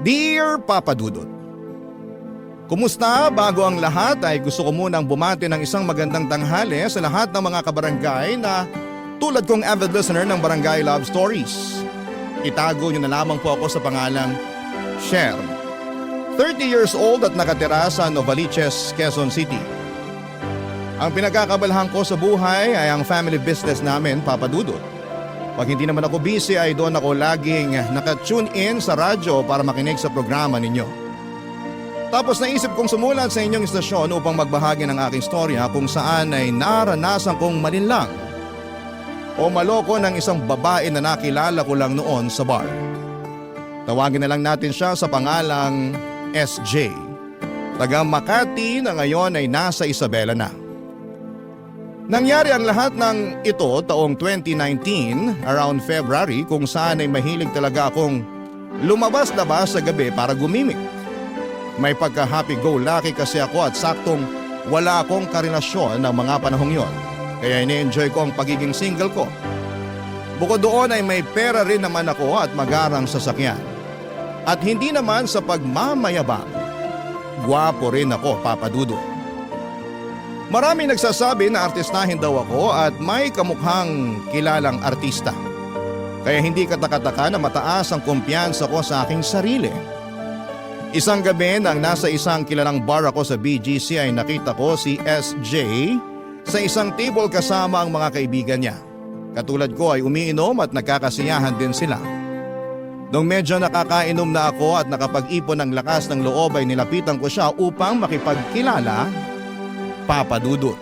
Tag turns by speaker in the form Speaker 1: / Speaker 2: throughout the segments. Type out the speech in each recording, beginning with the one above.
Speaker 1: Dear Papa Dudut, kumusta? Bago ang lahat ay gusto ko munang bumati ng isang magandang tanghali sa lahat ng mga kabarangay na tulad kong avid listener ng Barangay Love Stories. Itago niyo na lamang po ako sa pangalang Cher. 30 years old at nakatira sa Novaliches, Quezon City. Ang pinagkakabalahan ko sa buhay ay ang family business namin, Papa Dudut. Pag hindi naman ako busy ay doon ako laging nakatune in sa radyo para makinig sa programa ninyo. Tapos naisip kong sumulat sa inyong istasyon upang magbahagi ng aking storya kung saan ay naranasan kong malinlang o maloko ng isang babae na nakilala ko lang noon sa bar. Tawagin na lang natin siya sa pangalang SJ. Taga Makati na ngayon ay nasa Isabela na. Nangyari ang lahat ng ito taong 2019 around February kung saan ay mahilig talaga akong lumabas-labas sa gabi para gumimik. May pagka-happy-go-lucky kasi ako at saktong wala akong karelasyon ng mga panahong yon. Kaya ini-enjoy ko ang pagiging single ko. Bukod doon ay may pera rin naman ako at magarang sasakyan. At hindi naman sa pagmamayabang, gwapo rin ako, Papa Dudo. Maraming nagsasabi na artistahin daw ako at may kamukhang kilalang artista. Kaya hindi katakataka na mataas ang kumpiyansa ko sa aking sarili. Isang gabi nang nasa isang kilalang bar ako sa BGC ay nakita ko si SJ sa isang table kasama ang mga kaibigan niya. Katulad ko ay umiinom at nagkakasiyahan din sila. Nung medyo nakakainom na ako at nakapag-ipon ng lakas ng loob ay nilapitan ko siya upang makipagkilala, Papa Dudut.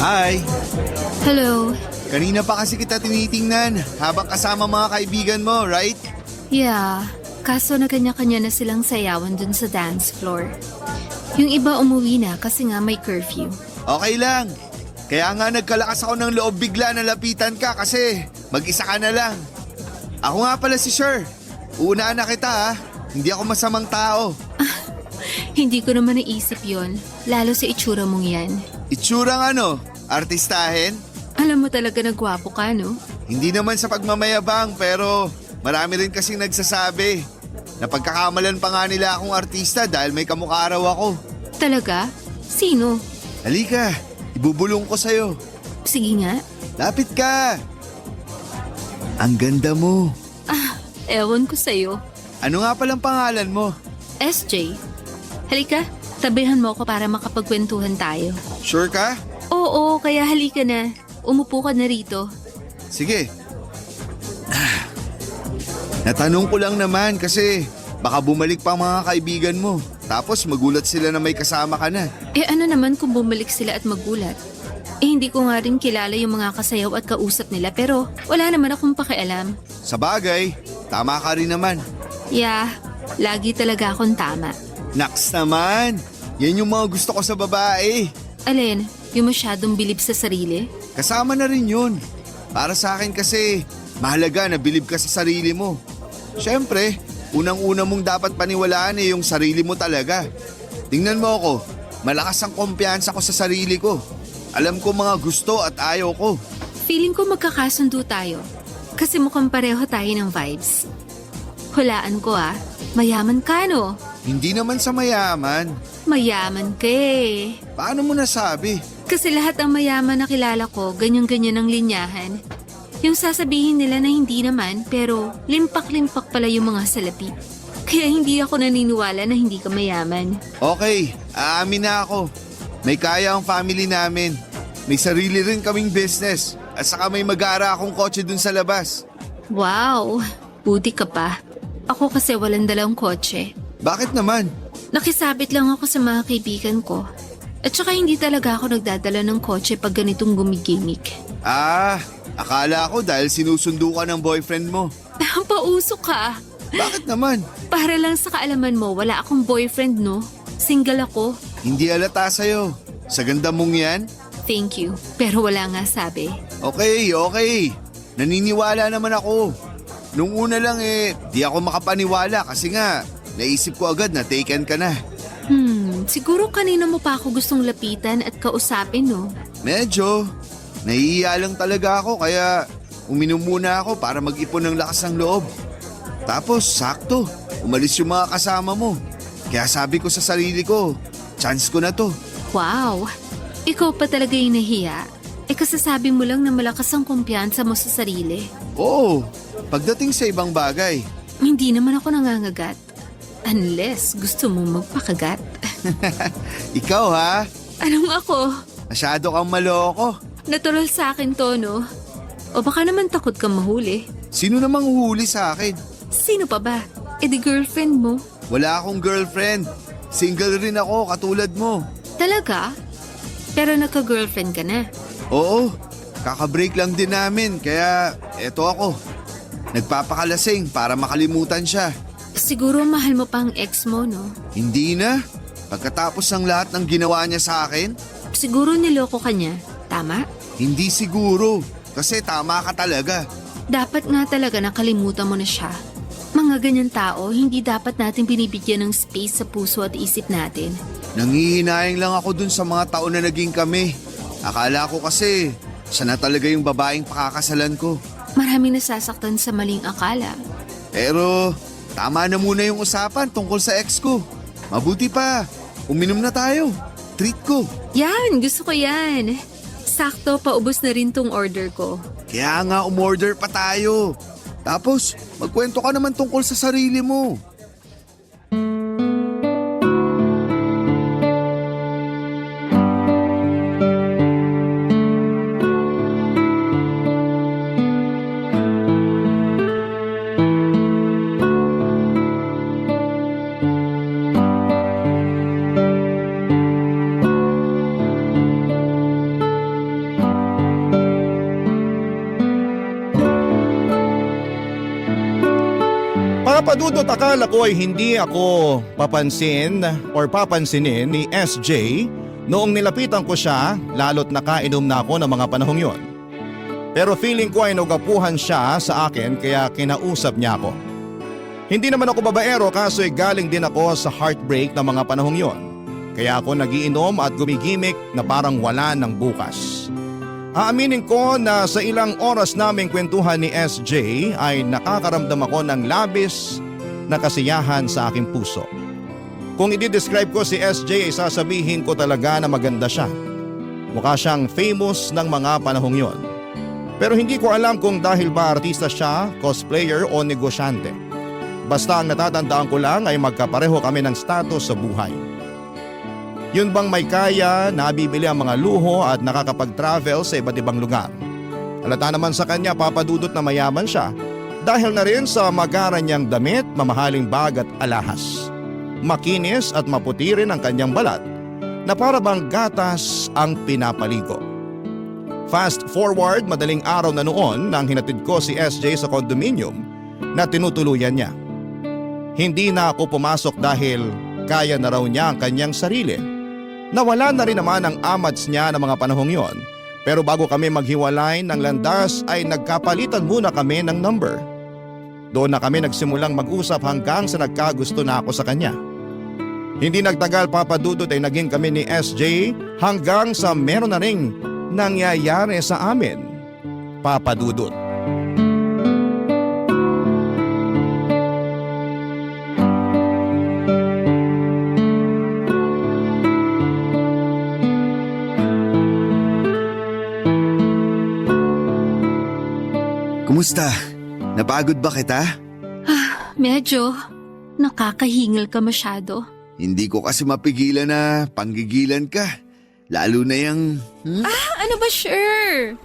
Speaker 2: Hi!
Speaker 3: Hello.
Speaker 2: Kanina pa kasi kita tinitingnan habang kasama mga kaibigan mo, right?
Speaker 3: Yeah, kaso na kanya-kanya na silang sayawan dun sa dance floor. Yung iba umuwi na kasi nga may curfew.
Speaker 2: Okay lang. Kaya nga nagkalakas ako ng loob bigla na lapitan ka kasi mag-isa ka na lang. Ako nga pala si Cher. Uunaan na kita ha. Hindi ako masamang tao.
Speaker 3: Hindi ko naman naisip yon, lalo sa itsura mong yan.
Speaker 2: Itsurang ano? Artistahin?
Speaker 3: Alam mo talaga na gwapo ka, no?
Speaker 2: Hindi naman sa pagmamayabang pero marami rin kasing nagsasabi na pagkakamalan pa nga nila akong artista dahil may kamukha raw ako.
Speaker 3: Talaga? Sino?
Speaker 2: Halika, ibubulong ko sa'yo.
Speaker 3: Sige nga.
Speaker 2: Lapit ka! Ang ganda mo.
Speaker 3: Ewan ko sa'yo.
Speaker 2: Ano nga palang pangalan mo?
Speaker 3: SJ, halika, tabihan mo ako para makapagkwentuhan tayo.
Speaker 2: Sure ka?
Speaker 3: Oo, kaya halika na. Umupo ka na rito.
Speaker 2: Sige. Natanong ko lang naman kasi baka bumalik pa ang mga kaibigan mo. Tapos magulat sila na may kasama ka na.
Speaker 3: Eh ano naman kung bumalik sila at magulat? Eh hindi ko nga rin kilala yung mga kasayaw at kausap nila pero wala naman akong pakialam.
Speaker 2: Sa bagay, tama ka rin naman.
Speaker 3: Yeah, lagi talaga akong tama.
Speaker 2: Naks naman, yan yung mga gusto ko sa babae.
Speaker 3: Alin, yung masyadong bilib sa sarili?
Speaker 2: Kasama na rin yun. Para sa akin kasi, mahalaga na bilib ka sa sarili mo. Siyempre, unang-una mong dapat paniwalaan yung sarili mo talaga. Tingnan mo ako, malakas ang kumpiyansa ko sa sarili ko. Alam ko mga gusto at ayaw ko.
Speaker 3: Feeling ko magkakasundo tayo. Kasi mukhang pareho tayo ng vibes. Hulaan ko mayaman ka no?
Speaker 2: Hindi naman sa mayaman.
Speaker 3: Mayaman ka eh.
Speaker 2: Paano mo nasabi?
Speaker 3: Kasi lahat ng mayaman na kilala ko, ganyan-ganyan ang linyahan. Yung sasabihin nila na hindi naman, pero limpak-limpak pala yung mga salapi. Kaya hindi ako naniniwala na hindi ka mayaman.
Speaker 2: Okay, aamin na ako. May kaya ang family namin. May sarili rin kaming business. At saka may mag-aara akong kotse dun sa labas.
Speaker 3: Wow, buti ka pa. Ako kasi walang dalang kotse.
Speaker 2: Bakit naman?
Speaker 3: Nakisabit lang ako sa mga kaibigan ko. At saka hindi talaga ako nagdadala ng kotse pag ganitong gumigimik.
Speaker 2: Akala ko dahil sinusundo ka ng boyfriend mo.
Speaker 3: Pauso ka.
Speaker 2: Bakit naman?
Speaker 3: Para lang sa kaalaman mo, wala akong boyfriend, no? Single ako.
Speaker 2: Hindi halata sa'yo. Sa ganda mong yan?
Speaker 3: Thank you. Pero wala nga sabi.
Speaker 2: Okay. Naniniwala naman ako. Nung una lang di ako makapaniwala kasi nga, naisip ko agad na taken ka na.
Speaker 3: Siguro kanina mo pa ako gustong lapitan at kausapin, no?
Speaker 2: Medyo. Nahihiya lang talaga ako kaya uminom muna ako para mag-ipon ng lakas ng loob. Tapos sakto, umalis yung mga kasama mo. Kaya sabi ko sa sarili ko, chance ko na to.
Speaker 3: Wow! Ikaw pa talaga yung nahiya. Kasasabi mo lang na malakas ang kumpiyansa mo sa sarili.
Speaker 2: Oo, pagdating sa ibang bagay.
Speaker 3: Hindi naman ako nangangagat. Unless gusto mo magpakagat.
Speaker 2: Ikaw ha?
Speaker 3: Anong ako?
Speaker 2: Masyado kang maloko.
Speaker 3: Natural sa akin to, no? O baka naman takot kang mahuli.
Speaker 2: Sino namang huli sa akin?
Speaker 3: Sino pa ba? Di girlfriend mo.
Speaker 2: Wala akong girlfriend. Single rin ako katulad mo.
Speaker 3: Talaga? Pero nagka-girlfriend ka na.
Speaker 2: Oo, kakabreak lang din namin kaya eto ako. Nagpapakalasing para makalimutan siya.
Speaker 3: Siguro mahal mo pa ang ex mo, no?
Speaker 2: Hindi na. Pagkatapos ng lahat ng ginawa niya sa akin,
Speaker 3: Siguro niloko ka niya. Tama?
Speaker 2: hindi siguro. Kasi tama ka talaga.
Speaker 3: Dapat nga talaga nakalimutan mo na siya. Mga ganyan tao, hindi dapat natin binibigyan ng space sa puso at isip natin.
Speaker 2: Nangihinayang lang ako dun sa mga taon na naging kami. Akala ko kasi siya na talaga yung babaeng pakakasalan ko.
Speaker 3: Maraming nasasaktan sa maling akala.
Speaker 2: Pero tama na muna yung usapan tungkol sa ex ko. Mabuti pa, uminom na tayo. Treat ko.
Speaker 3: Yan, gusto ko yan. Sakto, paubos na rin tong order ko.
Speaker 2: Kaya nga umorder pa tayo. Tapos magkwento ka naman tungkol sa sarili mo.
Speaker 1: Papadudot, akala ko ay hindi ako papansinin ni SJ noong nilapitan ko siya lalo't nakainom na ako ng mga panahong yon. Pero feeling ko ay nagapuhan siya sa akin kaya kinausap niya ako. Hindi naman ako babaero kaso ay galing din ako sa heartbreak ng mga panahong yon. Kaya ako nagiinom at gumigimik na parang wala ng bukas. Aaminin ko na sa ilang oras naming kwentuhan ni SJ ay nakakaramdam ako ng labis na kasiyahan sa aking puso. Kung i-describe ko si SJ ay sasabihin ko talaga na maganda siya. Mukha siyang famous ng mga panahong yon. Pero hindi ko alam kung dahil ba artista siya, cosplayer o negosyante. Basta ang natatandaan ko lang ay magkapareho kami ng status sa buhay. Yun bang may kaya, nabibili ang mga luho at nakakapag-travel sa iba't ibang lugar. Halata naman sa kanya, papadudot na mayaman siya dahil na rin sa magaran niyang damit, mamahaling bag at alahas. Makinis at maputi rin ang kanyang balat na para bang gatas ang pinapaligo. Fast forward, madaling araw na noon nang hinatid ko si SJ sa condominium na tinutuluyan niya. Hindi na ako pumasok dahil kaya na raw niya ang kanyang sarili. Nawala na rin naman ang amats niya ng mga panahong yon. Pero bago kami maghiwalay ng landas ay nagkapalitan muna kami ng number. Doon na kami nagsimulang mag-usap hanggang sa nagkagusto na ako sa kanya. Hindi nagtagal, papadudot, ay naging kami ni SJ hanggang sa meron na ring nangyayari sa amin. Papadudot.
Speaker 2: Kumusta? Napagod ba kita?
Speaker 3: Medyo. Nakakahingal ka masyado.
Speaker 2: Hindi ko kasi mapigilan na panggigilan ka. Lalo na yung…
Speaker 3: Ano ba, sure?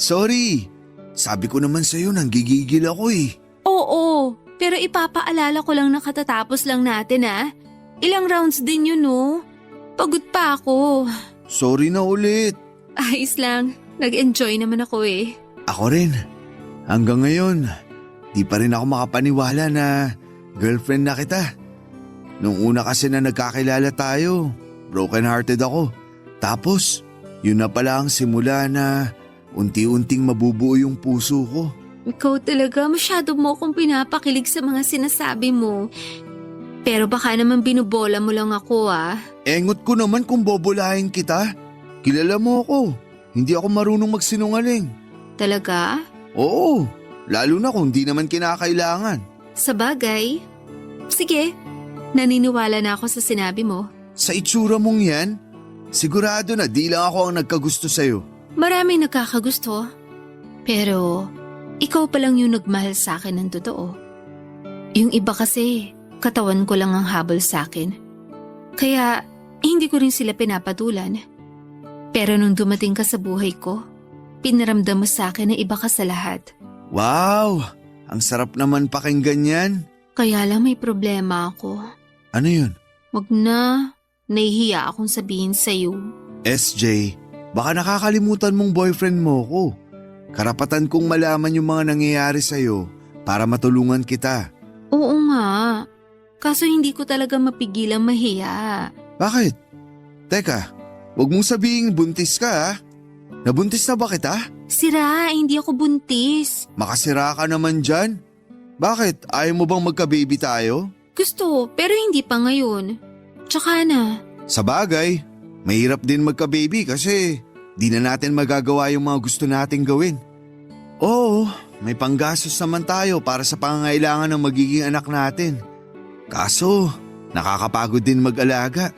Speaker 2: Sorry. Sabi ko naman sa'yo nanggigigil ako eh.
Speaker 3: Oo, pero ipapaalala ko lang na katatapos lang natin Ilang rounds din yun, no? Pagod pa ako.
Speaker 2: Sorry na ulit.
Speaker 3: Ayos lang. Nag-enjoy naman ako eh.
Speaker 2: Ako rin. Hanggang ngayon, di pa rin ako makapaniwala na girlfriend na kita. Nung una kasi na nagkakilala tayo, broken hearted ako. Tapos, yun na pala ang simula na unti-unting mabubuo yung puso ko.
Speaker 3: Ikaw talaga, masyado mo akong pinapakilig sa mga sinasabi mo. Pero baka naman binubola mo lang ako ah.
Speaker 2: Engot ko naman kung bobolahin kita. Kilala mo ako. Hindi ako marunong magsinungaling.
Speaker 3: Talaga?
Speaker 2: Oo, lalo na kung di naman kinakailangan.
Speaker 3: Sa bagay. Sige, naniniwala na ako sa sinabi mo.
Speaker 2: Sa itsura mong yan, sigurado na di lang ako ang nagkagusto sa'yo.
Speaker 3: Maraming nakakagusto. Pero ikaw pa lang yung nagmahal sa akin ng totoo. Yung iba kasi, katawan ko lang ang habol sa akin. Kaya hindi ko rin sila pinapatulan. Pero nung dumating ka sa buhay ko, pinaramdam mo sa akin na iba ka sa lahat.
Speaker 2: Wow, ang sarap naman pakinggan yan.
Speaker 3: Kaya lang may problema ako.
Speaker 2: Ano yun?
Speaker 3: Wag na, nahihiya akong sabihin sa'yo.
Speaker 2: SJ, baka nakakalimutan mong boyfriend mo ko. Karapatan kong malaman yung mga nangyayari sa'yo para matulungan kita.
Speaker 3: Oo nga, kaso hindi ko talaga mapigilang mahiya.
Speaker 2: Bakit? Teka, wag mong sabihin buntis ka ha? Nabuntis na ba kita?
Speaker 3: Sira, hindi ako buntis.
Speaker 2: Makasira ka naman dyan. Bakit? Ayaw mo bang magka-baby tayo?
Speaker 3: Gusto, pero hindi pa ngayon. Tsaka na.
Speaker 2: Sa bagay, mahirap din magka-baby kasi di na natin magagawa yung mga gusto nating gawin. Oo, may panggastos naman tayo para sa pangangailangan ng magiging anak natin. Kaso, nakakapagod din mag-alaga.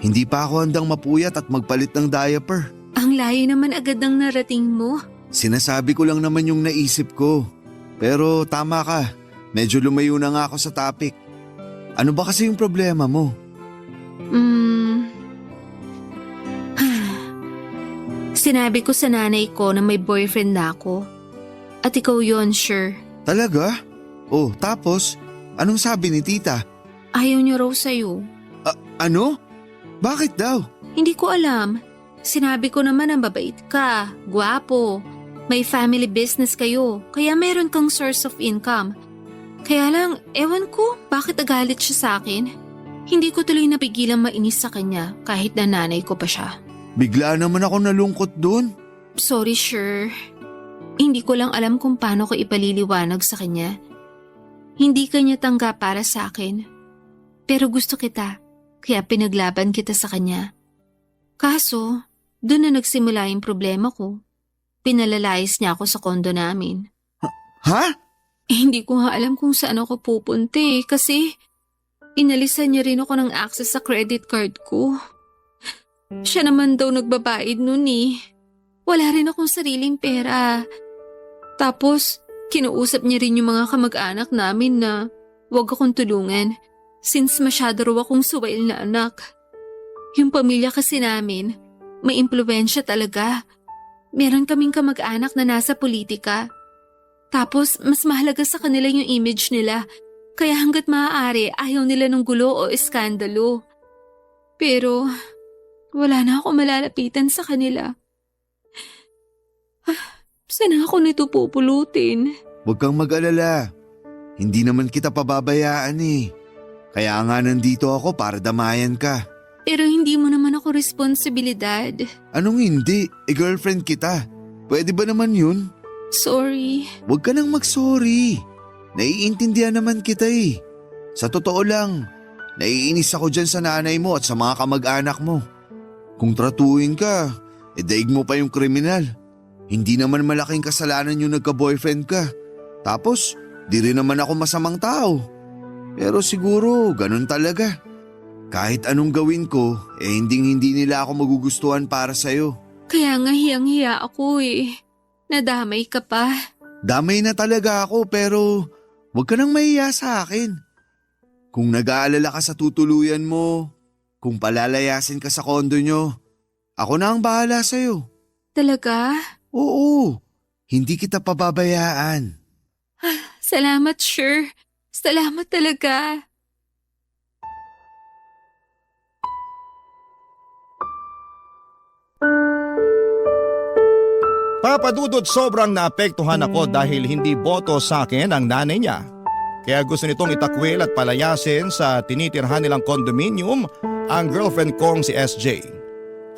Speaker 2: Hindi pa ako handang mapuyat at magpalit ng diaper.
Speaker 3: Ang layo naman agad ng narating mo.
Speaker 2: Sinasabi ko lang naman yung naisip ko. Pero tama ka, medyo lumayo na nga ako sa topic. Ano ba kasi yung problema mo?
Speaker 3: Sinabi ko sa nanay ko na may boyfriend na ako. At ikaw yon, sure.
Speaker 2: Talaga? Oh, tapos, anong sabi ni tita?
Speaker 3: Ayaw niya raw sa'yo.
Speaker 2: Ano? Bakit daw?
Speaker 3: Hindi ko alam. Sinabi ko naman na mabait ka, gwapo, may family business kayo, kaya meron kang source of income. Kaya lang, ewan ko, bakit nagalit siya sa akin? Hindi ko tuloy napigilang mainis sa kanya kahit na nanay ko pa siya.
Speaker 2: Bigla naman ako nalungkot dun.
Speaker 3: Sorry, sure. Hindi ko lang alam kung paano ko ipaliliwanag sa kanya. Hindi kanya tanggap para sa akin. Pero gusto kita, kaya pinaglaban kita sa kanya. Kaso, doon na nagsimula yung problema ko. Pinalalayas niya ako sa kondo namin.
Speaker 2: Ha?
Speaker 3: Hindi ko nga alam kung saan ako pupunti kasi inalisan niya rin ako ng access sa credit card ko. Siya naman daw nagbabayad nun eh. Wala rin akong sariling pera. Tapos, kinuusap niya rin yung mga kamag-anak namin na huwag akong tulungan since masyado raw akong suwail na anak. Yung pamilya kasi namin, may impluwensya talaga. Meron kaming kamag-anak na nasa politika. Tapos, mas mahalaga sa kanila yung image nila. Kaya hanggat maaari, ayaw nila ng gulo o eskandalo. Pero, wala na ako malalapitan sa kanila. Saan ako nito pupulutin?
Speaker 2: Huwag kang mag-alala. Hindi naman kita pababayaan eh. Kaya nga nandito ako para damayan ka.
Speaker 3: Pero hindi mo naman ako responsibilidad.
Speaker 2: Anong hindi? Girlfriend kita. Pwede ba naman yun?
Speaker 3: Sorry.
Speaker 2: Huwag ka nang mag-sorry. Naiintindihan naman kita eh. Sa totoo lang, naiinis ako dyan sa nanay mo at sa mga kamag-anak mo. Kung tratuhin ka, daig mo pa yung kriminal. Hindi naman malaking kasalanan yung nagka-boyfriend ka. Tapos, di rin naman ako masamang tao. Pero siguro, ganun talaga. Kahit anong gawin ko, hindi nila ako magugustuhan para sa'yo.
Speaker 3: Kaya nga hiyang-hiya ako eh. Nadamay ka pa.
Speaker 2: Damay na talaga ako pero huwag ka nang mahiya sa akin. Kung nag-aalala ka sa tutuluyan mo, kung palalayasin ka sa kondo nyo, ako na ang bahala sa'yo.
Speaker 3: Talaga?
Speaker 2: Oo, hindi kita pababayaan.
Speaker 3: Salamat, sure. Salamat talaga.
Speaker 1: Papadudod, sobrang naapektuhan ako dahil hindi boto sa akin ang nanay niya. Kaya gusto nitong itakwil at palayasin sa tinitirhan nilang condominium ang girlfriend kong si SJ.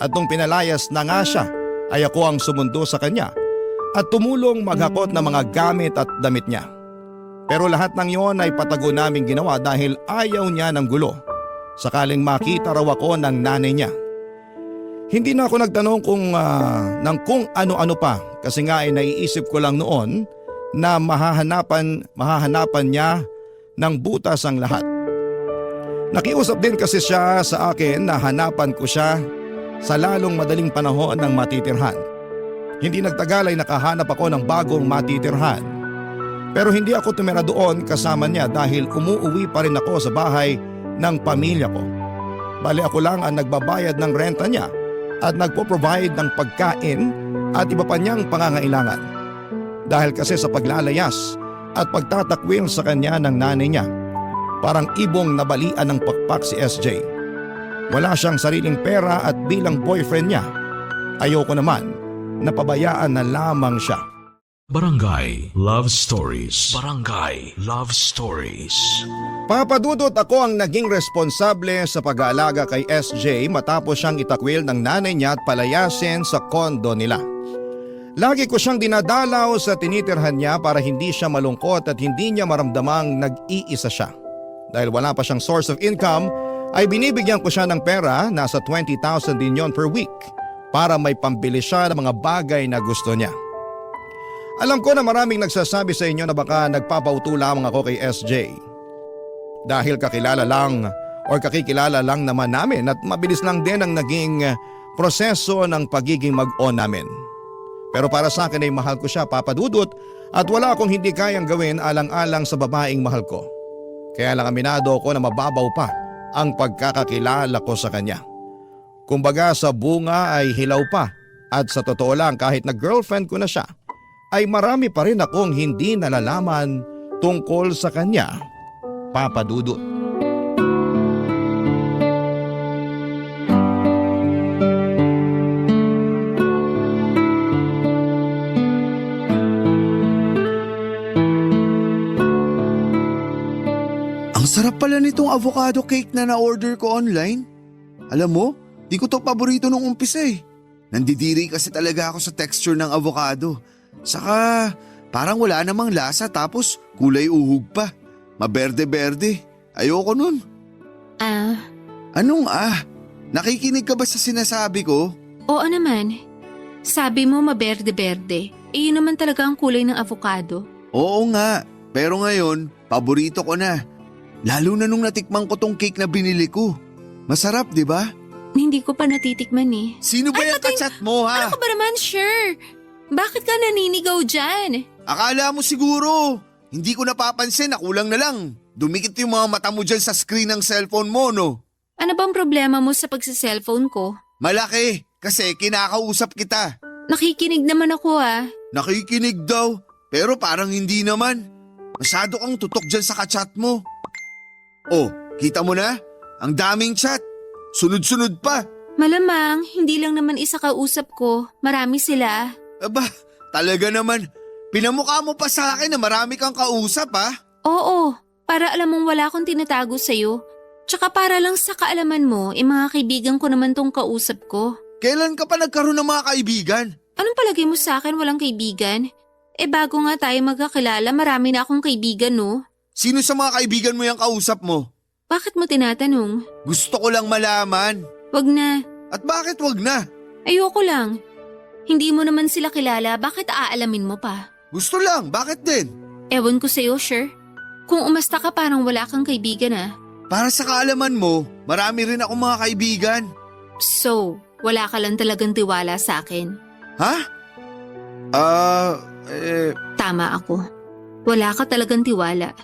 Speaker 1: At nung pinalayas na nga siya, ay ako ang sumundo sa kanya at tumulong maghakot ng mga gamit at damit niya. Pero lahat ng yon ay patago naming ginawa dahil ayaw niya ng gulo. Sakaling makita raw ako ng nanay niya. Hindi na ako nagtanong ng kung ano-ano pa kasi nga ay naiisip ko lang noon na mahahanapan niya ng butas ang lahat. Nakiusap din kasi siya sa akin na hanapan ko siya sa lalong madaling panahon ng matitirhan. Hindi nagtagal ay nakahanap ako ng bagong matitirhan. Pero hindi ako tumira doon kasama niya dahil umuuwi pa rin ako sa bahay ng pamilya ko. Bali ako lang ang nagbabayad ng renta niya at nagpo-provide ng pagkain at iba pa niyang pangangailangan. Dahil kasi sa paglalayas at pagtatakwil sa kanya ng nanay niya, parang ibong nabalian ng pakpak si SJ. Wala siyang sariling pera at bilang boyfriend niya, ayoko naman na pabayaan na lamang siya.
Speaker 4: Barangay Love Stories. Barangay Love Stories.
Speaker 1: Papa Dudut, ako ang naging responsable sa pag-aalaga kay SJ matapos siyang itakwil ng nanay niya at palayasin sa kondo nila. Lagi ko siyang dinadalaw sa tinitirhan niya para hindi siya malungkot at hindi niya maramdamang nag-iisa siya. Dahil wala pa siyang source of income, ay binibigyan ko siya ng pera, nasa 20,000 din yon per week, para may pambili siya ng mga bagay na gusto niya. Alam ko na maraming nagsasabi sa inyo na baka nagpapauto lamang ako kay SJ. Dahil kakilala lang o kakikilala lang naman namin at mabilis lang din ang naging proseso ng pagiging mag-on namin. Pero para sa akin ay mahal ko siya, Papa Dudut, at wala akong hindi kayang gawin alang-alang sa babaeng mahal ko. Kaya lang aminado ako na mababaw pa ang pagkakakilala ko sa kanya. Kumbaga sa bunga ay hilaw pa, at sa totoo lang kahit na girlfriend ko na siya, ay marami pa rin akong hindi nalalaman tungkol sa kanya, Papa Dudut.
Speaker 2: Ang sarap pala nitong avocado cake na na-order ko online. Alam mo, di ko to paborito nung umpisa eh. Nandidiri kasi talaga ako sa texture ng avocado. Saka parang wala namang lasa tapos kulay uhog pa. Maberde-berde. Ayoko nun. Anong Nakikinig ka ba sa sinasabi ko?
Speaker 3: Oo naman. Sabi mo maberde-berde. Yun naman talaga ang kulay ng avocado.
Speaker 2: Oo nga, pero ngayon, paborito ko na. Lalo na nung natikman ko tong cake na binili ko. Masarap, di ba?
Speaker 3: Hindi ko pa natitikman eh.
Speaker 2: Sino ba yung kachat mo ha?
Speaker 3: Ano ka ba naman, sure? Bakit ka naninigaw dyan?
Speaker 2: Akala mo siguro. Hindi ko napapansin na kulang na lang. Dumikit yung mga mata mo dyan sa screen ng cellphone mo, no?
Speaker 3: Ano bang problema mo sa pagsa-cellphone ko?
Speaker 2: Malaki, kasi kinakausap kita.
Speaker 3: Nakikinig naman ako ah.
Speaker 2: Nakikinig daw, pero parang hindi naman. Masyado kang tutok dyan sa kachat mo. Oh, kita mo na? Ang daming chat. Sunod-sunod pa.
Speaker 3: Malamang, hindi lang naman isa kausap ko. Marami sila.
Speaker 2: Aba, talaga naman. Pinamukha mo pa sa akin na marami kang kausap ha?
Speaker 3: Oo, para alam mong wala akong tinatago sa'yo. Tsaka para lang sa kaalaman mo, mga kaibigan ko naman tong kausap ko.
Speaker 2: Kailan ka pa nagkaroon ng mga kaibigan?
Speaker 3: Anong palagay mo sa akin walang kaibigan? Bago nga tayo magkakilala, marami na akong kaibigan no?
Speaker 2: Sino sa mga kaibigan mo yung kausap mo?
Speaker 3: Bakit mo tinatanong?
Speaker 2: Gusto ko lang malaman.
Speaker 3: Wag na.
Speaker 2: At bakit wag na?
Speaker 3: Ayoko lang. Hindi mo naman sila kilala, bakit aalamin mo pa?
Speaker 2: Gusto lang, bakit din?
Speaker 3: Ewan ko sa'yo, sure. Kung umasta ka parang wala kang kaibigan ah.
Speaker 2: Para sa kaalaman mo, marami rin akong mga kaibigan.
Speaker 3: So, wala ka lang talagang tiwala sa akin.
Speaker 2: Ha?
Speaker 3: Tama ako. Wala ka talagang tiwala.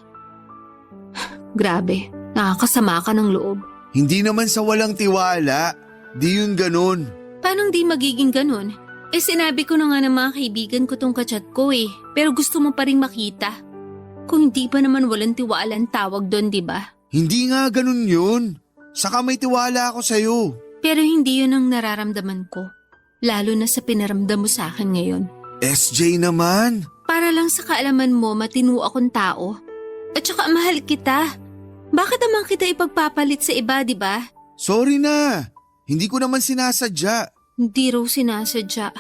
Speaker 3: Grabe, nakakasama ka ng loob.
Speaker 2: Hindi naman sa walang tiwala. Di yun ganun.
Speaker 3: Paano di magiging ganun? Sinabi ko na nga ng mga kaibigan ko tong kachat ko eh. Pero gusto mo pa rin makita. Kung hindi pa naman walang tiwala ang tawag doon, di ba?
Speaker 2: Hindi nga ganun yun. Saka may tiwala ako sa'yo.
Speaker 3: Pero hindi yun ang nararamdaman ko. Lalo na sa pinaramdam mo sa akin ngayon.
Speaker 2: SJ naman.
Speaker 3: Para lang sa kaalaman mo, matino akong tao. At saka mahal kita. Bakit naman kita ipagpapalit sa iba, di ba?
Speaker 2: Sorry na. Hindi ko naman sinasadya.
Speaker 3: Hindi raw sinasadya.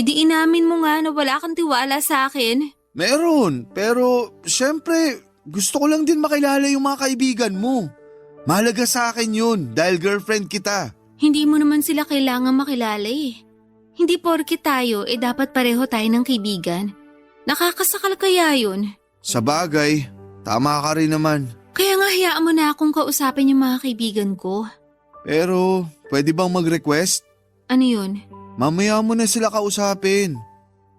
Speaker 3: di inamin mo nga na wala kang tiwala sa akin.
Speaker 2: Meron, pero syempre gusto ko lang din makilala yung mga kaibigan mo. Mahalaga sa akin yun dahil girlfriend kita.
Speaker 3: Hindi mo naman sila kailangan makilala eh. Hindi porke tayo dapat pareho tayo ng kaibigan. Nakakasakal kaya yun?
Speaker 2: Sa bagay, tama ka rin naman.
Speaker 3: Kaya nga hayaan mo na akong kausapin yung mga kaibigan ko.
Speaker 2: Pero pwede bang mag-request?
Speaker 3: Ano yun?
Speaker 2: Mamaya mo na sila kausapin.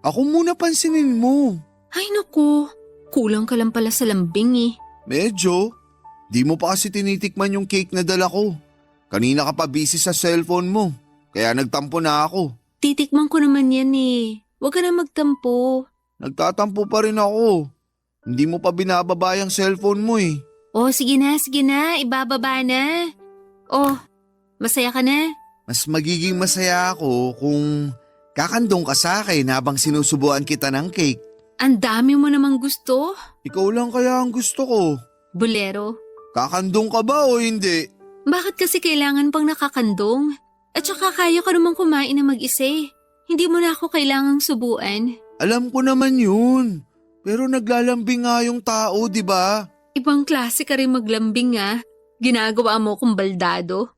Speaker 2: Ako muna pansinin mo.
Speaker 3: Ay naku, kulang ka lang pala sa lambing eh.
Speaker 2: Medyo. Di mo pa kasi tinitikman yung cake na dala ko. Kanina ka pa busy sa cellphone mo. Kaya nagtampo na ako.
Speaker 3: Titikman ko naman yan eh. Huwag ka na magtampo.
Speaker 2: Nagtatampo pa rin ako. Hindi mo pa binababa yung cellphone mo eh.
Speaker 3: Oh, sige na, ibababa na. Oh, masaya ka na?
Speaker 2: Mas magiging masaya ako kung kakandong ka sa akin habang sinusubuan kita ng cake.
Speaker 3: Ang dami mo namang gusto.
Speaker 2: Ikaw lang kaya ang gusto ko.
Speaker 3: Bolero.
Speaker 2: Kakandong ka ba o hindi?
Speaker 3: Bakit kasi kailangan pang nakakandong? At saka kaya ko namang kumain na mag-isa eh. Hindi mo na ako kailangang subuan.
Speaker 2: Alam ko naman yun. Pero naglalambing nga yung tao, di ba?
Speaker 3: Ibang klase ka rin maglambing ah. Ginagawa mo kong baldado.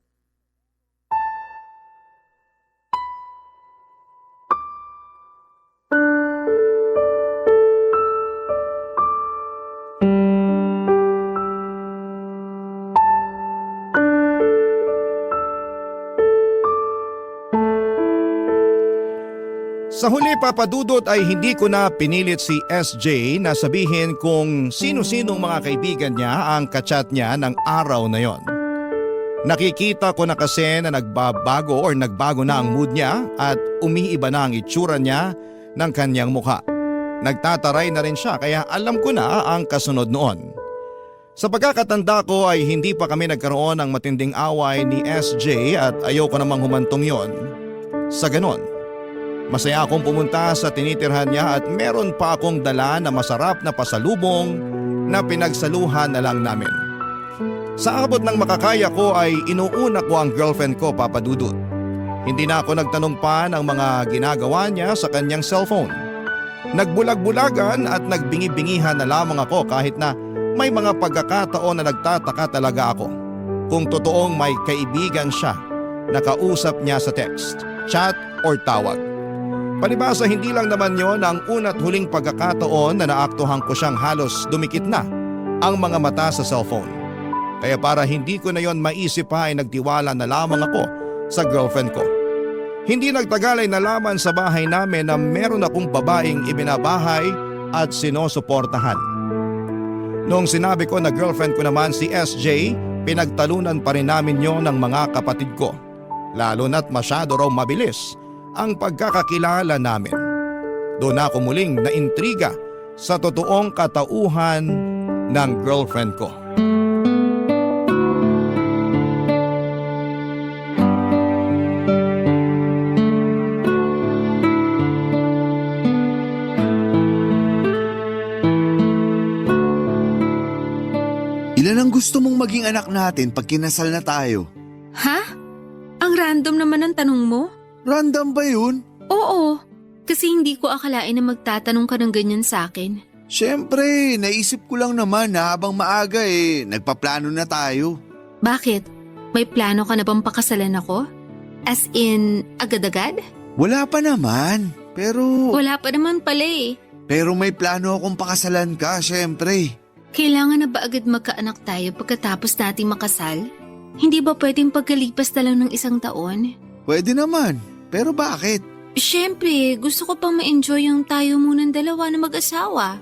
Speaker 1: Sa huli papadudot ay hindi ko na pinilit si SJ na sabihin kung sino-sinong mga kaibigan niya ang kachat niya ng araw na yon. Nakikita ko na kasi na nagbago na ang mood niya at umiiba na ang itsura niya ng kanyang mukha. Nagtataray na rin siya kaya alam ko na ang kasunod noon. Sa pagkakatanda ko ay hindi pa kami nagkaroon ng matinding away ni SJ at ayoko namang humantong yon. Sa ganon, masaya akong pumunta sa tinitirhan niya at meron pa akong dala na masarap na pasalubong na pinagsaluhan na lang namin. Sa abot ng makakaya ko ay inuuna ko ang girlfriend ko, Papa Dudut. Hindi na ako nagtanong pa ng mga ginagawa niya sa kanyang cellphone. Nagbulag-bulagan at nagbingi-bingihan na lamang ako kahit na may mga pagkakataon na nagtataka talaga ako kung totoong may kaibigan siya na kausap niya sa text, chat or tawag. Palibasa hindi lang naman yon ang una't huling pagkakataon na naaktuhan ko siyang halos dumikit na ang mga mata sa cellphone. Kaya para hindi ko na yon maisip pa ay nagtiwala na lamang ako sa girlfriend ko. Hindi nagtagal ay nalaman sa bahay namin na meron akong babaeng ibinabahay at sinusuportahan. Noong sinabi ko na girlfriend ko naman si SJ, pinagtalunan pa rin namin yon ng mga kapatid ko. Lalo na't masyado raw mabilis ang pagkakakilala namin. Doon ako muling naintriga sa totoong katauhan ng girlfriend ko.
Speaker 2: Ilan ang gusto mong maging anak natin pag kinasal na tayo?
Speaker 3: Ha? Ang random naman ang tanong mo?
Speaker 2: Random ba yun?
Speaker 3: Oo, kasi hindi ko akalain na magtatanong ka ng ganyan sa akin.
Speaker 2: Siyempre, naisip ko lang naman na habang maaga nagpaplano na tayo.
Speaker 3: Bakit? May plano ka na bang pakasalan ako? As in, agad-agad?
Speaker 2: Wala pa naman, pero...
Speaker 3: Wala pa naman pala eh.
Speaker 2: Pero may plano akong pakasalan ka, siyempre.
Speaker 3: Kailangan na ba agad magkaanak tayo pagkatapos nating makasal? Hindi ba pwedeng pagkalipas na lang ng 1 taon?
Speaker 2: Pwede naman, pero bakit?
Speaker 3: Siyempre, gusto ko pang ma-enjoy yung tayo munang dalawa na mag-asawa.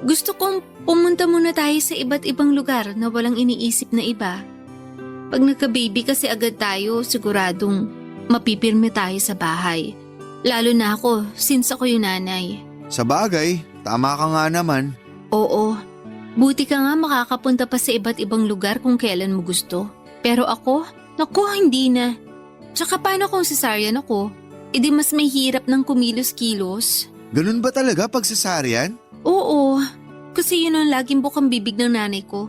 Speaker 3: Gusto kong pumunta muna tayo sa iba't ibang lugar na walang iniisip na iba. Pag nagka-baby kasi agad tayo, siguradong mapipirme tayo sa bahay. Lalo na ako, since ako yung nanay.
Speaker 2: Sa bagay, tama ka nga naman.
Speaker 3: Oo, buti ka nga makakapunta pa sa iba't ibang lugar kung kailan mo gusto. Pero ako, naku, hindi na. Tsaka paano kung cesarean ako? Di mas may hirap ng kumilos-kilos.
Speaker 2: Ganun ba talaga pag cesarean?
Speaker 3: Oo, kasi yun ang laging bukang bibig ng nanay ko.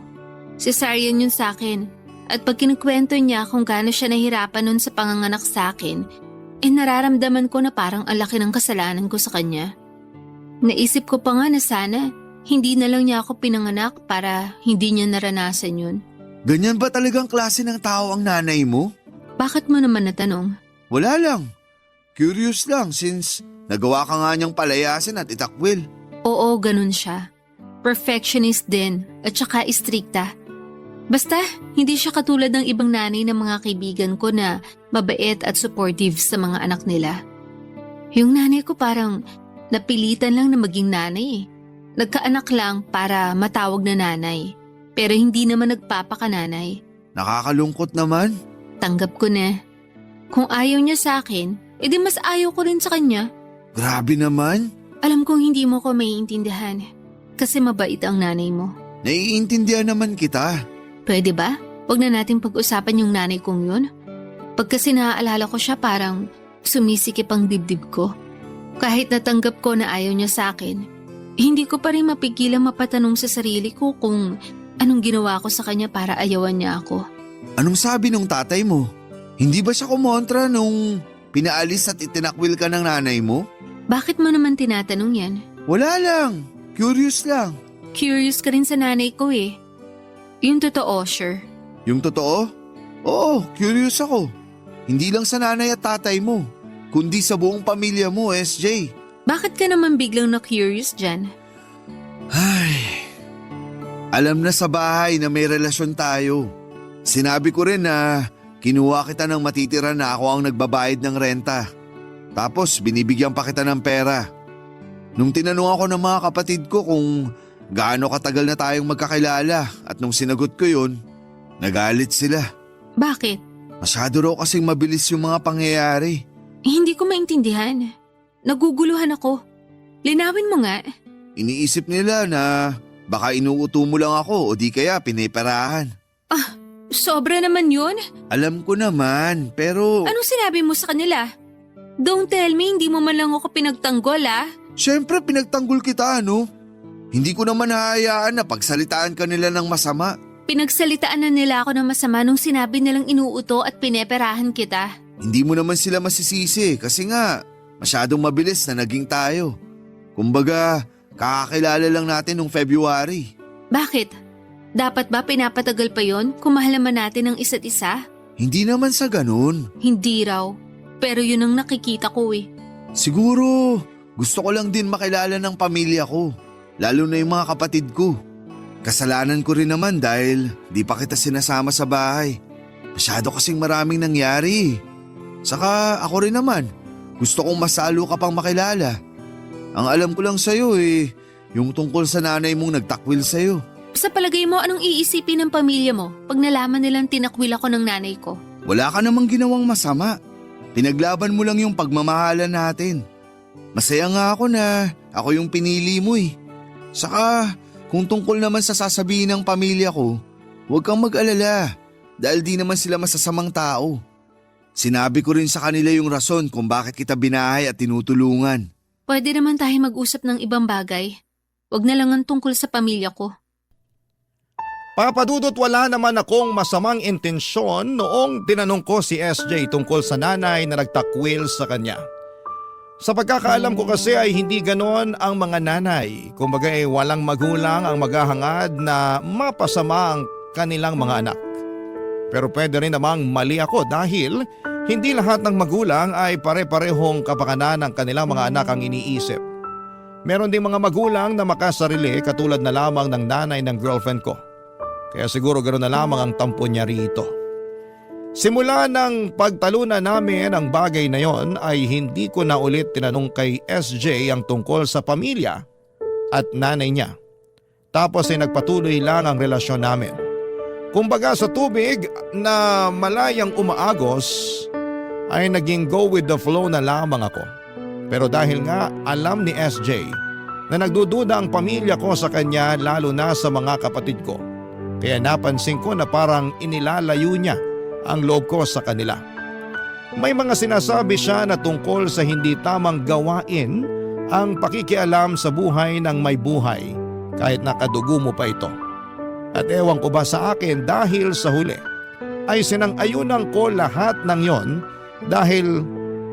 Speaker 3: Cesarean yun sa akin. At pag kinukwento niya kung gaano siya nahirapan nun sa panganganak sa akin, nararamdaman ko na parang ang laki ng kasalanan ko sa kanya. Naisip ko pa nga na sana hindi na lang niya ako pinanganak para hindi niya naranasan yun.
Speaker 2: Ganyan ba talagang klase ng tao ang nanay mo?
Speaker 3: Bakit mo naman natanong?
Speaker 2: Wala lang. Curious lang since nagawa ka nga niyang palayasin at itakwil.
Speaker 3: Oo, ganun siya. Perfectionist din at saka istrikta. Basta, hindi siya katulad ng ibang nanay ng mga kaibigan ko na mabait at supportive sa mga anak nila. Yung nanay ko parang napilitan lang na maging nanay eh. Nagkaanak lang para matawag na nanay. Pero hindi naman nagpapakananay.
Speaker 2: Nakakalungkot naman.
Speaker 3: Tanggap ko na. Kung ayaw niya sa akin, edi mas ayaw ko rin sa kanya.
Speaker 2: Grabe naman.
Speaker 3: Alam kong hindi mo ko maiintindihan. Kasi mabait ang nanay mo.
Speaker 2: Naiintindihan naman kita.
Speaker 3: Pwede ba? Huwag na nating pag-usapan yung nanay kong yun. Pag kasi naaalala ko siya parang sumisikip ang dibdib ko. Kahit natanggap ko na ayaw niya sa akin, hindi ko pa rin mapigilang mapatanong sa sarili ko kung anong ginawa ko sa kanya para ayawan niya ako.
Speaker 2: Anong sabi nung tatay mo? Hindi ba siya kumontra nung pinaalis at itinakwil ka ng nanay mo?
Speaker 3: Bakit mo naman tinatanong yan?
Speaker 2: Wala lang. Curious lang.
Speaker 3: Curious ka rin sa nanay ko eh. Yung totoo, sure.
Speaker 2: Yung totoo? Oo, curious ako. Hindi lang sa nanay at tatay mo, kundi sa buong pamilya mo, SJ.
Speaker 3: Bakit ka naman biglang na-curious dyan?
Speaker 2: Ay, alam na sa bahay na may relasyon tayo. Sinabi ko rin na kinuha kita ng matitira na ako ang nagbabayad ng renta. Tapos binibigyan pa kita ng pera. Nung tinanong ako ng mga kapatid ko kung gaano katagal na tayong magkakilala at nung sinagot ko yun, nagalit sila.
Speaker 3: Bakit?
Speaker 2: Masyado raw kasing mabilis yung mga pangyayari.
Speaker 3: Hindi ko maintindihan. Naguguluhan ako. Linawin mo nga.
Speaker 2: Iniisip nila na baka inuuto mo lang ako o di kaya piniperahan.
Speaker 3: Sobra naman yun.
Speaker 2: Alam ko naman, pero…
Speaker 3: Anong sinabi mo sa kanila? Don't tell me hindi mo man lang ako pinagtanggol ah.
Speaker 2: Siyempre pinagtanggol kita, ano? Hindi ko naman hahayaan na pagsalitaan ka nila ng masama.
Speaker 3: Pinagsalitaan na nila ako ng masama nung sinabi nilang inuuto at pineperahan kita.
Speaker 2: Hindi mo naman sila masisisi kasi nga masyadong mabilis na naging tayo. Kumbaga, kakakilala lang natin nung February.
Speaker 3: Bakit? Dapat ba pinapatagal pa yon kung mahal naman natin ang isa't isa?
Speaker 2: Hindi naman sa ganun.
Speaker 3: Hindi raw. Pero yun ang nakikita ko eh.
Speaker 2: Siguro, gusto ko lang din makilala ng pamilya ko. Lalo na yung mga kapatid ko. Kasalanan ko rin naman dahil di pa kita sinasama sa bahay. Masyado kasing maraming nangyari. Saka ako rin naman, gusto kong masalo ka pang makilala. Ang alam ko lang sa'yo yung tungkol sa nanay mong nagtakwil sa'yo.
Speaker 3: Sa palagay mo, anong iisipin ng pamilya mo pag nalaman nilang tinakwil ako ng nanay ko?
Speaker 2: Wala ka namang ginawang masama. Pinaglaban mo lang yung pagmamahalan natin. Masaya nga ako na ako yung pinili mo eh. Saka kung tungkol naman sa sasabihin ng pamilya ko, huwag kang mag-alala dahil di naman sila masasamang tao. Sinabi ko rin sa kanila yung rason kung bakit kita binahay at tinutulungan.
Speaker 3: Pwede naman tayo mag-usap ng ibang bagay. Huwag na lang ang tungkol sa pamilya ko.
Speaker 1: Papadudot, wala naman akong masamang intensyon noong tinanong ko si SJ tungkol sa nanay na nagtakwil sa kanya. Sa pagkakaalam ko kasi ay hindi ganon ang mga nanay. Kumbaga walang magulang ang maghahangad na mapasama ang kanilang mga anak. Pero pwede rin namang mali ako dahil hindi lahat ng magulang ay pare-parehong kapakanan ng kanilang mga anak ang iniisip. Meron ding mga magulang na makasarili katulad na lamang ng nanay ng girlfriend ko. Kaya siguro ganoon na lamang ang tampo niya rito. Simula ng pagtalunan namin ang bagay na yon ay hindi ko na ulit tinanong kay SJ ang tungkol sa pamilya at nanay niya. Tapos ay nagpatuloy lang ang relasyon namin. Kumbaga sa tubig na malayang umaagos ay naging go with the flow na lamang ako. Pero dahil nga alam ni SJ na nagdududa ang pamilya ko sa kanya lalo na sa mga kapatid ko. Kaya napansin ko na parang inilalayo niya ang loob ko sa kanila. May mga sinasabi siya na tungkol sa hindi tamang gawain ang pakikialam sa buhay ng may buhay kahit nakadugo mo pa ito. At ewan ko ba sa akin dahil sa huli ay sinang-ayunan ko lahat ng yon dahil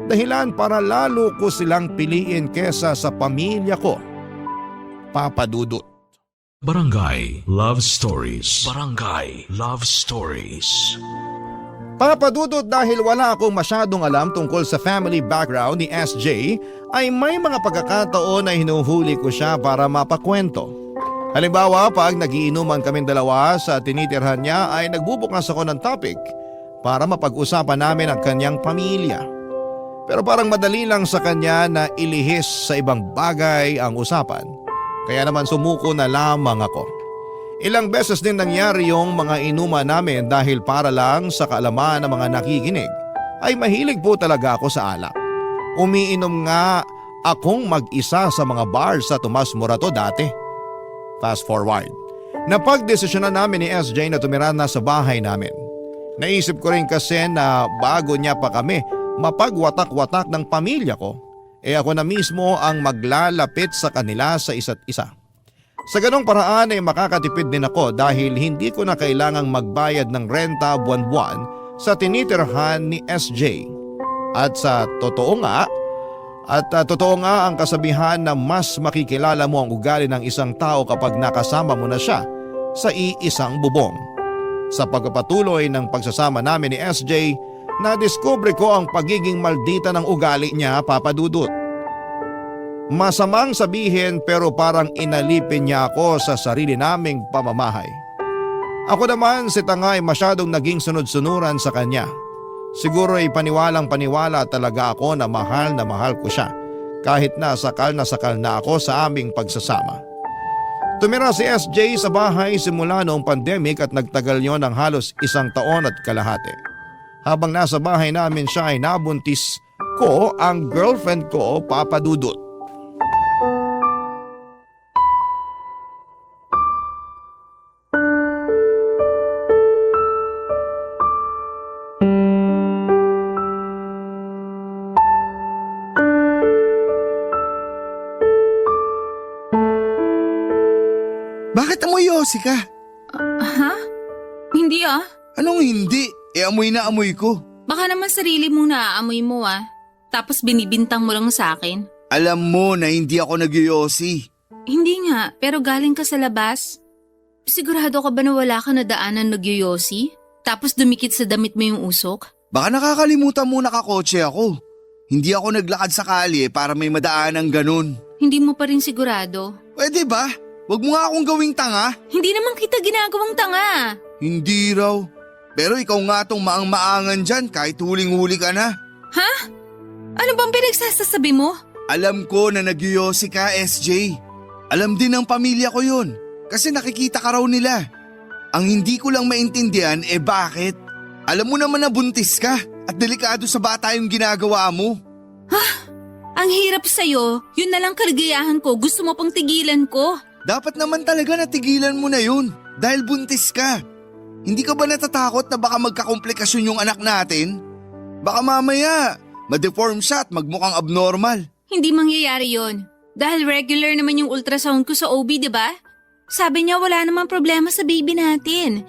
Speaker 1: Dahilan para lalo ko silang piliin kesa sa pamilya ko. Papa Dudut.
Speaker 4: Barangay Love Stories. Barangay Love Stories.
Speaker 1: Papa Dudut, dahil wala akong masyadong alam tungkol sa family background ni SJ, ay may mga pagkakataon na hinuhuli ko siya para mapakwento. Halimbawa, pag nagiinuman kaming dalawa sa tinitirhan niya ay nagbubukas ako ng topic para mapag-usapan namin ang kanyang pamilya. Pero parang madali lang sa kanya na ilihis sa ibang bagay ang usapan. Kaya naman sumuko na lamang ako. Ilang beses din nangyari yung mga inuman namin dahil para lang sa kaalaman ng mga nakikinig ay mahilig po talaga ako sa alak. Umiinom nga akong mag-isa sa mga bar sa Tomas Morato dati. Fast forward. Napagdesisyonan namin ni SJ na tumira na sa bahay namin. Naisip ko rin kasi na bago niya pa kami mapagwatak-watak ng pamilya ko, ako na mismo ang maglalapit sa kanila sa isa't isa. Sa ganong paraan ay makakatipid din ako dahil hindi ko na kailangang magbayad ng renta buwan-buwan sa tinitirhan ni SJ. At totoo nga ang kasabihan na mas makikilala mo ang ugali ng isang tao kapag nakasama mo na siya sa iisang bubong. Sa pagpapatuloy ng pagsasama namin ni SJ, nadiskubre ko ang pagiging maldita ng ugali niya, Papa Dudut. Masamang sabihin pero parang inalipin niya ako sa sarili naming pamamahay. Ako naman si tanga ay masyadong naging sunod-sunuran sa kanya. Siguro ay paniwalang-paniwala talaga ako na mahal ko siya kahit na sakal na ako sa aming pagsasama. Tumira si SJ sa bahay simula noong pandemic at nagtagal yon ng halos 1 taon at kalahati. Habang nasa bahay namin siya ay nabuntis ko ang girlfriend ko, Papa Dudut.
Speaker 2: Bakit amoy yosi ka?
Speaker 3: Ha? Hindi ah.
Speaker 2: Anong hindi? Amoy na amoy ko.
Speaker 3: Baka naman sarili mong naaamoy mo ah. Tapos binibintang mo lang sa akin.
Speaker 2: Alam mo na hindi ako nagyoyosi.
Speaker 3: Hindi nga, pero galing ka sa labas. Sigurado ka ba na wala ka na daanan nagyoyosi? Tapos dumikit sa damit mo yung usok?
Speaker 2: Baka nakakalimutan mo nakakotse ako. Hindi ako naglakad sa kalye para may madaan ng ganun.
Speaker 3: Hindi mo pa rin sigurado.
Speaker 2: Pwede ba? Wag mo nga akong gawing tanga.
Speaker 3: Hindi naman kita ginagawang tanga.
Speaker 2: Hindi raw. Pero ikaw nga tong maang-maangan dyan kahit huling-huli ka na.
Speaker 3: Ha? Ano bang pinagsasasabi mo?
Speaker 2: Alam ko na nagyoyosi ka, SJ. Alam din ng pamilya ko yun. Kasi nakikita ka raw nila. Ang hindi ko lang maintindihan bakit? Alam mo naman na buntis ka at delikado sa bata yung ginagawa mo.
Speaker 3: Ang hirap sa'yo. Yun na lang kaligayahan ko. Gusto mo pang tigilan ko.
Speaker 2: Dapat naman talaga natigilan mo na yun dahil buntis ka. Hindi ka ba natatakot na baka magkakomplikasyon yung anak natin? Baka mamaya ma-deform siya at magmukhang abnormal.
Speaker 3: Hindi mangyayari yon. Dahil regular naman yung ultrasound ko sa OB, di ba? Sabi niya wala namang problema sa baby natin.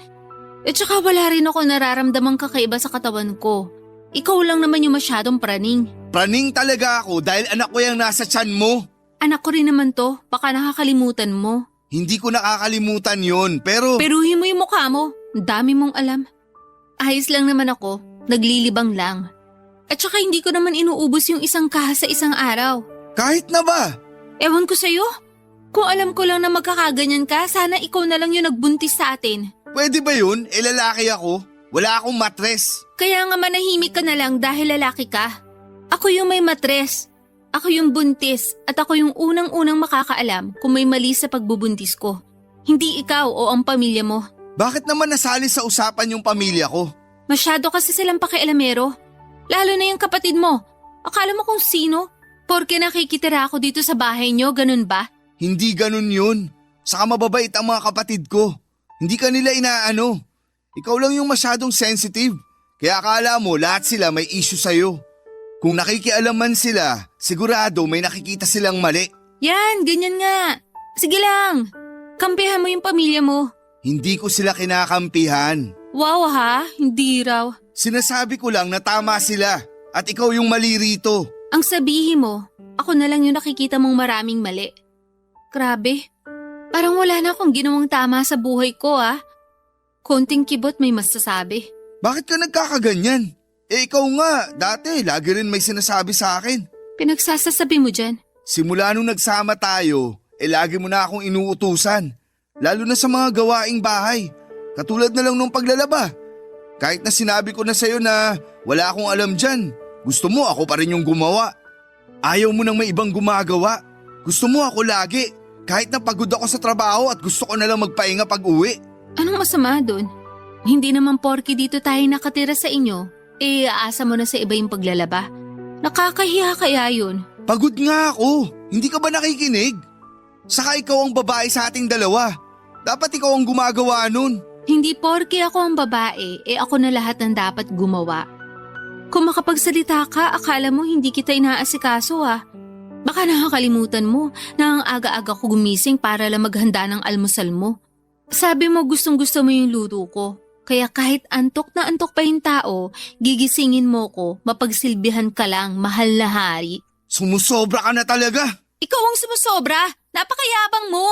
Speaker 3: At saka wala rin ako nararamdamang kakaiba sa katawan ko. Ikaw lang naman yung masyadong praning.
Speaker 2: Praning talaga ako dahil anak ko yung nasa tiyan mo.
Speaker 3: Anak ko rin naman to, baka nakakalimutan mo.
Speaker 2: Hindi ko nakakalimutan yon pero…
Speaker 3: Peruhin mo yung mukha mo, ang dami mong alam. Ayos lang naman ako, naglilibang lang. At saka hindi ko naman inuubos yung isang kaha sa isang araw.
Speaker 2: Kahit na ba?
Speaker 3: Ewan ko sa'yo. Kung alam ko lang na magkakaganyan ka, sana ikaw na lang yung nagbuntis sa atin.
Speaker 2: Pwede ba yun? Lalaki ako. Wala akong matres.
Speaker 3: Kaya nga manahimik ka na lang dahil lalaki ka. Ako yung may matres. Ako yung buntis at ako yung unang-unang makakaalam kung may mali sa pagbubuntis ko. Hindi ikaw o ang pamilya mo.
Speaker 2: Bakit naman nasali sa usapan yung pamilya ko?
Speaker 3: Masyado kasi silang pakialamero. Lalo na yung kapatid mo. Akala mo kung sino? Porke nakikitira ako dito sa bahay nyo, ganun ba?
Speaker 2: Hindi ganun yun. Saka mababait ang mga kapatid ko. Hindi ka nila inaano. Ikaw lang yung masyadong sensitive. Kaya akala mo lahat sila may issue sa'yo. Kung nakikialaman sila, sigurado may nakikita silang mali.
Speaker 3: Yan, ganyan nga. Sige lang. Kampihan mo yung pamilya mo.
Speaker 2: Hindi ko sila kinakampihan.
Speaker 3: Wow ha, hindi raw.
Speaker 2: Sinasabi ko lang na tama sila. At ikaw yung mali rito.
Speaker 3: Ang sabihin mo, ako na lang yung nakikita mong maraming mali. Grabe, parang wala na akong ginawang tama sa buhay ko Konting kibot may masasabi.
Speaker 2: Bakit ka nagkakaganyan? Ikaw nga, dati lagi rin may sinasabi sa akin.
Speaker 3: Pinagsasasabi mo dyan.
Speaker 2: Simula nung nagsama tayo, lagi mo na akong inuutusan. Lalo na sa mga gawaing bahay. Katulad na lang nung paglalaba. Kahit na sinabi ko na sa'yo na wala akong alam dyan, gusto mo ako pa rin yung gumawa. Ayaw mo nang may ibang gumagawa. Gusto mo ako lagi. Kahit na pagod ako sa trabaho at gusto ko na lang magpahinga pag uwi.
Speaker 3: Anong masama dun? Hindi naman porke dito tayo nakatira sa inyo, aasa mo na sa iba yung paglalaba. Nakakahiya kaya yun.
Speaker 2: Pagod nga ako. Hindi ka ba nakikinig? Saka ikaw ang babae sa ating dalawa. Dapat ikaw ang gumagawa nun.
Speaker 3: Hindi porke ako ang babae, ako na lahat ng dapat gumawa. Kung makapagsalita ka, akala mo hindi kita inaasikaso Baka nakakalimutan mo na ang aga-aga ko gumising para lang maghanda ng almusal mo. Sabi mo gustong-gusto mo yung luto ko. Kaya kahit antok na antok pa yung tao, gigisingin mo ko, mapagsilbihan ka lang, mahal na hari.
Speaker 2: Sumusobra ka na talaga.
Speaker 3: Ikaw ang sumusobra! Napakayabang mo!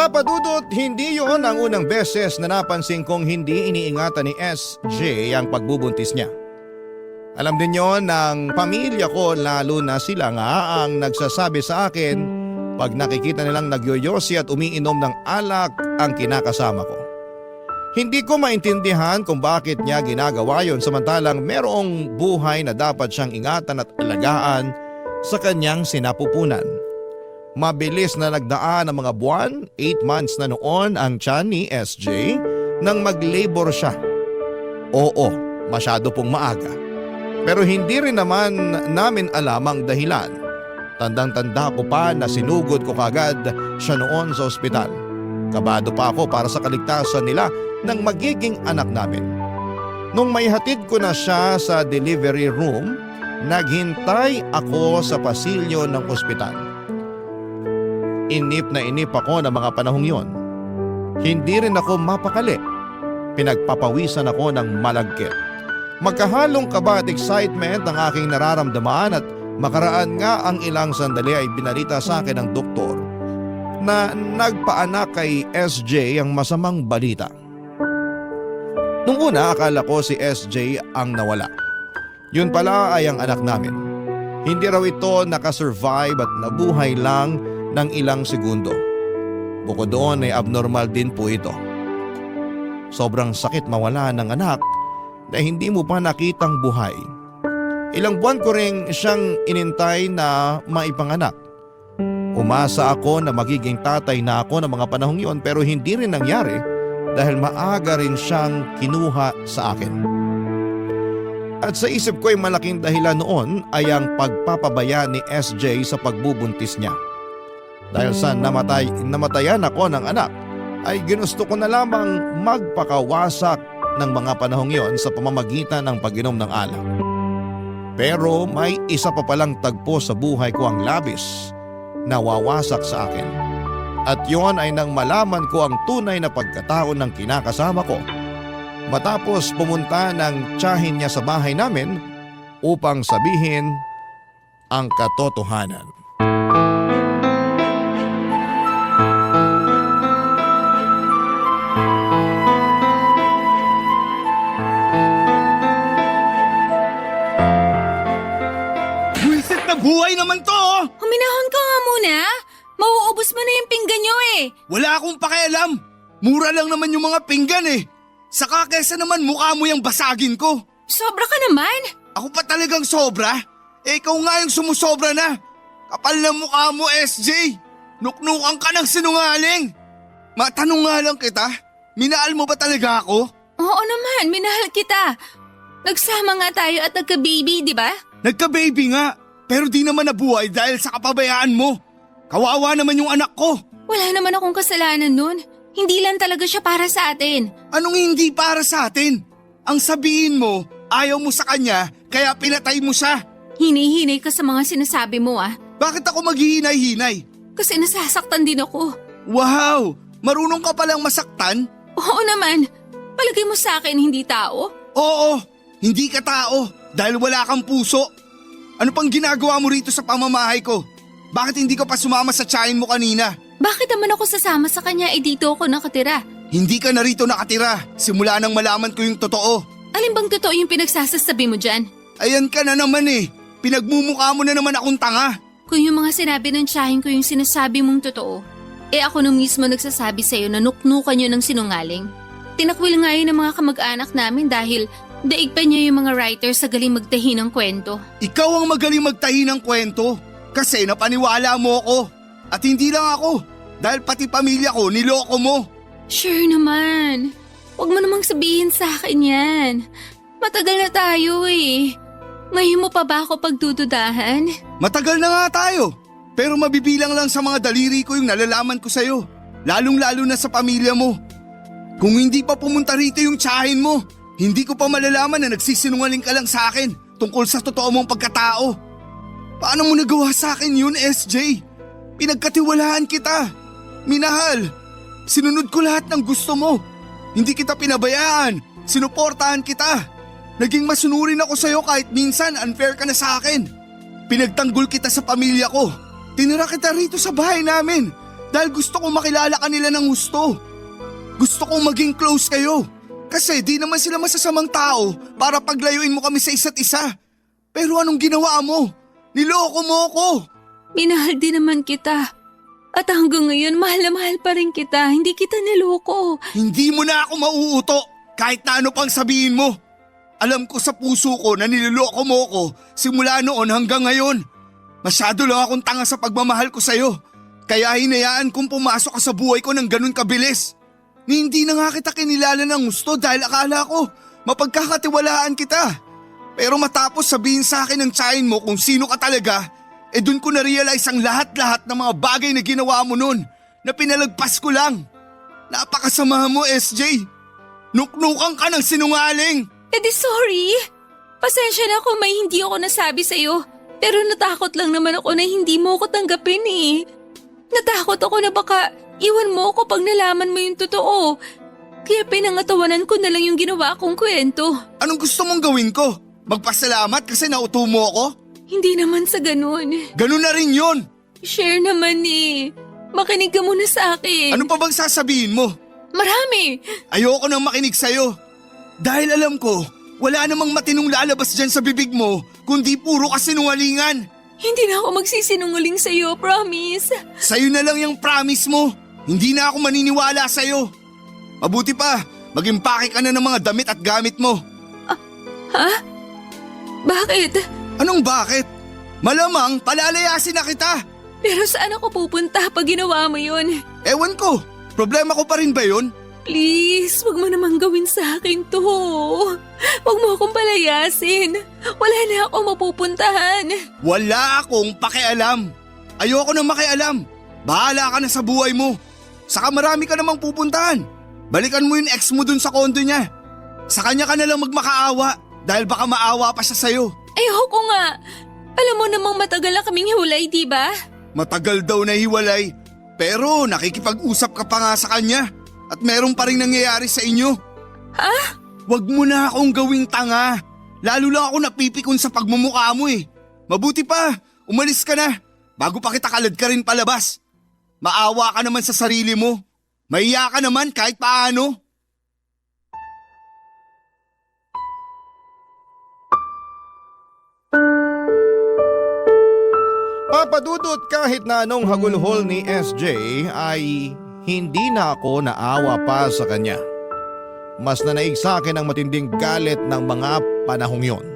Speaker 1: Papa Dudut, hindi yon ang unang beses na napansin kong hindi iniingatan ni SJ ang pagbubuntis niya. Alam din yon ng pamilya ko, lalo na sila nga ang nagsasabi sa akin pag nakikita nilang nagyoyosi at umiinom ng alak ang kinakasama ko. Hindi ko maintindihan kung bakit niya ginagawa yon samantalang merong buhay na dapat siyang ingatan at alagaan sa kanyang sinapupunan. Mabilis na nagdaan ang mga buwan, 8 months na noon ang tiyan ni SJ nang mag-labor siya. Oo, masyado pong maaga. Pero hindi rin naman namin alam ang dahilan. Tandang-tanda ko pa na sinugod ko kagad siya noon sa ospital. Kabado pa ako para sa kaligtasan nila ng magiging anak namin. Nung may hatid ko na siya sa delivery room, naghintay ako sa pasilyo ng ospital. Inip na inip ako ng mga panahong yon. Hindi rin ako mapakali. Pinagpapawisan ako ng malagkit. Magkahalong kaba at excitement ang aking nararamdaman at makaraan nga ang ilang sandali ay binalita sa akin ng doktor na nagpaanak kay SJ ang masamang balita. Nung una akala ko si SJ ang nawala. Yun pala ay ang anak namin. Hindi raw ito nakasurvive at nabuhay lang ng ilang segundo. Bukod doon ay abnormal din po ito. Sobrang sakit mawala ng anak na hindi mo pa nakitang buhay. Ilang buwan ko ring siyang inintay na maipanganak. Umasa ako na magiging tatay na ako ng mga panahong yon pero hindi rin nangyari dahil maaga rin siyang kinuha sa akin. At sa isip ko ay malaking dahilan noon ay ang pagpapabaya ni SJ sa pagbubuntis niya. Dahil sa namatayan ako ng anak ay ginusto ko na lamang magpakawasak ng mga panahong yon sa pamamagitan ng pag-inom ng alak. Pero may isa pa palang tagpo sa buhay ko ang labis na wawasak sa akin. At yon ay nang malaman ko ang tunay na pagkatao ng kinakasama ko. Matapos pumunta ng tiyahin niya sa bahay namin upang sabihin ang katotohanan.
Speaker 2: Buwisit na buhay naman to!
Speaker 3: Huminahon ka nga muna. Mauubos mo na yung pinggan nyo
Speaker 2: Wala akong pakialam. Mura lang naman yung mga pinggan Saka kesa naman mukha mo yung basagin ko.
Speaker 3: Sobra ka naman.
Speaker 2: Ako pa talagang sobra? Ikaw nga yung sumusobra na. Kapal na mukha mo, SJ. Nuknukan ka ng sinungaling. Matanong nga lang kita, minahal mo ba talaga ako?
Speaker 3: Oo naman, minahal kita. Nagsama nga tayo at nagka-baby, di ba?
Speaker 2: Nagka-baby nga, pero di naman nabuhay dahil sa kapabayaan mo. Kawawa naman yung anak ko.
Speaker 3: Wala naman akong kasalanan nun. Hindi lang talaga siya para sa atin.
Speaker 2: Anong hindi para sa atin? Ang sabihin mo, ayaw mo sa kanya, kaya pinatay mo siya.
Speaker 3: Hinihinay ka sa mga sinasabi mo
Speaker 2: Bakit ako maghihinay-hinay?
Speaker 3: Kasi nasasaktan din ako.
Speaker 2: Wow! Marunong ka palang masaktan?
Speaker 3: Oo naman. Palagay mo sa akin hindi tao?
Speaker 2: Oo, hindi ka tao dahil wala kang puso. Ano pang ginagawa mo rito sa pamamahay ko? Bakit hindi ka pa sumama sa tiyahin mo kanina?
Speaker 3: Bakit naman ako sasama sa kanya dito ako nakatira?
Speaker 2: Hindi ka na rito nakatira simula nang malaman ko yung totoo.
Speaker 3: Alin bang totoo yung pinagsasasabi mo dyan?
Speaker 2: Ayan ka na naman eh. Pinagmumukha mo na naman akong tanga.
Speaker 3: Kung yung mga sinabi ng tiyahin ko yung sinasabi mong totoo, ako nung mismo nagsasabi sa'yo na nuknukan yun ng sinungaling. Tinakwil nga yun ng mga kamag-anak namin dahil daig pa niya yung mga writers sa galing magtahi ng kwento.
Speaker 2: Ikaw ang magaling magtahi ng kwento kasi napaniwala mo ako. At hindi lang ako, dahil pati pamilya ko niloko mo.
Speaker 3: Sure naman. Huwag mo namang sabihin sa akin yan. Matagal na tayo eh. Ngayon mo pa ba ako pagdududahan?
Speaker 2: Matagal na nga tayo, pero mabibilang lang sa mga daliri ko yung nalalaman ko sa'yo. Lalong-lalo na sa pamilya mo. Kung hindi pa pumunta rito yung tiyahin mo, hindi ko pa malalaman na nagsisinungaling ka lang sa akin tungkol sa totoo mong pagkatao. Paano mo nagawa sa akin yun, SJ? Pinagkatiwalaan kita. Minahal. Sinunod ko lahat ng gusto mo. Hindi kita pinabayaan. Sinuportahan kita. Naging masunurin ako sa'yo kahit minsan unfair ka na sa akin. Pinagtanggol kita sa pamilya ko. Tinira kita rito sa bahay namin dahil gusto kong makilala ka nila ng gusto. Gusto kong maging close kayo. Kasi di naman sila masasamang tao para paglayuin mo kami sa isa't isa. Pero anong ginawa mo? Niloko mo ako.
Speaker 3: Minahal din naman kita. At hanggang ngayon, mahal na mahal pa rin kita. Hindi kita niloko.
Speaker 2: Hindi mo na ako mauuto kahit na ano pang sabihin mo. Alam ko sa puso ko na niloloko mo ako simula noon hanggang ngayon. Masyado lang akong tanga sa pagmamahal ko sa'yo. Kaya hinayaan kong pumasok ka sa buhay ko ng ganun kabilis. Ni hindi na nga kita kinilala ng gusto dahil akala ko mapagkakatiwalaan kita. Pero matapos sabihin sa akin ng tiyahin mo kung sino ka talaga, dun ko na-realize ang lahat-lahat ng mga bagay na ginawa mo nun na pinalagpas ko lang. Napakasama mo, SJ. Nuknukan ka ng sinungaling.
Speaker 3: Sorry. Pasensya na kung may hindi ako nasabi sa'yo. Pero natakot lang naman ako na hindi mo ako tanggapin eh. Natakot ako na baka iwan mo ako pag nalaman mo yung totoo. Kaya pinangatawanan ko na lang yung ginawa kong kwento.
Speaker 2: Anong gusto mong gawin ko? Magpasalamat kasi nauto mo ako?
Speaker 3: Hindi naman sa ganun.
Speaker 2: Ganun na rin yun.
Speaker 3: Share naman eh. Makinig ka muna sa akin.
Speaker 2: Ano pa bang sasabihin mo?
Speaker 3: Marami.
Speaker 2: Ayoko nang makinig sa'yo. Dahil alam ko, wala namang matinong lalabas dyan sa bibig mo kundi puro kasinungalingan.
Speaker 3: Hindi na ako magsisinungaling sa'yo, promise.
Speaker 2: Sa'yo na lang yung promise mo. Hindi na ako maniniwala sa'yo. Mabuti pa, mag-impake ka na ng mga damit at gamit mo.
Speaker 3: Ha? Bakit?
Speaker 2: Anong bakit? Malamang palalayasin na kita.
Speaker 3: Pero saan ako pupunta pag ginawa mo yun?
Speaker 2: Ewan ko, problema ko pa rin ba yun?
Speaker 3: Please, wag mo namang gawin sa akin to. Wag mo akong palayasin. Wala na ako mapupuntahan.
Speaker 2: Wala akong pakialam. Ayoko nang makialam. Bahala ka na sa buhay mo. Saka marami ka namang pupuntahan. Balikan mo yung ex mo dun sa kondo niya. Sa kanya ka na lang magmakaawa dahil baka maawa pa siya sa'yo.
Speaker 3: Ayoko nga. Alam mo namang matagal na kaming hiwalay, di ba?
Speaker 2: Matagal daw na hiwalay. Pero nakikipag-usap ka pa nga sa kanya. At meron pa rin nangyayari sa inyo.
Speaker 3: Ha?
Speaker 2: Wag mo na akong gawing tanga. Lalo lang ako napipikon sa pagmumukha mo eh. Mabuti pa, umalis ka na. Bago pa kita kalad ka rin palabas. Maawa ka naman sa sarili mo. Mahiya ka naman kahit paano.
Speaker 1: Papadudot kahit na anong hagulhol ni SJ ay hindi na ako naawa pa sa kanya. Mas nanaig sa akin ang matinding galit ng mga panahong yon.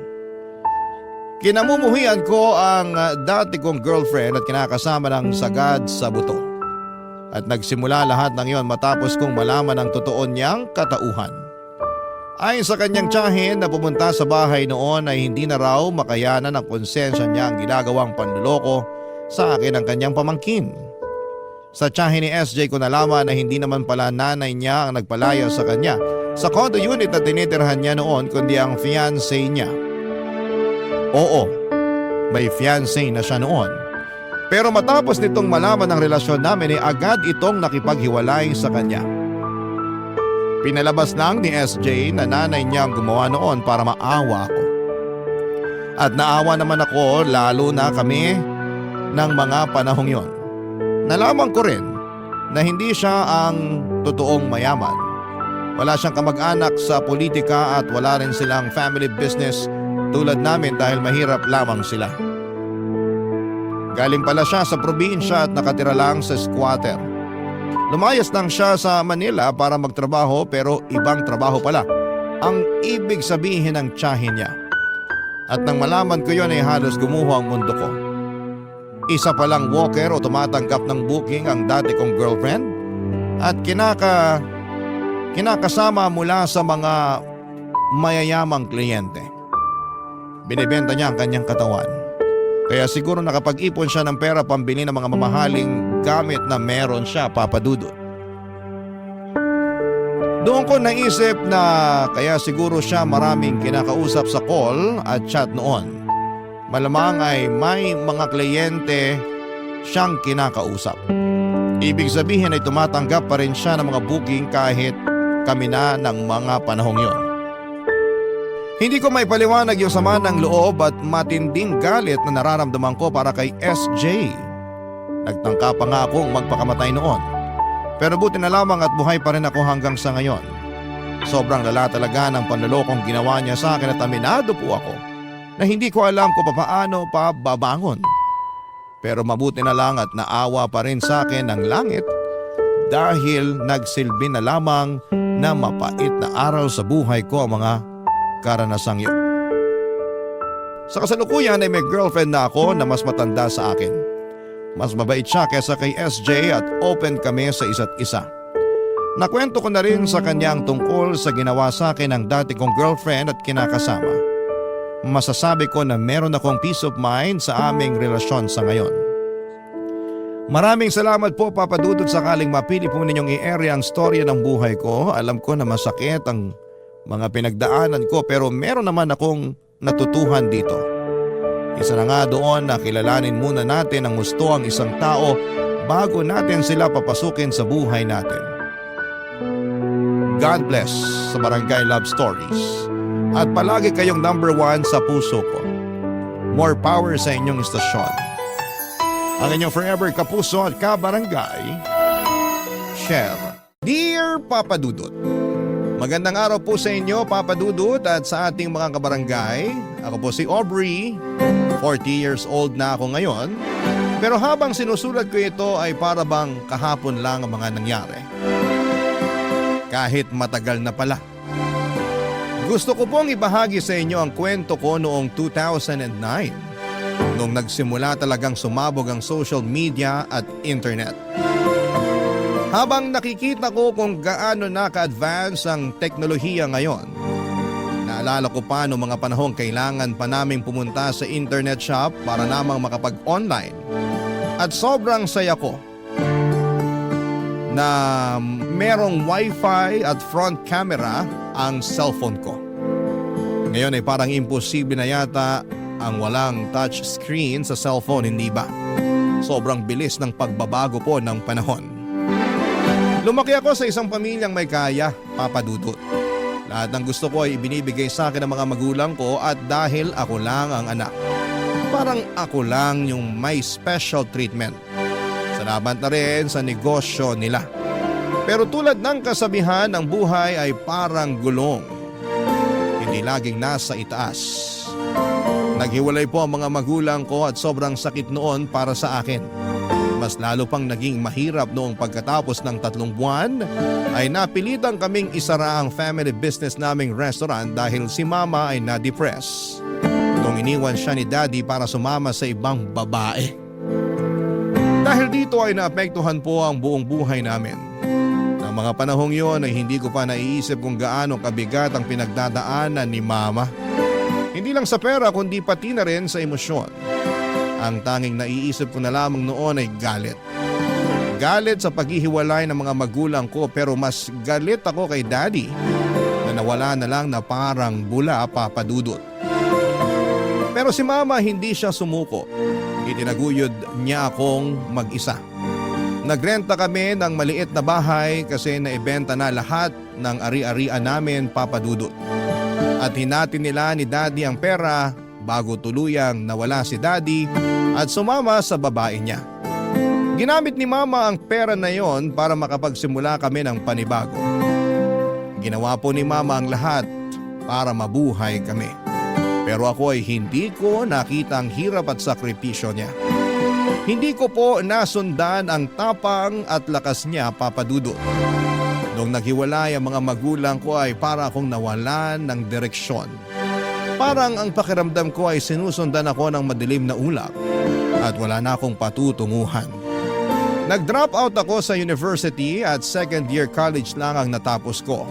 Speaker 1: Kinamumuhian ko ang dati kong girlfriend at kinakasama ng sagad sa buto. At nagsimula lahat ng iyon matapos kong malaman ang totoo niyang katauhan. Ayon sa kanyang tiyahin na pumunta sa bahay noon ay hindi na raw makayanan ng konsensya niya ang ginagawang panluloko sa akin ng kanyang pamangkin. Sa tiyahin ni SJ ko nalaman na hindi naman pala nanay niya ang nagpalaya sa kanya sa condo unit na tinitirhan niya noon kundi ang fiancé niya. Oo, may fiancé na siya noon. Pero matapos nitong malaman ang relasyon namin ay agad itong nakipaghiwalay sa kanya. Pinalabas lang ni SJ na nanay niya ang gumawa noon para maawa ako. At naawa naman ako lalo na kami ng mga panahong yon. Nalaman ko rin na hindi siya ang totoong mayaman. Wala siyang kamag-anak sa politika at wala rin silang family business tulad namin dahil mahirap lamang sila. Galing pala siya sa probinsya at nakatira lang sa squatter. Lumayas lang siya sa Manila para magtrabaho pero ibang trabaho pala ang ibig sabihin ng tiyahin niya. At nang malaman ko yon ay halos gumuho ang mundo ko. Isa palang walker o tumatanggap ng booking ang dati kong girlfriend at kinakasama mula sa mga mayayamang kliyente. Binibenta niya ang kanyang katawan. Kaya siguro nakapag-ipon siya ng pera pambili ng mga mamahaling gamit na meron siya, Papa Dudut. Doon ko naisip na kaya siguro siya maraming kinakausap sa call at chat noon. Malamang ay may mga kliyente siyang kinakausap. Ibig sabihin ay tumatanggap pa rin siya ng mga booking kahit kami na ng mga panahong yon. Hindi ko may paliwanag yung sama ng loob at matinding galit na nararamdaman ko para kay SJ. Nagtangka pa nga akong magpakamatay noon. Pero buti na lamang at buhay pa rin ako hanggang sa ngayon. Sobrang lala talaga ng panlolokong ginawa niya sa akin at aminado po ako na hindi ko alam kung paano pa babangon. Pero mabuti na lang at naawa pa rin sa akin ng langit dahil nagsilbi na lamang na mapait na araw sa buhay ko ang mga karanasang yun. Sa kasalukuyan ay may girlfriend na ako na mas matanda sa akin. Mas mabait siya kesa kay SJ at open kami sa isa't isa. Nakwento ko na rin sa kanyang tungkol sa ginawa sa akin ng dati kong girlfriend at kinakasama. Masasabi ko na meron akong peace of mind sa aming relasyon sa ngayon. Maraming salamat po, Papa Dudut, sakaling mapili po ninyong i-area ang storya ng buhay ko. Alam ko na masakit ang mga pinagdaanan ko pero meron naman akong natutuhan dito. Isa na nga doon na kilalanin muna natin ang gusto ang isang tao bago natin sila papasukin sa buhay natin. God bless sa Barangay Love Stories. At palagi kayong number 1 sa puso ko. More power sa inyong istasyon. Ang inyong forever kapuso at kabarangay, Cher. Dear Papa Dudut, magandang araw po sa inyo, Papa Dudut, at sa ating mga kabarangay. Ako po si Aubrey, 40 years old na ako ngayon. Pero habang sinusulat ko ito ay para bang kahapon lang ang mga nangyari. Kahit matagal na pala. Gusto ko pong ibahagi sa inyo ang kwento ko noong 2009. Nung nagsimula talagang sumabog ang social media at internet. Habang nakikita ko kung gaano naka-advance ang teknolohiya ngayon, naalala ko pa noong mga panahong kailangan pa naming pumunta sa internet shop para namang makapag-online. At sobrang saya ko na merong wifi at front camera ang cellphone ko. Ngayon ay parang imposible na yata ang walang touch screen sa cellphone, hindi ba? Sobrang bilis ng pagbabago po ng panahon. Lumaki ako sa isang pamilyang may kaya, Papa Dudut. Lahat ng gusto ko ay ibinibigay sa akin ng mga magulang ko at dahil ako lang ang anak. Parang ako lang yung may special treatment. Salamat na rin sa negosyo nila. Pero tulad ng kasabihan, ang buhay ay parang gulong. Hindi laging nasa itaas. Naghiwalay po ang mga magulang ko at sobrang sakit noon para sa akin. Mas lalo pang naging mahirap noong pagkatapos ng 3 buwan ay napilitan kaming isara ang family business naming restaurant dahil si Mama ay na-depress. Nung iniwan siya ni Daddy para sumama sa ibang babae. Dahil dito ay naapektuhan po ang buong buhay namin. Ng mga panahong yon ay hindi ko pa naiisip kung gaano kabigat ang pinagdadaanan ni Mama. Hindi lang sa pera kundi pati na rin sa emosyon. Ang tanging naiisip ko na lamang noon ay galit. Galit sa paghihiwalay ng mga magulang ko pero mas galit ako kay Daddy na nawala na lang na parang bula, Papa Dudut. Pero si Mama hindi siya sumuko. Itinaguyod niya akong mag-isa. Nagrenta kami ng maliit na bahay kasi naibenta na lahat ng ari-arian namin, Papa Dudut. At hinati nila ni Daddy ang pera bago tuluyang nawala si Daddy at sumama sa babae niya. Ginamit ni Mama ang pera na yon para makapagsimula kami ng panibago. Ginawa po ni Mama ang lahat para mabuhay kami. Pero ako ay hindi ko nakita ang hirap at sakripisyo niya. Hindi ko po nasundan ang tapang at lakas niya, Papa Dudut. Nung naghiwalay ang mga magulang ko ay para akong nawalan ng direksyon. Parang ang pakiramdam ko ay sinusundan ako ng madilim na ulap at wala na akong patutunguhan. Nag-drop out ako sa university at second year college lang ang natapos ko.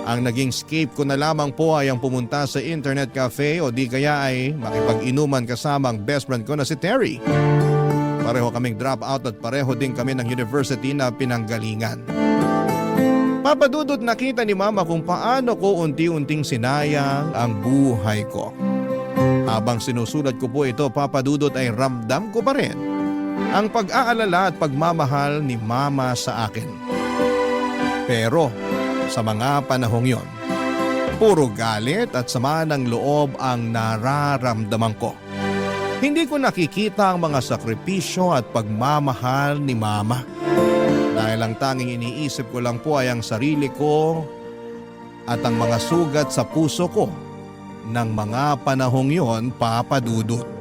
Speaker 1: Ang naging escape ko na lamang po ay ang pumunta sa internet cafe o di kaya ay makipag-inuman kasama ang best friend ko na si Terry. Pareho kaming drop out at pareho din kami ng university na pinanggalingan. Papa Dudut, nakita ni Mama kung paano ko unti-unting sinayang ang buhay ko. Habang sinusulat ko po ito, Papa Dudut, ay ramdam ko pa rin ang pag-aalala at pagmamahal ni Mama sa akin. Pero sa mga panahong yon, puro galit at sama ng loob ang nararamdaman ko. Hindi ko nakikita ang mga sakripisyo at pagmamahal ni Mama. Dahil ang tanging iniisip ko lang po ay ang sarili ko at ang mga sugat sa puso ko ng mga panahong yon, Papa Dudut.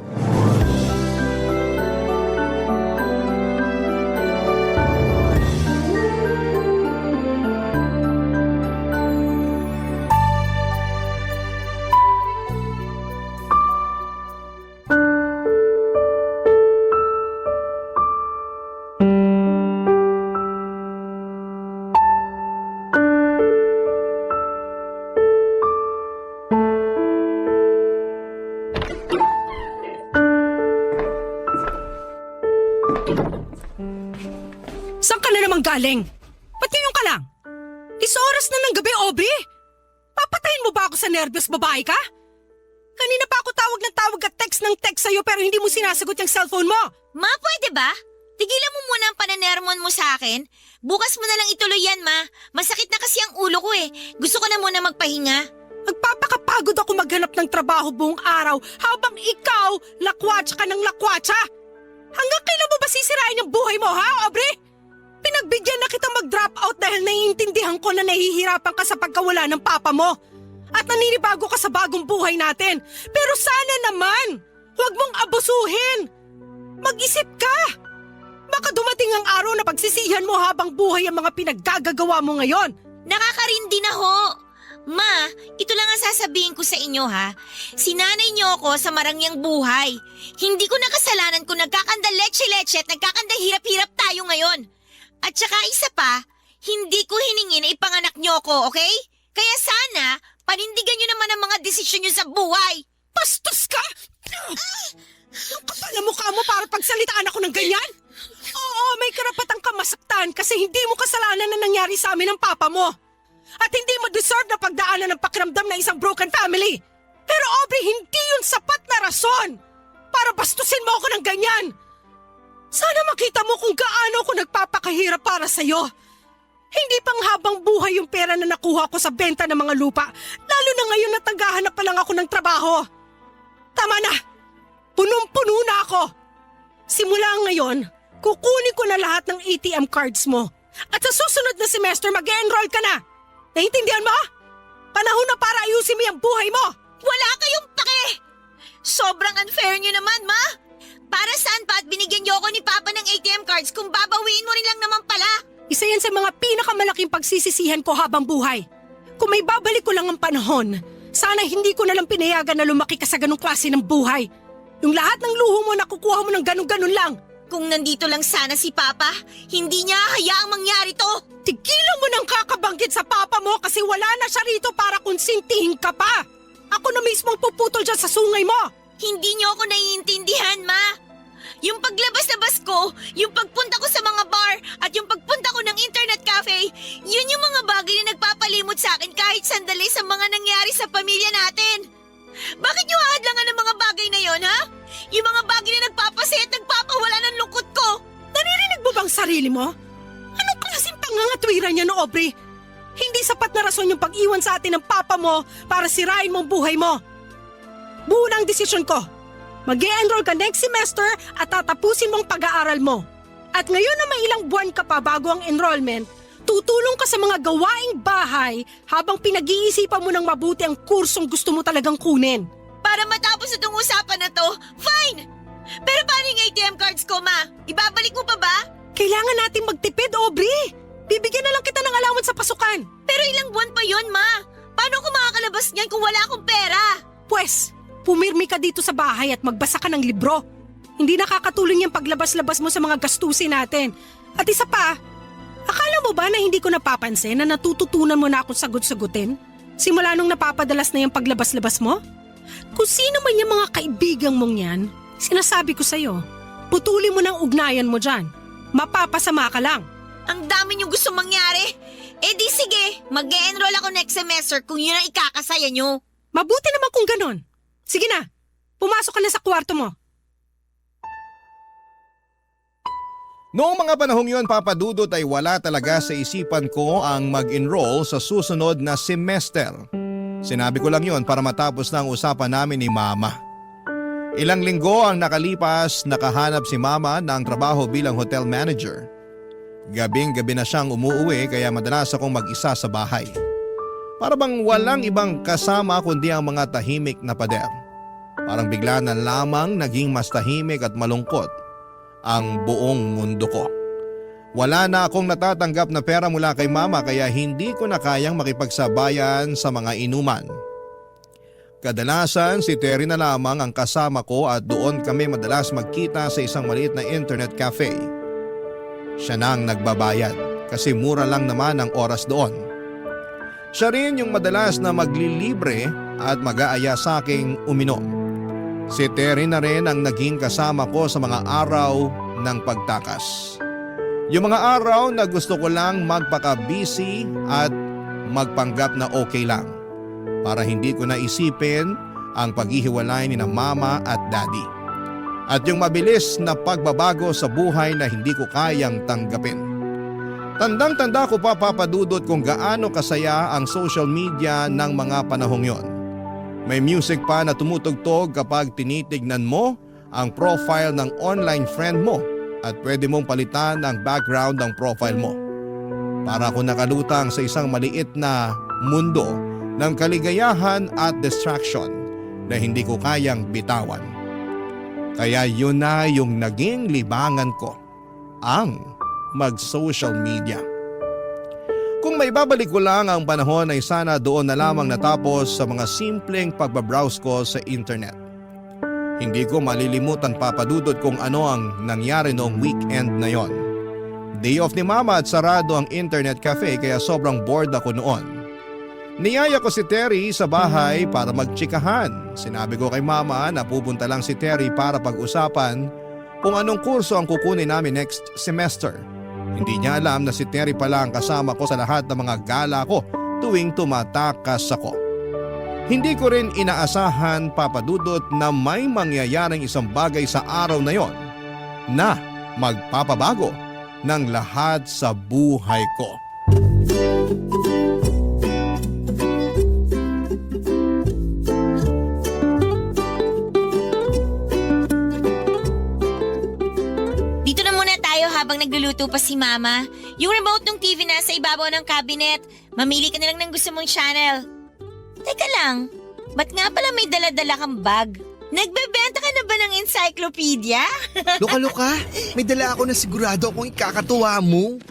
Speaker 5: Saan ka na naman galing? Ba't ngayon ka lang? Oras na ng gabi, Aubrey! Papatayin mo ba ako sa nervyos, babae ka? Kanina pa ako tawag ng tawag at text ng text sa'yo pero hindi mo sinasagot yung cellphone mo.
Speaker 6: Ma, pwede ba? Tigilan mo muna ang pananermon mo sa akin. Bukas mo na lang ituloy yan, Ma. Masakit na kasi ang ulo ko eh. Gusto ko na muna magpahinga.
Speaker 5: Magpapakapagod ako maghanap ng trabaho buong araw habang ikaw, lakwatsa ka ng lakwatsa. Hanggang kailan mo ba sisirain ang buhay mo, ha, Aubrey? Pinagbigyan na kita mag-drop out dahil naiintindihan ko na nahihirapan ka sa pagkawala ng papa mo. At naninibago ka sa bagong buhay natin. Pero sana naman, huwag mong abusuhin. Mag-isip ka. Baka dumating ang araw na pagsisihan mo habang buhay ang mga pinaggagawa mo ngayon.
Speaker 6: Nakakarindi na ho. Ma, ito lang ang sasabihin ko sa inyo ha. Sinanay niyo ako sa marangyang buhay. Hindi ko nakasalanan kung nagkakanda leche-leche at nagkakanda hirap-hirap tayo ngayon. At saka isa pa, hindi ko hiningi na ipanganak niyo ako, okay? Kaya sana, panindigan niyo naman ang mga desisyon niyo sa buhay.
Speaker 5: Bastos ka! Ang kapal na mukha mo para pagsalitaan ako ng ganyan? Oo, may karapatang ka masaktan kasi hindi mo kasalanan na nangyari sa amin ng papa mo. At hindi mo deserve na pagdaanan ng pakiramdam ng isang broken family. Pero Aubrey, hindi yun sapat na rason para bastusin mo ako ng ganyan. Sana makita mo kung gaano ako nagpapakahirap para sa'yo. Hindi pang habang buhay yung pera na nakuha ko sa benta ng mga lupa, lalo na ngayon na tagahanap pa lang ako ng trabaho. Tama na! Punong-puno na ako! Simula ngayon, kukunin ko na lahat ng ATM cards mo. At sa susunod na semester, mag-e-enroll ka na. Naintindihan mo? Panahon na para ayusin mo yung buhay mo.
Speaker 6: Wala kayong pake! Sobrang unfair niyo naman, Ma! Para saan pa at binigyan niyo ako ni Papa ng ATM cards kung babawiin mo rin lang naman pala?
Speaker 5: Isa yan sa mga pinakamalaking pagsisisihan ko habang buhay. Kung may babalik ko lang ang panahon, sana hindi ko na lang pinayagan na lumaki ka sa ganong klase ng buhay. Yung lahat ng luho mo nakukuha mo ng ganun-ganun lang.
Speaker 6: Kung nandito lang sana si Papa, hindi niya hayaang mangyari to.
Speaker 5: Tigilan mo nang kakabanggit sa papa mo kasi wala na siya rito para konsintihin ka pa. Ako na mismo ang puputol dyan sa sungay mo.
Speaker 6: Hindi niyo ako naiintindihan, Ma. Yung paglabas-labas ko, yung pagpunta ko sa mga bar, at yung pagpunta ko ng internet cafe, yun yung mga bagay na nagpapalimot sa akin kahit sandali sa mga nangyari sa pamilya natin. Bakit niyo ahadlangan ang mga bagay na yon, ha? Yung mga bagay na nagpapasaya at nagpapawala ng lungkot ko.
Speaker 5: Naririnig mo bang sarili mo? Anong klaseng pangangatwiran niya no, Aubrey? Hindi sapat na rason yung pag-iwan sa atin ng papa mo para sirain mong buhay mo. Buo na ang desisyon ko. Mag-e-enroll ka next semester at tatapusin mong pag-aaral mo. At ngayon na may ilang buwan ka pa bago ang enrollment, tutulong ka sa mga gawaing bahay habang pinag-iisipan mo ng mabuti ang kursong gusto mo talagang kunin.
Speaker 6: Para matapos itong usapan na to, fine! Pero paano yung ATM cards ko, Ma? Ibabalik mo pa ba?
Speaker 5: Kailangan natin magtipid, Aubrey. Bibigyan na lang kita ng allowance sa pasukan.
Speaker 6: Pero ilang buwan pa yon, Ma. Paano ako makakalabas niyan kung wala akong pera?
Speaker 5: Pwes, pumirmi ka dito sa bahay at magbasa ka ng libro. Hindi nakakatulong yung paglabas-labas mo sa mga gastusin natin. At isa pa, akala mo ba na hindi ko napapansin na natututunan mo na akong sagot-sagutin? Simula nung napapadalas na yung paglabas-labas mo? Kung sino man yung mga kaibigang mong yan, sinasabi ko sa'yo, putulin mo ng ugnayan mo dyan. Mapapasama ka lang.
Speaker 6: Ang dami niyong gusto mangyari. Eh di sige, mag-e-enroll ako next semester kung yun ang ikakasaya niyo.
Speaker 5: Mabuti naman kung ganon. Sige na, pumasok ka na sa kwarto mo.
Speaker 1: Noong mga panahong yun, Papa Dudut, ay wala talaga sa isipan ko ang mag-enroll sa susunod na semester. Sinabi ko lang yun para matapos na ang usapan namin ni Mama. Ilang linggo ang nakalipas, nakahanap si Mama ng trabaho bilang hotel manager. Gabing-gabi na siyang umuuwi kaya madalas akong mag-isa sa bahay. Para bang walang ibang kasama kundi ang mga tahimik na pader. Parang bigla na lamang naging mas tahimik at malungkot ang buong mundo ko. Wala na akong natatanggap na pera mula kay Mama kaya hindi ko na kayang makipagsabayan sa mga inuman. Kadalasan si Terry na lamang ang kasama ko at doon kami madalas magkita sa isang maliit na internet cafe. Siya nang nagbabayad kasi mura lang naman ang oras doon. Siya rin yung madalas na maglilibre at mag-aaya sa aking uminom. Si Terry na rin ang naging kasama ko sa mga araw ng pagtakas. Yung mga araw na gusto ko lang magpaka-busy at magpanggap na okay lang. Para hindi ko naisipin ang paghihiwalay ni na Mama at Daddy. At yung mabilis na pagbabago sa buhay na hindi ko kayang tanggapin. Tandang-tanda ko pa, Papa Dudut, kung gaano kasaya ang social media ng mga panahong yon. May music pa na tumutugtog kapag tinitignan mo ang profile ng online friend mo at pwede mong palitan ang background ng profile mo. Para ako nakalutang sa isang maliit na mundo ng kaligayahan at distraction na hindi ko kayang bitawan. Kaya yun na yung naging libangan ko, ang mag-social media. Kung may babalik ko lang ang panahon ay sana doon na lamang natapos sa mga simpleng pagbabrowse ko sa internet. Hindi ko malilimutan, Papa Dudut, kung ano ang nangyari noong weekend na yon. Day off ni Mama at sarado ang internet cafe kaya sobrang bored ako noon. Niyaya ko si Terry sa bahay para magtsikahan. Sinabi ko kay Mama na pupunta lang si Terry para pag-usapan kung anong kurso ang kukunin namin next semester. Hindi niya alam na si Terry pala ang kasama ko sa lahat ng mga gala ko tuwing tumatakas ako. Hindi ko rin inaasahan, Papa Dudut, na may mangyayaring isang bagay sa araw na yon na magpapabago ng lahat sa buhay ko.
Speaker 6: Dito na muna tayo habang nagluluto pa si Mama. Yung remote ng TV nasa ibabaw ng cabinet. Mamili ka na lang ng gusto mong channel. Teka lang, ba't nga pala may dala-dala kang bag? Nagbebenta ka na ba ng encyclopedia?
Speaker 2: Luka-luka, may dala ako na sigurado akong ikakatuwa mo.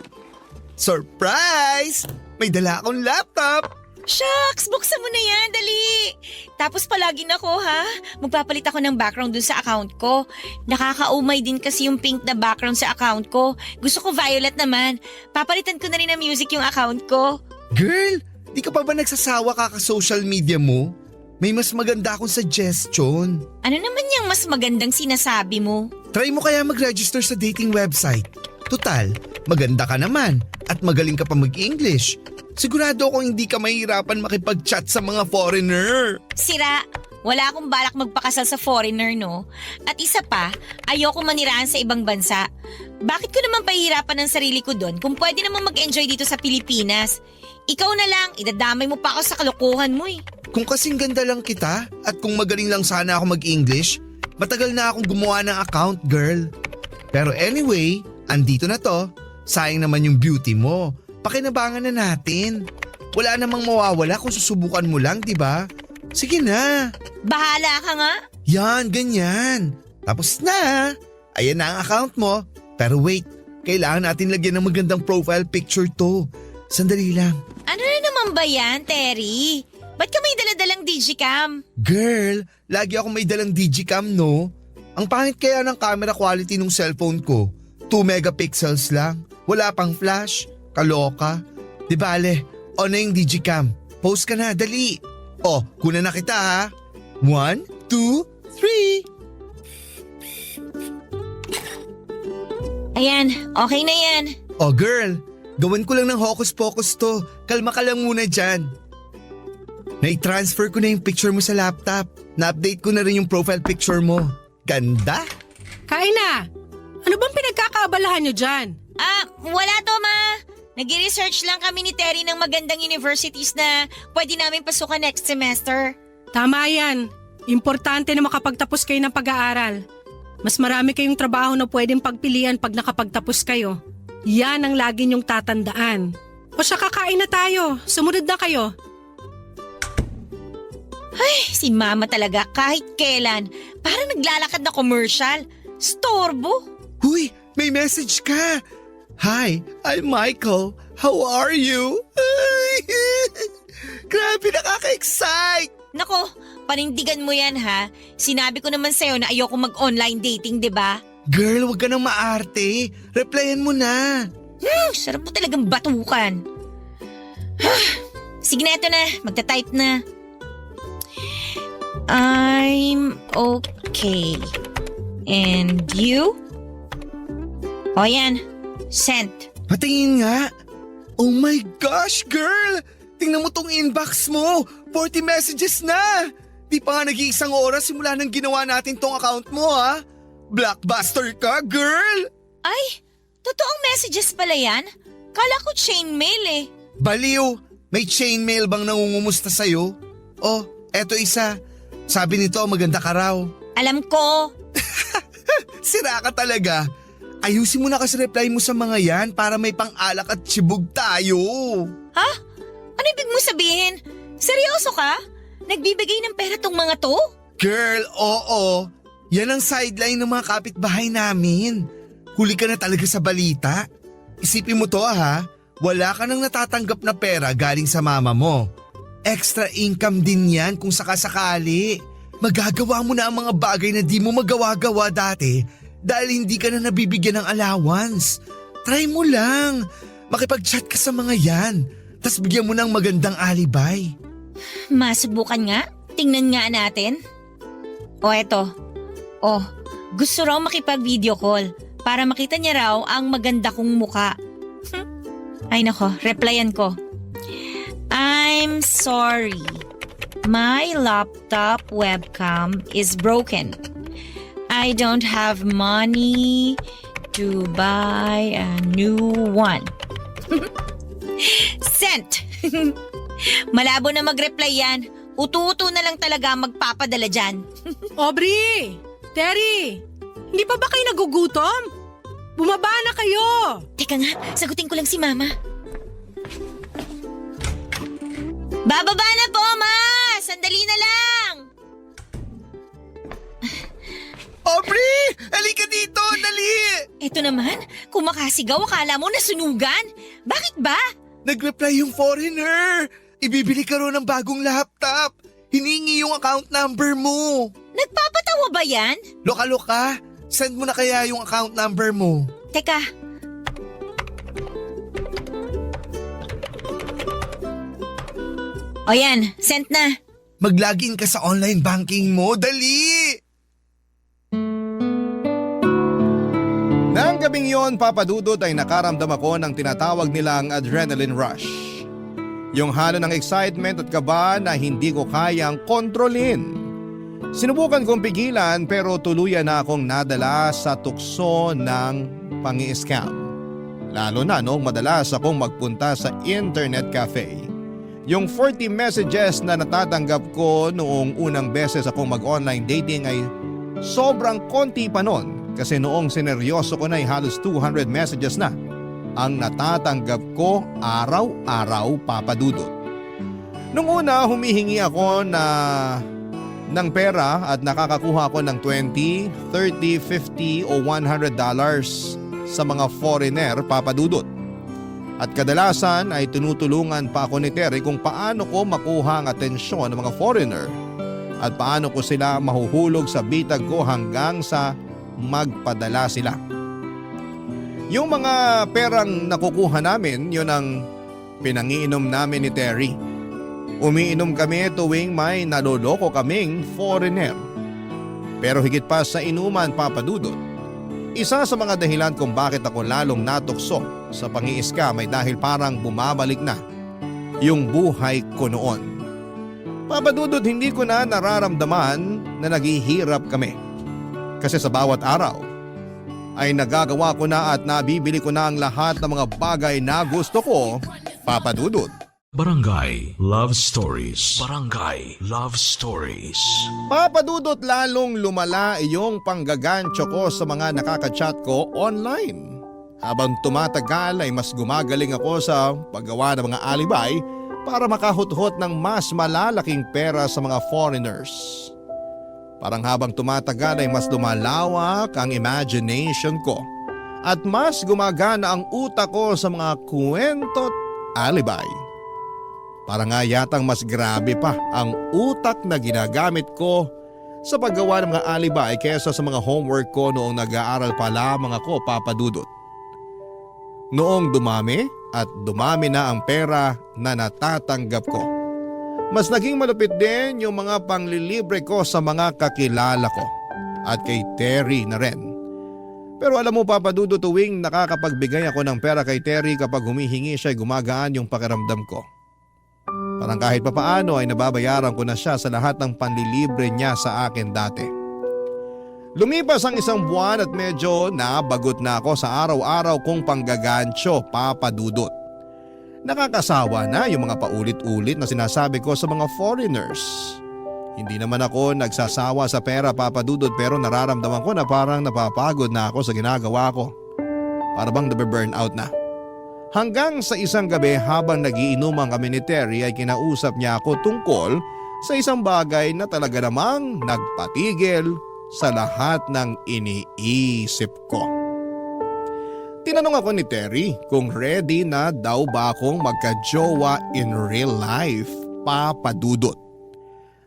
Speaker 2: Surprise! May dala akong laptop!
Speaker 6: Shucks, buksan mo na yan, dali! Tapos palagi na ko, ha? Magpapalit ako ng background dun sa account ko. Nakakaumay din kasi yung pink na background sa account ko. Gusto ko violet naman. Papalitan ko na rin ng music yung account ko.
Speaker 2: Girl, di ka pa ba nagsasawa kaka-social media mo? May mas maganda akong suggestion.
Speaker 6: Ano naman yung mas magandang sinasabi mo?
Speaker 2: Try mo kaya mag-register sa dating website. Tutal, maganda ka naman at magaling ka pa mag-English. Sigurado akong hindi ka mahirapan makipag-chat sa mga foreigner.
Speaker 6: Sira, wala akong balak magpakasal sa foreigner, no? At isa pa, ayoko manirahan sa ibang bansa. Bakit ko naman pahihirapan ang sarili ko doon kung pwede naman mag-enjoy dito sa Pilipinas? Ikaw na lang, idadamay mo pa ako sa kalokohan mo eh.
Speaker 2: Kung kasing ganda lang kita at kung magaling lang sana ako mag-English, matagal na akong gumawa ng account, girl. Pero anyway, andito na to. Sayang naman yung beauty mo. Pakinabangan na natin. Wala namang mawawala kung susubukan mo lang, di ba? Sige na.
Speaker 6: Bahala ka nga.
Speaker 2: Yan, ganyan. Tapos na. Ayan na ang account mo. Pero wait, kailangan natin lagyan ng magandang profile picture to. Sandali lang.
Speaker 6: Ano na naman ba yan, Terry? Ba't ka may daladalang digicam?
Speaker 2: Girl, lagi ako may dalang digicam, no? Ang pangit kaya ng camera quality ng cellphone ko. 2 megapixels lang. Wala pang flash. Kaloka. Di bale, on na yung digicam. Post ka na, dali. Oh, kuna na kita ha. 1, 2, 3.
Speaker 6: Ayan, okay na yan.
Speaker 2: Oh girl, gawin ko lang ng hocus pocus to. Kalma ka lang muna dyan. Na-transfer ko na yung picture mo sa laptop. Na-update ko na rin yung profile picture mo. Ganda?
Speaker 5: Kain na! Ano bang pinagkakaabalahan nyo dyan?
Speaker 6: Wala to, ma. Nag-research lang kami ni Terry ng magandang universities na pwede namin pasukan next semester.
Speaker 5: Tama yan. Importante na makapagtapos kayo ng pag-aaral. Mas marami kayong trabaho na pwedeng pagpilian pag nakapagtapos kayo. Yan ang lagi niyong tatandaan. O siya, kakain na tayo. Sumunod na kayo.
Speaker 6: Ay, si mama talaga kahit kailan. Parang naglalakad na commercial. Storbo.
Speaker 2: Huy, may message ka. Hi, I'm Michael. How are you? Grabe, nakaka-excite.
Speaker 6: Nako, panindigan mo yan ha. Sinabi ko naman sa'yo na ayoko mag-online dating, di ba?
Speaker 2: Girl, wag ka nang maarte. Replyan mo na.
Speaker 6: Sarap mo talagang batukan. Sige na, ito na. Magta-type na. I'm okay. And you? O yan, sent.
Speaker 2: Patingin nga. Oh my gosh, girl! Tingnan mo tong inbox mo. 40 messages na. Di pa nga nag-iisang oras simula nang ginawa natin tong account mo, ha? Blockbuster ka, girl!
Speaker 6: Ay, totoong messages pala yan? Kala ko chainmail eh.
Speaker 2: Baliw! May chainmail bang nangungumusta sa'yo? Oh, eto isa. Sabi nito, maganda ka raw.
Speaker 6: Alam ko.
Speaker 2: Sira ka talaga. Ayusin mo na kasi reply mo sa mga yan para may pang-alak at tsibog tayo.
Speaker 6: Ha? Ano ibig mo sabihin? Seryoso ka? Nagbibigay ng pera tong mga to?
Speaker 2: Girl, oo. Yan ang sideline ng mga kapitbahay namin. Huli ka na talaga sa balita. Isipin mo to ha, wala ka nang natatanggap na pera galing sa mama mo. Extra income din yan kung sakasakali. Magagawa mo na ang mga bagay na di mo magawa-gawa dati dahil hindi ka na nabibigyan ng allowance. Try mo lang. Makipag-chat ka sa mga yan. Tas bigyan mo ng magandang alibay.
Speaker 6: Masubukan nga. Tingnan nga natin. O eto. O, gusto raw makipag-video call para makita niya raw ang maganda kong muka. Ay nako, replyan ko. I'm sorry. My laptop webcam is broken. I don't have money to buy a new one. Sent! Malabo na mag-reply yan. Utu-utu na lang talaga magpapadala dyan.
Speaker 5: Aubrey! Terry! Hindi pa ba kayo nagugutom? Bumaba na kayo!
Speaker 6: Teka nga, sagutin ko lang si Mama. Bababa na po, Ma! Sandali na lang!
Speaker 2: Aubrey! Halika dito! Dali!
Speaker 6: Ito naman, kumakasigaw akala mo nasunugan. Bakit ba?
Speaker 2: Nag-reply yung foreigner! Ibibili ka ro ng bagong laptop! Hiningi yung account number mo!
Speaker 6: Nagpapatawa ba yan?
Speaker 2: Loka-loka, send mo na kaya yung account number mo.
Speaker 6: Teka. O yan, sent na.
Speaker 2: Mag-login ka sa online banking mo, dali!
Speaker 1: Nang gabing yon, Papa Dudut, ay nakaramdam ako ng tinatawag nilang adrenaline rush. Yung halo ng excitement at kaba na hindi ko kayang kontrolin. Sinubukan kong pigilan pero tuluyan na akong nadala sa tukso ng pangi-scam. Lalo na noong madalas akong magpunta sa internet cafe. Yung 40 messages na natatanggap ko noong unang beses akong mag-online dating ay sobrang konti pa noon kasi noong sineryoso ko na ay halos 200 messages na ang natatanggap ko araw-araw, Papa Dudut. Noong una humihingi ako ng pera at nakakakuha ako ng $20, $30, $50 o $100 sa mga foreigner, Papa Dudut. At kadalasan ay tinutulungan pa ako ni Terry kung paano ko makuha ang atensyon ng mga foreigner at paano ko sila mahuhulog sa bitag ko hanggang sa magpadala sila. Yung mga perang nakukuha namin, yun ang pinangiinom namin ni Terry. Umiinom kami tuwing may naloloko kaming foreigner. Pero higit pa sa inuman, Papa Dudut, isa sa mga dahilan kung bakit ako lalong natukso sa pangi-scam ay dahil parang bumabalik na yung buhay ko noon. Papa Dudut, hindi ko na nararamdaman na naghihirap kami. Kasi sa bawat araw ay nagagawa ko na at nabibili ko na ang lahat ng mga bagay na gusto ko, Papa Dudut.
Speaker 4: Barangay Love Stories. Barangay Love Stories.
Speaker 1: Papa Dudut, lalong lumala yung panggagancho ko sa mga nakaka-chat ko online. Habang tumatagal ay mas gumagaling ako sa paggawa ng mga alibay para makahuthot ng mas malalaking pera sa mga foreigners. Parang habang tumatagal ay mas lumalawak ang imagination ko at mas gumagana ang utak ko sa mga kwento't alibay. Para nga yatang mas grabe pa ang utak na ginagamit ko sa paggawa ng mga alibay kaysa sa mga homework ko noong nag-aaral pa lamang ako, Papa Dudut. Noong dumami at dumami na ang pera na natatanggap ko, mas naging malupit din yung mga panglilibre ko sa mga kakilala ko at kay Terry na rin. Pero alam mo, Papa Dudut, tuwing nakakapagbigay ako ng pera kay Terry kapag humihingi siya ay gumagaan yung pakiramdam ko. Parang kahit papaano ay nababayaran ko na siya sa lahat ng panlilibre niya sa akin dati. Lumipas ang isang buwan at medyo nabagot na ako sa araw-araw kong panggagancho, Papa Dudut. Nakakasawa na yung mga paulit-ulit na sinasabi ko sa mga foreigners. Hindi naman ako nagsasawa sa pera, Papa Dudut, pero nararamdaman ko na parang napapagod na ako sa ginagawa ko. Para bang nabe-burn out na. Hanggang sa isang gabi habang nagiinuman kami ni Terry ay kinausap niya ako tungkol sa isang bagay na talaga namang nagpatigil sa lahat ng iniisip ko. Tinanong ako ni Terry kung ready na daw ba akong magka-jowa in real life, Papa Dudut.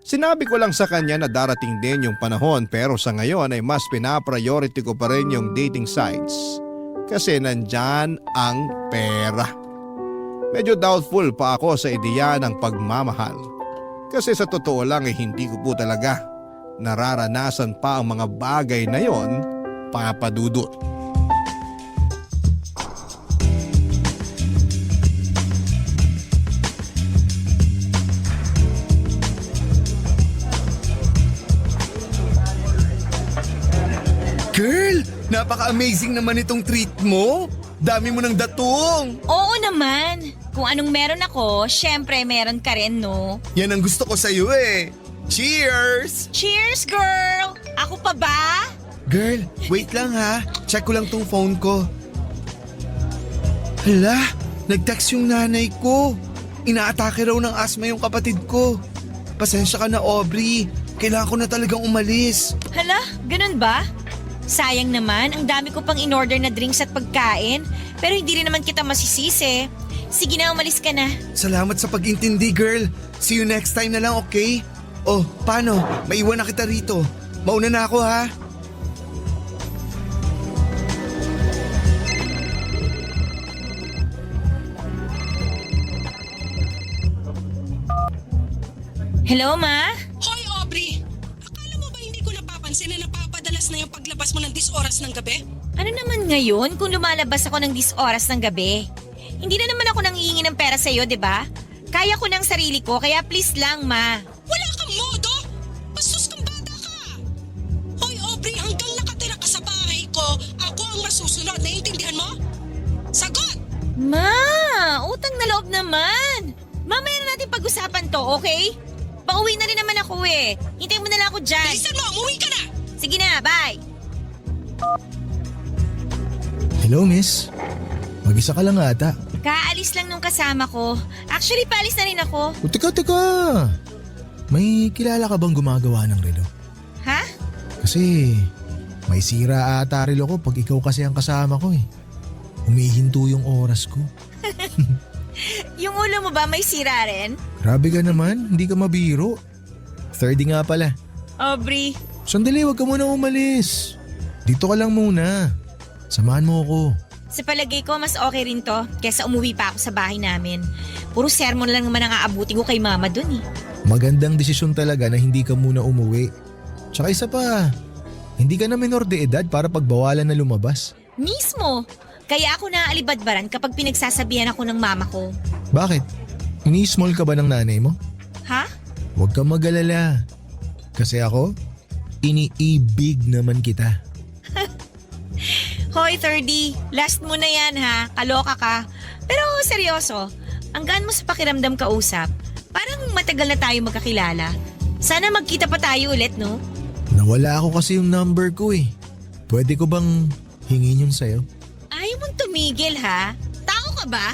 Speaker 1: Sinabi ko lang sa kanya na darating din yung panahon pero sa ngayon ay mas pinapriority ko pa rin yung dating sites. Kasi nandyan ang pera. Medyo doubtful pa ako sa ideya ng pagmamahal. Kasi sa totoo lang ay hindi ko po talaga nararanasan pa ang mga bagay na yon, Papa Dudut.
Speaker 2: Girl, napaka-amazing naman itong treat mo. Dami mo ng datong.
Speaker 6: Oo naman. Kung anong meron ako, syempre meron ka rin, no?
Speaker 2: Yan ang gusto ko sa'yo eh. Cheers!
Speaker 6: Cheers, girl! Ako pa ba?
Speaker 2: Girl, wait lang ha. Check ko lang tong phone ko. Hala, nag-text yung nanay ko. Inaatake raw ng asma yung kapatid ko. Pasensya ka na, Aubrey. Kailangan ko na talagang umalis.
Speaker 6: Hala, ganun ba? Sayang naman, ang dami ko pang in-order na drinks at pagkain. Pero hindi rin naman kita masisisi. Sige na, umalis ka na.
Speaker 2: Salamat sa pag-intindi, girl. See you next time na lang, okay? Oh, paano? Maiwan na kita rito. Mauna na ako, ha?
Speaker 6: Hello, Ma?
Speaker 5: Hoy, Aubrey! Akala mo ba hindi ko napapansin na napapadalas na yung paglabas mo ng 10 oras ng gabi?
Speaker 6: Ano naman ngayon kung lumalabas ako ng 10 oras ng gabi? Hindi na naman ako nanghihingi ng pera sa'yo, di ba? Kaya ko ng sarili ko, kaya please lang, Ma.
Speaker 5: Wala kang modo! Bastos kang bata susunod. Naiintindihan mo? Sagot!
Speaker 6: Ma, utang na loob naman. Mamaya na natin pag-usapan to, okay? Pauwi na rin naman ako eh. Hintayin mo na lang ako dyan.
Speaker 5: Bilisan mo! Umuwi ka na!
Speaker 6: Sige na, bye.
Speaker 7: Hello, miss. Mag-isa ka lang ata.
Speaker 6: Kaalis lang nung kasama ko. Actually, paalis na rin ako.
Speaker 7: O, teka. May kilala ka bang gumagawa ng relo?
Speaker 6: Ha?
Speaker 7: Kasi may sira ata relo ko pag ikaw kasi ang kasama ko eh. Humihinto yung oras ko.
Speaker 6: Yung ulo mo ba may sira rin?
Speaker 7: Grabe ka naman, hindi ka mabiro. 30 nga pala.
Speaker 6: Aubrey,
Speaker 7: Sandali, wag ka muna umalis. Dito ka lang muna. Samahan mo ako.
Speaker 6: sa palagay ko mas okay rin to kesa umuwi pa ako sa bahay namin. Puro sermon lang naman ang aabutin ko kay mama dun eh.
Speaker 7: Magandang desisyon talaga na hindi ka muna umuwi. Tsaka isa pa, hindi ka na menor de edad para pagbawalan na lumabas.
Speaker 6: Mismo! Kaya ako naaalibadbaran kapag pinagsasabihan ako ng mama ko.
Speaker 7: Bakit? Ini-small ka ba ng nanay mo?
Speaker 6: Ha?
Speaker 7: Huwag kang mag-alala. Kasi ako, iniibig naman kita.
Speaker 6: Hoy, 30. Last mo na yan ha. Kaloka ka. Pero seryoso, ang gaan mo sa pakiramdam kausap. Parang matagal na tayo magkakilala. Sana magkita pa tayo ulit, no?
Speaker 7: Nawala ako kasi yung number ko eh. Pwede ko bang hingin yun sa'yo?
Speaker 6: Ayaw mong tumigil ha. Tao ka ba?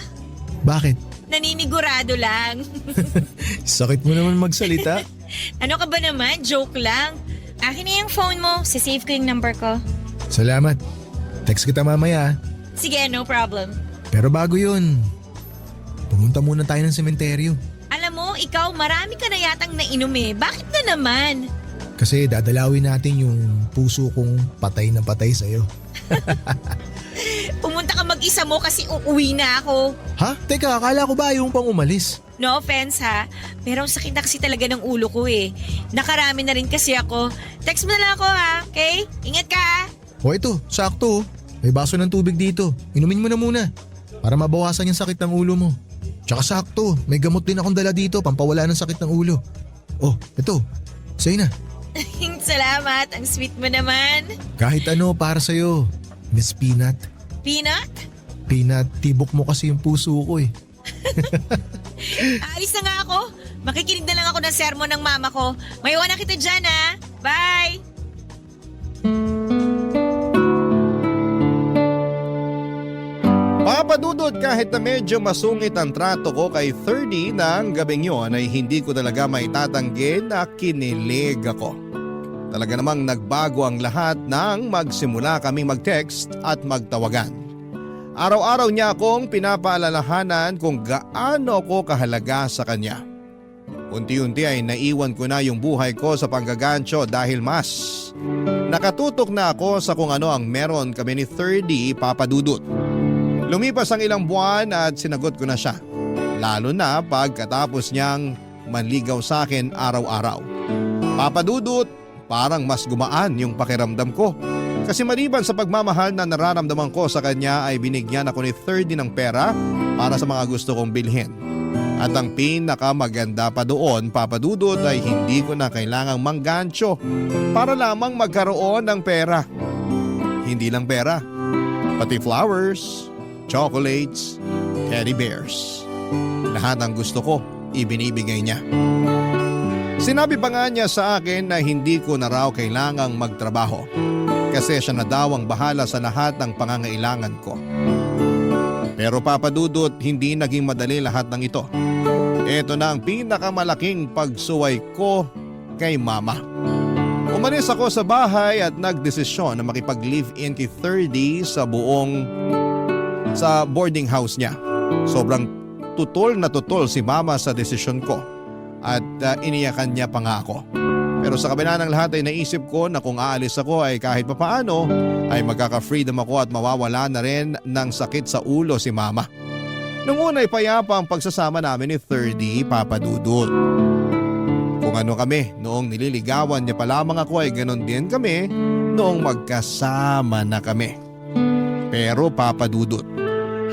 Speaker 7: Bakit?
Speaker 6: Naninigurado lang.
Speaker 7: Sakit mo naman magsalita.
Speaker 6: Ano ka ba naman? Joke lang. Akin na yung phone mo. Sasave ko yung number ko.
Speaker 7: Salamat. Text kita mamaya.
Speaker 6: Sige, no problem.
Speaker 7: Pero bago yun, pumunta muna tayo ng sementeryo.
Speaker 6: Alam mo, ikaw marami ka na yatang nainom eh. Bakit na naman?
Speaker 7: Kasi dadalawin natin yung puso kong patay na patay sa'yo.
Speaker 6: Pumunta ka mag-isa mo kasi uuwi na ako.
Speaker 7: Ha? Teka, akala ko ba yung pang umalis?
Speaker 6: No offense ha, pero ang sakit na kasi talaga ng ulo ko eh. Nakarami na rin kasi ako. Text mo na lang ako ha, okay? Ingat ka ha.
Speaker 7: O ito, sakto. May baso ng tubig dito. Inumin mo na muna para mabawasan yung sakit ng ulo mo. Tsaka sakto, may gamot din akong dala dito pampawala ng sakit ng ulo. Oh, ito. Sa'yo na.
Speaker 6: Salamat, ang sweet mo naman.
Speaker 7: Kahit ano para sa'yo, Miss Peanut.
Speaker 6: Peanut?
Speaker 7: Peanut, tibok mo kasi yung puso ko eh.
Speaker 6: Alis na nga ako. Makikinig na lang ako ng sermon ng mama ko. Mayawan na kita dyan ha. Bye!
Speaker 1: Papadudod kahit na medyo masungit ang trato ko kay 30 ng gabing yon ay hindi ko talaga maitatanggi na kinilig ako. Talaga namang nagbago ang lahat nang magsimula kaming mag-text at magtawagan. Araw-araw niya akong pinapaalalahanan kung gaano ko kahalaga sa kanya. Unti-unti ay naiwan ko na yung buhay ko sa panggagancho dahil mas nakatutok na ako sa kung ano ang meron kami ni 30 Papadudot. Lumipas ang ilang buwan at sinagot ko na siya. Lalo na pagkatapos niyang manligaw sa akin araw-araw. Papadudot, parang mas gumaan yung pakiramdam ko. Kasi maliban sa pagmamahal na nararamdaman ko sa kanya ay binigyan ako ni 30 ng pera para sa mga gusto kong bilhin. At ang pinakamaganda pa doon, Papadudot, ay hindi ko na kailangang manggancho para lamang magkaroon ng pera. Hindi lang pera, pati flowers, chocolates, teddy bears. Lahat ng gusto ko, ibinibigay niya. Sinabi pa nga niya sa akin na hindi ko na raw kailangang magtrabaho kasi siya na daw ang bahala sa lahat ng pangangailangan ko. Pero Papadudot, hindi naging madali lahat ng ito. Ito na ang pinakamalaking pagsuway ko kay mama. Umalis ako sa bahay at nagdesisyon na makipag-live-in kay 30 sa boarding house niya. Sobrang tutol na tutol si mama sa desisyon ko at iniyakan niya pa nga ako. Pero sa kabila ng lahat ay naisip ko na kung aalis ako ay kahit papaano ay magkaka-freedom ako at mawawala na rin ng sakit sa ulo si mama. Nung una ay payapa ang pagsasama namin ni 30 Papadudot. Kung ano kami noong nililigawan niya pa lamang ako ay ganon din kami noong magkasama na kami. Pero Papadudot,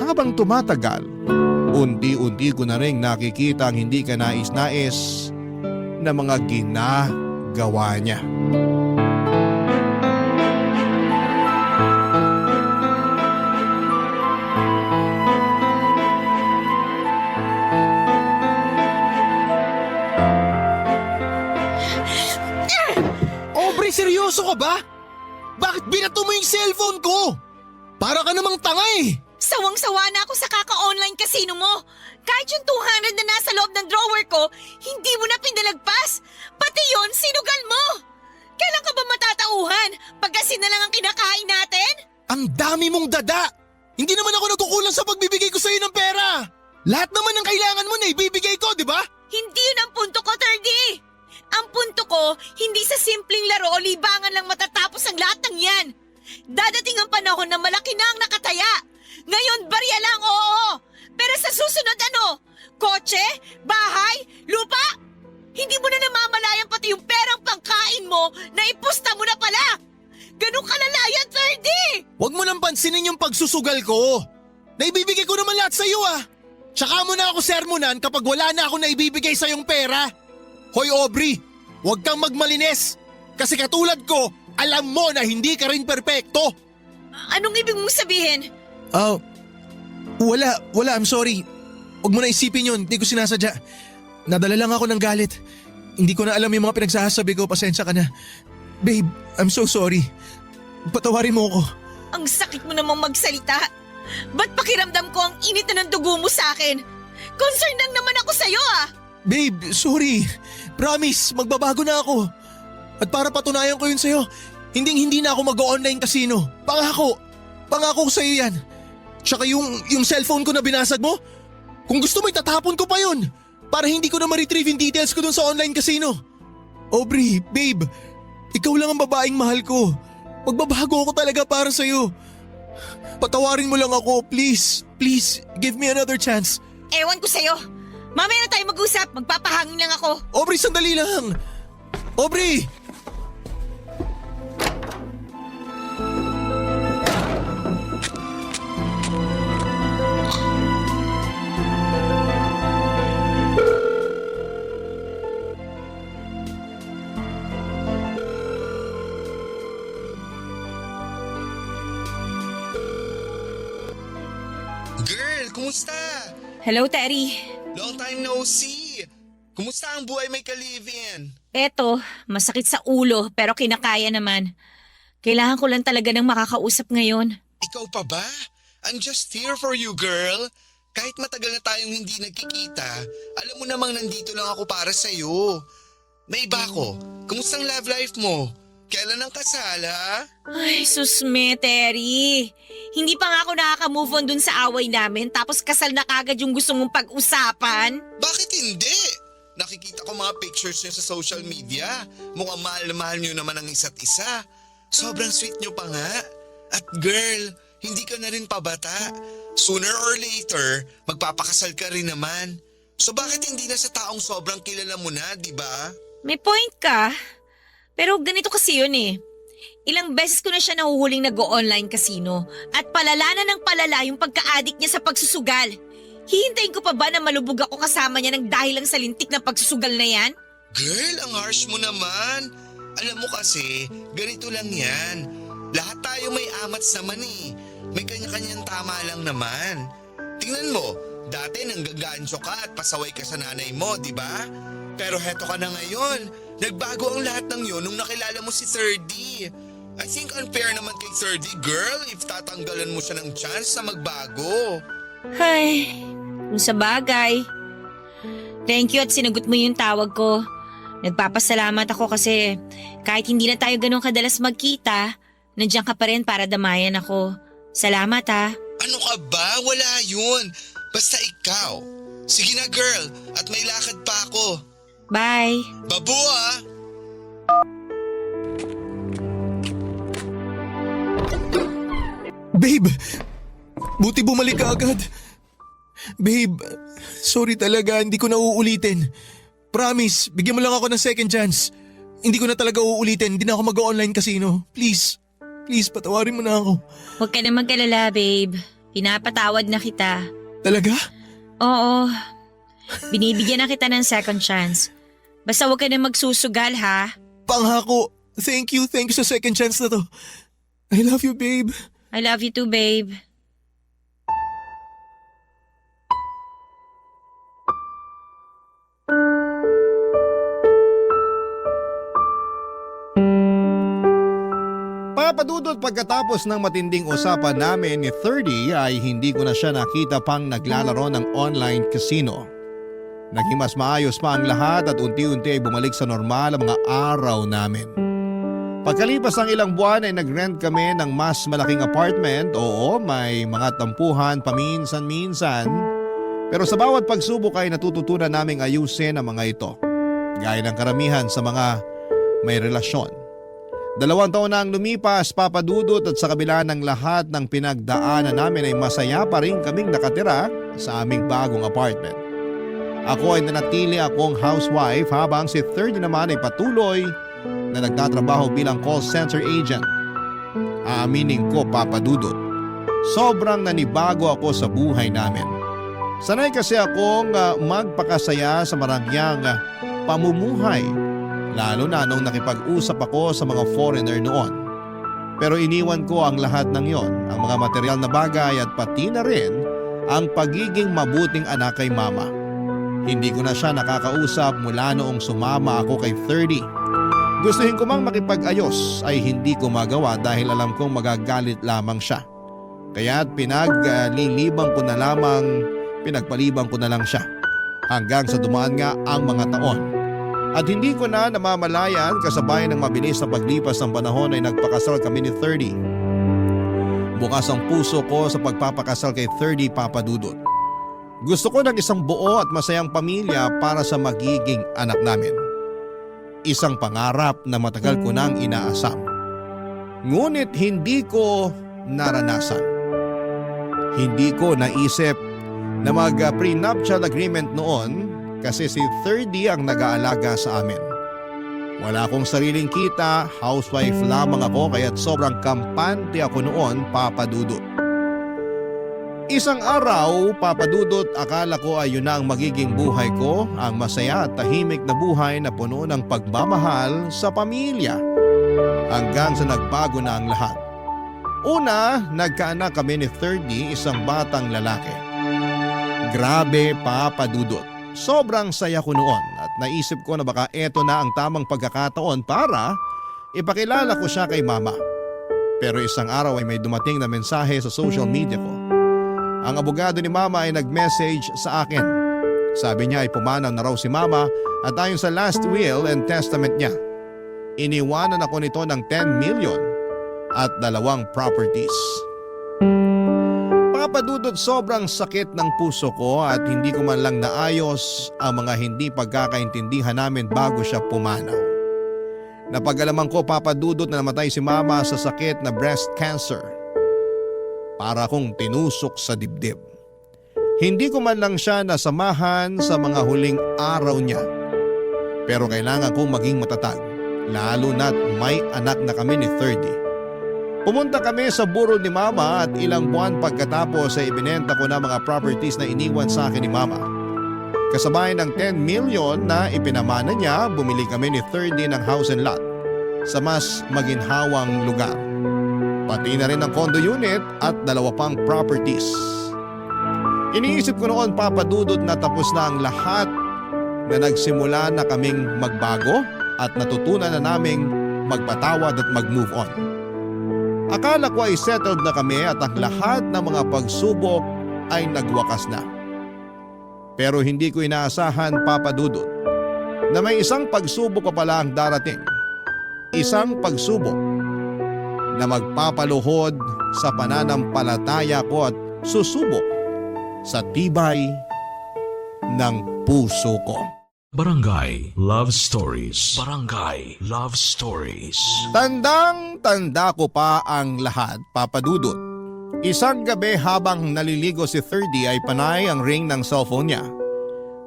Speaker 1: habang tumatagal, unti-unti ko na rin nakikita ang hindi ka nais-nais na mga ginagawa niya.
Speaker 7: Seryoso ka ba? Bakit binato mo yung cellphone ko? Para ka namang tanga eh.
Speaker 6: Sawang-sawa na ako sa kaka-online casino mo. Kahit yung 200 na nasa loob ng drawer ko, hindi mo na pinalagpas. Pati yon sinugal mo. Kailan ka ba matatauhan? Pagkasin na lang ang kinakain natin?
Speaker 7: Ang dami mong dada. Hindi naman ako nagkukulang sa pagbibigay ko sa'yo ng pera. Lahat naman ng kailangan mo na ibibigay ko, di ba?
Speaker 6: Hindi yun ang punto ko, 30. Ang punto ko, hindi sa simpleng laro o libangan lang matatapos ang lahat ng yan. Dadating ang panahon na malaki na ang nakataya. Ngayon, barya lang, oo. Pero sa susunod ano? Kotse? Bahay? Lupa? Hindi mo na namamalayan pati yung perang pangkain mo na ipusta mo na pala. Ganun kalala yan, 30.
Speaker 7: Huwag mo nang pansinin yung pagsusugal ko. Naibibigay ko naman lahat sa'yo ah. Tsaka mo na ako sermonan kapag wala na ako naibibigay sa'yong pera. Hoy Aubrey, huwag kang magmalines. Kasi katulad ko, alam mo na hindi ka rin perpekto.
Speaker 6: Anong ibig mong sabihin?
Speaker 7: Wala, I'm sorry. Huwag mo na isipin yun, hindi ko sinasadya. Nadala lang ako ng galit. Hindi ko na alam yung mga pinagsasabi ko, pasensya ka na. Babe, I'm so sorry. Patawarin mo ako.
Speaker 6: Ang sakit mo namang magsalita. Ba't pakiramdam ko ang init na ng dugo mo sa akin? Concerned lang naman ako sa'yo ah.
Speaker 7: Babe, sorry. Promise, magbabago na ako. At para patunayan ko yun sa'yo, hindi na ako mag-online casino. Pangako ko sa'yo yan. Tsaka yung cellphone ko na binasag mo, kung gusto mo itatapon ko pa yun. Para hindi ko na ma-retrieve yung details ko dun sa online casino. Aubrey, babe, ikaw lang ang babaeng mahal ko. Magbabago ako talaga para sa'yo. Patawarin mo lang ako, please. Please, give me another chance.
Speaker 6: Ewan ko sa'yo. Mamaya na tayo mag-usap. Magpapahangin lang ako.
Speaker 7: Aubrey, sandali lang. Aubrey!
Speaker 2: Girl, kumusta?
Speaker 6: Hello, Terry.
Speaker 2: Long time no see. Kumusta ang buhay may ka-live-in?
Speaker 6: Eto, masakit sa ulo pero kinakaya naman. Kailangan ko lang talaga ng makakausap ngayon.
Speaker 2: Ikaw pa ba? I'm just here for you, girl. Kahit matagal na tayong hindi nagkikita, alam mo namang nandito lang ako para sa'yo. May iba ako. Kumusta ang love life mo? Kailan ang kasal, ha?
Speaker 6: Ay, susme, Terry. Hindi pa nga ako nakaka-move on dun sa away namin tapos kasal na kagad yung gusto mong pag-usapan.
Speaker 2: Bakit hindi? Nakikita ko mga pictures niyo sa social media. Mukhang mahal na mahal niyo naman ang isa't isa. Sobrang sweet niyo pa nga. At girl, hindi ka na rin pabata. Sooner or later, magpapakasal ka rin naman. So bakit hindi na sa taong sobrang kilala mo na, di ba?
Speaker 6: May point ka. Pero ganito kasi yun eh. Ilang beses ko na siya nahuhuling nag-o-online casino at palala na ng palala yung pagka-addict niya sa pagsusugal. Hihintayin ko pa ba na malubog ako kasama niya ng dahil lang sa lintik na pagsusugal na yan?
Speaker 2: Girl, ang harsh mo naman. Alam mo kasi, ganito lang yan. Lahat tayo may amats naman eh. May kanya-kanyang tama lang naman. Tingnan mo, dati nanggagansyo ka at pasaway ka sa nanay mo, di ba? Pero heto ka na ngayon. Nagbago ang lahat ng yun nung nakilala mo si 30. I think unfair naman kay 30, girl, if tatanggalan mo siya ng chance na magbago.
Speaker 6: Ay, kung sa bagay. Thank you at sinagot mo yung tawag ko. Nagpapasalamat ako kasi kahit hindi na tayo ganun kadalas magkita, nandiyan ka pa rin para damayan ako. Salamat ha.
Speaker 2: Ano ka ba? Wala yun. Basta ikaw. Sige na, girl, at may lakad pa ako.
Speaker 6: Bye.
Speaker 2: Babu ah!
Speaker 7: Babe, buti bumalik ka agad. Babe, sorry talaga, hindi ko na uulitin. Promise, bigyan mo lang ako ng second chance. Hindi ko na talaga uulitin, hindi na ako mag-online casino. Please, patawarin mo na ako.
Speaker 6: Huwag ka na mag-alala, babe. Pinapatawad na kita.
Speaker 7: Talaga?
Speaker 6: Oo. Binibigyan na kita ng second chance. Basta huwag ka na magsusugal, ha?
Speaker 7: Pangako, thank you sa second chance na to. I love you, babe.
Speaker 6: I love you too, babe.
Speaker 1: Papadudot, pagkatapos ng matinding usapan namin ni 30 ay hindi ko na siya nakita pang naglalaro ng online casino. Naging mas maayos pa ang lahat at unti-unti ay bumalik sa normal ang mga araw namin. Pagkalipas ng ilang buwan ay nag-rent kami ng mas malaking apartment. Oo, may mga tampuhan paminsan-minsan. Pero sa bawat pagsubok ay natututunan naming ayusin ang mga ito. Gaya ng karamihan sa mga may relasyon. 2 taon na ang lumipas, Papadudot, at sa kabila ng lahat ng pinagdaanan namin ay masaya pa rin kaming nakatira sa aming bagong apartment. Ako ay nanatili akong housewife habang si 30 naman ay patuloy na nagtatrabaho bilang call center agent. Aaminin ko, Papadudot, sobrang nanibago ako sa buhay namin. Sanay kasi akong magpakasaya sa marangyang pamumuhay. Lalo na nung nakipag-usap ako sa mga foreigner noon. Pero iniwan ko ang lahat ng yon, ang mga material na bagay at pati na rin ang pagiging mabuting anak kay mama. Hindi ko na siya nakakausap mula noong sumama ako kay 30. Gustuhin ko mang makipag-ayos ay hindi ko magawa dahil alam kong magagalit lamang siya. Kaya't pinagpalibang ko na lang siya. Hanggang sa dumaan nga ang mga taon. At hindi ko na namamalayan kasabay ng mabilis na paglipas ng panahon ay nagpakasal kami ni 30. Bukas ang puso ko sa pagpapakasal kay 30, Papadudot. Gusto ko ng isang buo at masayang pamilya para sa magiging anak namin. Isang pangarap na matagal ko nang inaasam. Ngunit hindi ko naranasan. Hindi ko naisip na mag-prenuptial agreement noon kasi si 30 ang nag-aalaga sa amin. Wala akong sariling kita, housewife lamang ako kaya't sobrang kampante ako noon, Papadudot. Isang araw, Papadudot, akala ko ay yun na ang magiging buhay ko, ang masaya at tahimik na buhay na puno ng pagmamahal sa pamilya. Hanggang sa nagbago na ang lahat. Una, nagkaanak kami ni 30, isang batang lalaki. Grabe, Papadudot. Sobrang saya ko noon at naisip ko na baka eto na ang tamang pagkakataon para ipakilala ko siya kay mama. Pero isang araw ay may dumating na mensahe sa social media ko. Ang abogado ni mama ay nag-message sa akin. Sabi niya ay pumanaw na raw si mama at ayon sa last will and testament niya, iniwanan ako nito ng 10 million at 2 properties. Papadudot, sobrang sakit ng puso ko at hindi ko man lang naayos ang mga hindi pagkakaintindihan namin bago siya pumanaw. Napag-alaman ko, Papadudot, na namatay si mama sa sakit na breast cancer. Para akong tinusok sa dibdib. Hindi ko man lang siya nasamahan sa mga huling araw niya. Pero kailangan kong maging matatag, lalo na't may anak na kami ni 30. Pumunta kami sa burol ni mama at ilang buwan pagkatapos ay ibinenta ko na mga properties na iniwan sa akin ni mama. Kasabay ng 10 million na ipinamana niya, bumili kami ni 30 ng house and lot sa mas maginhawang lugar. Pati na rin ang condo unit at 2 pang properties. Iniisip ko noon, Papadudot, na tapos na ang lahat, na nagsimula na kaming magbago at natutunan na naming magpatawad at mag-move on. Akala ko ay settled na kami at ang lahat ng mga pagsubok ay nagwakas na. Pero hindi ko inaasahan, Papadudot, na may isang pagsubok pa pala ang darating. Isang pagsubok na magpapaluhod sa pananampalataya ko at susubok sa tibay ng puso ko.
Speaker 4: Barangay Love Stories. Barangay Love Stories.
Speaker 1: Tandang-tanda ko pa ang lahat, Papadudot. Isang gabi habang naliligo si 30 ay panay ang ring ng cellphone niya.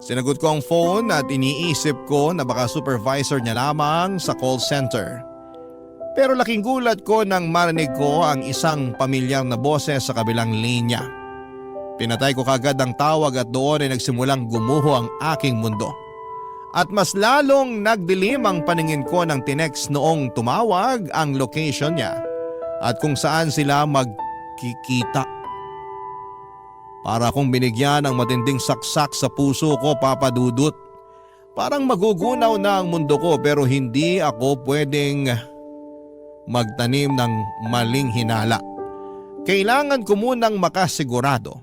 Speaker 1: Sinagot ko ang phone at iniisip ko na baka supervisor niya lamang sa call center. Pero laking gulat ko nang marinig ko ang isang pamilyar na boses sa kabilang linya. Pinatay ko kagad ang tawag at doon ay nagsimulang gumuho ang aking mundo. At mas lalong nagdilim ang paningin ko nang tinext noong tumawag ang location niya at kung saan sila magkikita. Para akong binigyan ng matinding saksak sa puso ko, Papadudot. Parang magugunaw na ang mundo ko pero hindi ako pwedeng magtanim ng maling hinala. Kailangan ko munang makasigurado.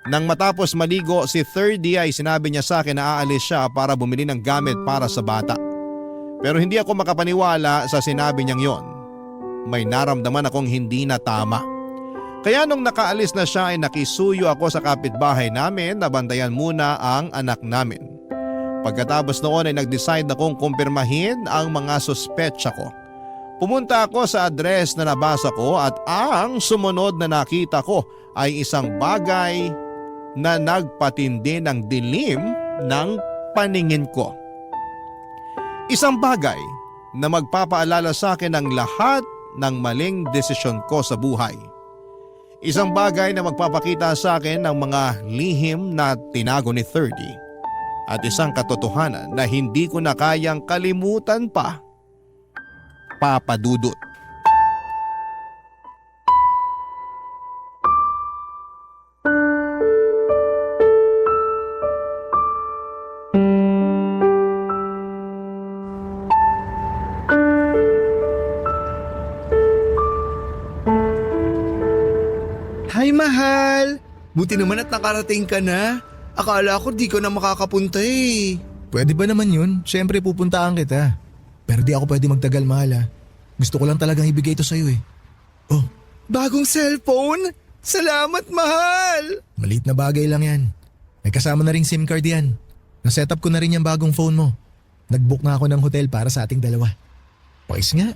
Speaker 1: Nang matapos maligo si 30 ay sinabi niya sa akin na aalis siya para bumili ng gamit para sa bata. Pero hindi ako makapaniwala sa sinabi niyang yon. May naramdaman akong hindi na tama. Kaya nung nakaalis na siya ay nakisuyo ako sa kapitbahay namin na bantayan muna ang anak namin. Pagkatapos noon ay nag-decide akong kumpirmahin ang mga suspetsa ko. Pumunta ako sa address na nabasa ko at ang sumunod na nakita ko ay isang bagay na nagpatindi ng dilim ng paningin ko. Isang bagay na magpapaalala sa akin ng lahat ng maling desisyon ko sa buhay. Isang bagay na magpapakita sa akin ng mga lihim na tinago ni 30 at isang katotohanan na hindi ko na kayang kalimutan pa. Papa Dudut.
Speaker 2: Hi, mahal! Buti naman at nakarating ka na. Akala ko di ko na makakapunta eh.
Speaker 7: Pwede ba naman yun? Siyempre pupuntaan kita. Pero di ako pwede magtagal, mahal ha. Gusto ko lang talagang ibigay ito sa'yo eh. Oh,
Speaker 2: Bagong cellphone? Salamat, mahal!
Speaker 7: maliit na bagay lang yan. May kasama na ring SIM card yan. Naset up ko na rin yung bagong phone mo. Nag-book na ako ng hotel para sa ating dalawa. Pakis nga.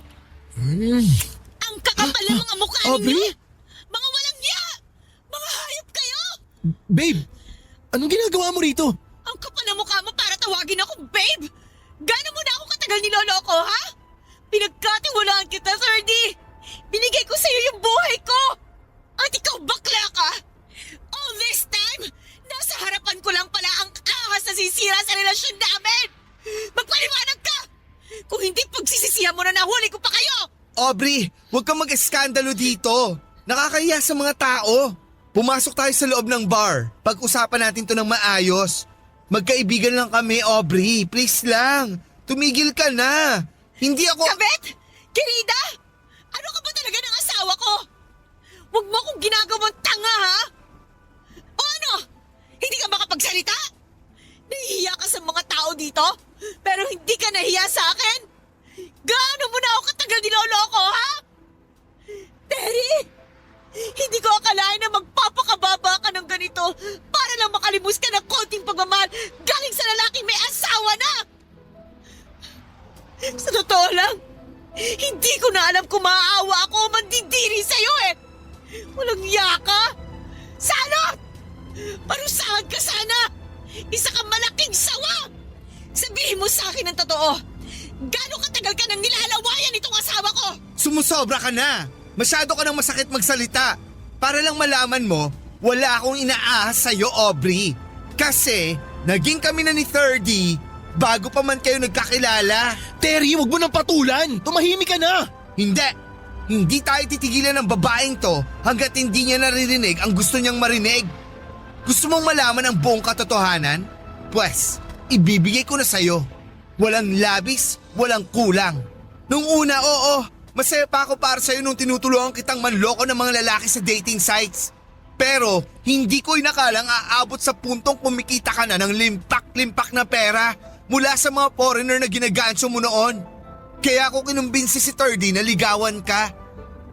Speaker 6: Ang kakapal ng mga mukha
Speaker 2: Aubrey?
Speaker 6: ninyo! Mga walang niya! Mga hayop kayo!
Speaker 7: Babe, anong ginagawa mo rito?
Speaker 6: Ang kapal ng mukha mo para tawagin ako babe! Gano'n mo na ako katagal niloloko, ha? Pinagkatiwalaan kita, 30! Binigay ko sa'yo yung buhay ko! At ikaw bakla ka! All this time, nasa harapan ko lang pala ang ahas na sisira sa relasyon namin! Magpaliwanag ka! Kung hindi pagsisisihan mo na nahuli ko pa kayo!
Speaker 2: Aubrey, huwag kang mag-eskandalo dito. Nakakahiya sa mga tao. Pumasok tayo sa loob ng bar. Pag-usapan natin to ng maayos. Magkaibigan lang kami, Aubrey. Please lang. Tumigil ka na. Hindi ako...
Speaker 6: Kabet! Querida! Ano ka ba talaga ng asawa ko? Huwag mo akong ginagawang tanga, ha? O ano? Hindi ka makapagsalita? Nahihiya ka sa mga tao dito? Pero hindi ka nahiya sa akin? Gaano mo na ako katagal niloloko, ha? Terry! Hindi ko akalain na magpapakababa ka ng ganito para lang makalimos ka ng konting pagmamahal galing sa lalaking may asawa na! Sa totoo lang, hindi ko na alam kung maaawa ako o mandidiri sa'yo eh! Walang yaka! Salot! Parusahan ka sana! Isa kang malaking sawa! Sabihin mo sa akin ang totoo! Gano'ng katagal ka nang nilalawayan itong asawa ko?
Speaker 2: Sumusobra ka na. Masyado ka nang masakit magsalita. Para lang malaman mo, wala akong inaahas sa'yo, Aubrey. Kasi, naging kami na ni 30 bago pa man kayo nagkakilala.
Speaker 7: Terry, wag mo nang patulan! Tumahimik ka na!
Speaker 2: Hindi! Hindi tayo titigilan ng babaeng to hanggat hindi niya naririnig ang gusto niyang marinig. Gusto mong malaman ang buong katotohanan? Pwes, ibibigay ko na sa'yo. Walang labis, walang kulang. Nung una, oo, masaya pa ako para sa'yo nung tinutulungan kitang manloko ng mga lalaki sa dating sites. Pero hindi ko inakalang aabot sa puntong kumikita ka na ng limpak-limpak na pera mula sa mga foreigner na ginagancho mo noon. Kaya ako kinumbinsi si 30 na ligawan ka.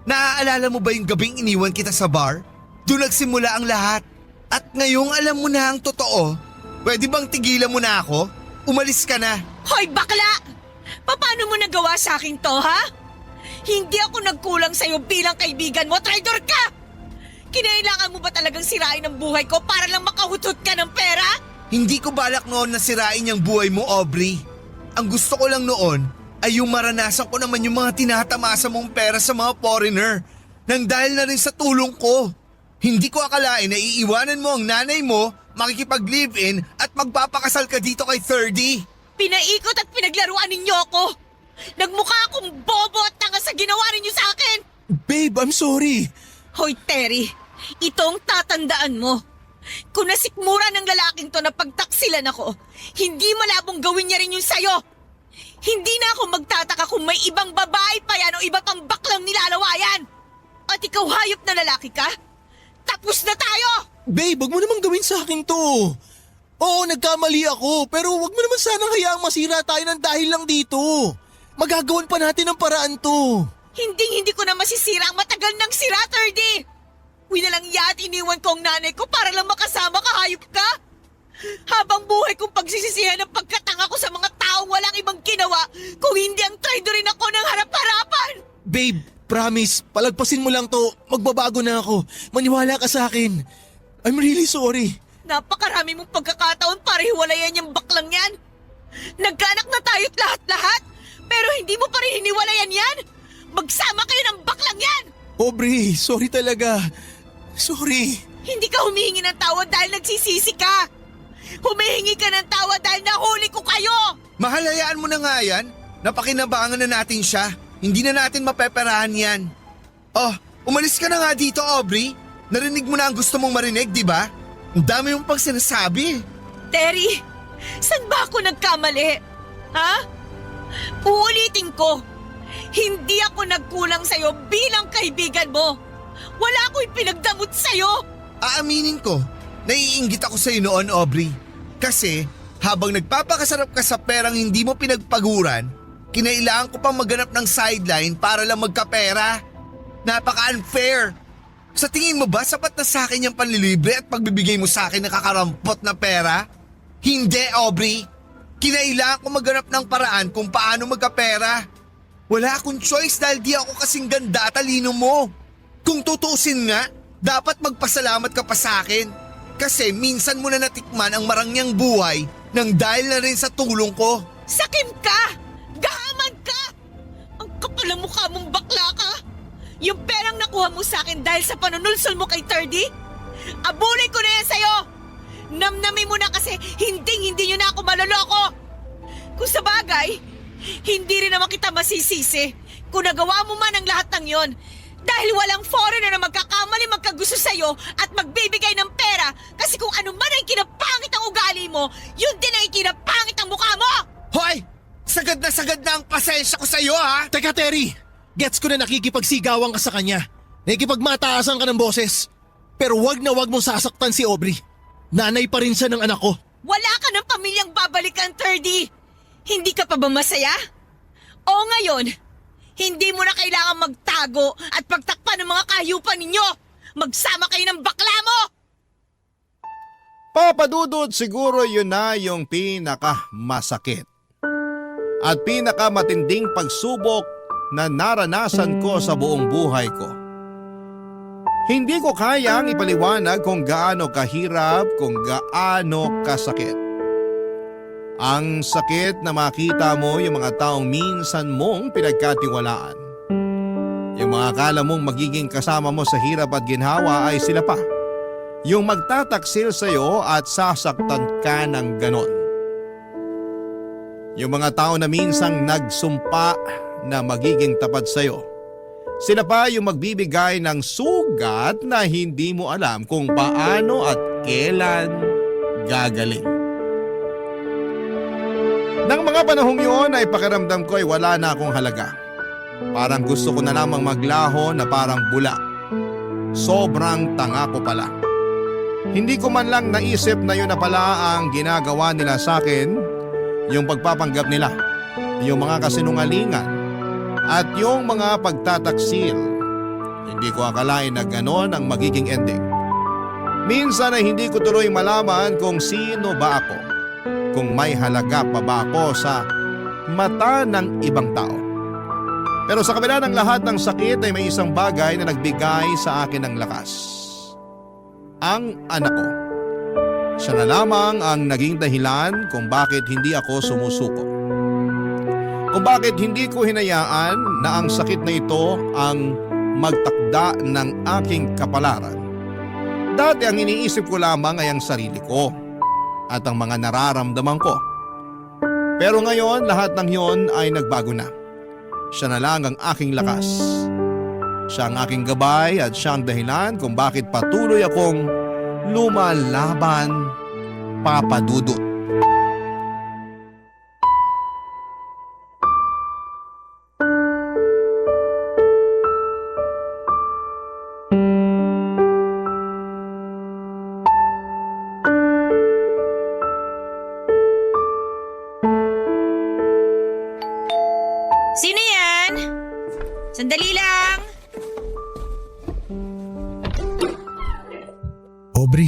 Speaker 2: Naaalala mo ba yung gabing iniwan kita sa bar? Doon nagsimula ang lahat. At ngayong alam mo na ang totoo, pwede bang tigilan mo na ako? Umalis ka na.
Speaker 6: Hoy bakla! Paano mo nagawa sa akin to, ha? Hindi ako nagkulang sa'yo bilang kaibigan mo, traidor ka! Kinailangan mo ba talagang sirain ang buhay ko para lang makahutot ka ng pera?
Speaker 2: Hindi ko balak noon na sirain yung buhay mo, Aubrey. Ang gusto ko lang noon ay yung maranasan ko naman yung mga tinatamasa mong pera sa mga foreigner nang dahil na rin sa tulong ko. Hindi ko akalain na iiwanan mo ang nanay mo, makikipag-live-in at magpapakasal ka dito kay 30.
Speaker 6: Pinaikot at pinaglaruan ninyo ako! Nagmukha akong bobo at tanga sa ginawa ninyo sa akin!
Speaker 7: Babe, I'm sorry!
Speaker 6: Hoy Terry, itong tatandaan mo. Kung nasikmura ng lalaking to na pagtaksilan ako, hindi malabong gawin niya rin yung sayo. Hindi na ako magtataka kung may ibang babae pa yan o iba pang baklang nilalawayan. At ikaw hayop na lalaki ka? Tapos na tayo!
Speaker 8: Babe, wag mo namang gawin sa akin to. Oo, nagkamali ako, pero wag mo naman sanang hayaang masira tayo ng dahil lang dito. Magagawan pa natin ang paraan to.
Speaker 6: Hindi ko na masisira ang matagal ng sira, 30! Uwi na lang yan at iniwan ko ang nanay ko para lang makasama ka, hayop ka! Habang buhay kong pagsisisihan ang pagkatanga ko sa mga taong walang ibang ginawa kung hindi ang traidorin ako ng harap-harapan!
Speaker 8: Babe, promise, palagpasin mo lang to. Magbabago na ako. Maniwala ka sa akin. I'm really sorry.
Speaker 6: Napakarami mong pagkakataon para hiwalayan yung baklang yan. Nagkaanak na tayo't lahat-lahat, pero hindi mo pa rin hiniwalayan yan. Magsama kayo ng baklang yan!
Speaker 8: Aubrey, sorry talaga. Sorry.
Speaker 6: Hindi ka humihingi ng tawad dahil nagsisisi ka. Humihingi ka ng tawad dahil nahuli ko kayo.
Speaker 2: Mahal, hayaan mo na nga yan. Napakinabangan na natin siya. Hindi na natin mapeperahan yan. Oh, umalis ka na nga dito, Aubrey. Narinig mo na ang gusto mong marinig, di ba? Ang dami mong pang sinasabi.
Speaker 6: Terry, saan ba ako nagkamali? Ha? Uulitin ko. Hindi ako nagkulang sa'yo bilang kaibigan mo. Wala akong ipinagdamot sa'yo.
Speaker 2: Aaminin ko, naiinggit ako sa'yo noon, Aubrey. Kasi habang nagpapakasarap ka sa perang hindi mo pinagpaguran, kinailangan ko pang maghanap ng sideline para lang magkapera. Napaka-unfair. Sa tingin mo ba sapat na sa akin yung panlilibre at pagbibigay mo sa akin ng kakarampot na pera? Hindi, Aubrey. Kinailangan ko maghanap ng paraan kung paano magkapera. Wala akong choice dahil di ako kasing ganda at talino mo. Kung tutuusin nga, dapat magpasalamat ka pa sa akin. Kasi minsan mo na natikman ang marangyang buhay nang dahil na rin sa tulong ko.
Speaker 6: Sakim ka! Gahaman ka! Ang kapal ng mukha mong bakla ka! Yung perang nakuha mo sa akin dahil sa panunulsol mo kay Tardy? Abulin ko na yan sa'yo! Namnamin mo na kasi hindi nyo na ako maloloko! Kung sa bagay, hindi rin naman kita masisisi kung nagawa mo man ang lahat ng yon. Dahil walang foreigner na magkakamali magkagusto sa'yo at magbibigay ng pera kasi kung ano man ay kinapangit ang ugali mo, yun din ay kinapangit ang mukha mo!
Speaker 2: Hoy! Sagad na ang pasensya ko sa'yo, ha?
Speaker 8: Teka, Terry. Gets ko na nakikipagsigawan ka sa kanya. Nakikipagmataasan ka ng boses. Pero wag na wag mong sasaktan si Aubrey. Nanay pa rin siya ng anak ko.
Speaker 6: Wala ka ng pamilyang babalikan, 30! Hindi ka pa ba masaya? O ngayon, hindi mo na kailangan magtago at pagtakpan ng mga kahayupan ninyo! Magsama kayo ng bakla mo!
Speaker 1: Papadudod, siguro yun na yung pinakamasakit at pinakamatinding pagsubok na naranasan ko sa buong buhay ko. Hindi ko kayang ipaliwanag kung gaano kahirap, kung gaano kasakit. Ang sakit na makita mo yung mga taong minsan mong pinagkatiwalaan. Yung mga akala mong magiging kasama mo sa hirap at ginhawa ay sila pa. Yung magtataksil sa'yo at sasaktan ka ng ganon. Yung mga tao na minsang nagsumpa na magiging tapat sa'yo. Sila pa yung magbibigay ng sugat na hindi mo alam kung paano at kailan gagaling. Nang mga panahong yun ay pakiramdam ko ay wala na akong halaga. Parang gusto ko na lamang maglaho na parang bula. Sobrang tanga ko pala. Hindi ko man lang naisip na yun na pala ang ginagawa nila sa akin, yung pagpapanggap nila, yung mga kasinungalingan, at yung mga pagtataksil. Hindi ko akalain na ganon ang magiging ending. Minsan ay hindi ko tuloy malaman kung sino ba ako, kung may halaga pa ba ako sa mata ng ibang tao. Pero sa kabila ng lahat ng sakit ay may isang bagay na nagbigay sa akin ng lakas. Ang anak ko. Siya na lamang ang naging dahilan kung bakit hindi ako sumusuko. Kung bakit hindi ko hinayaan na ang sakit na ito ang magtakda ng aking kapalaran. Dati ang iniisip ko lamang ay ang sarili ko at ang mga nararamdaman ko. Pero ngayon lahat ng yon ay nagbago na. Siya na lang ang aking lakas. Siya ang aking gabay at siya ang dahilan kung bakit patuloy akong lumalaban, Papadudot.
Speaker 6: Sandali lang!
Speaker 7: Aubrey,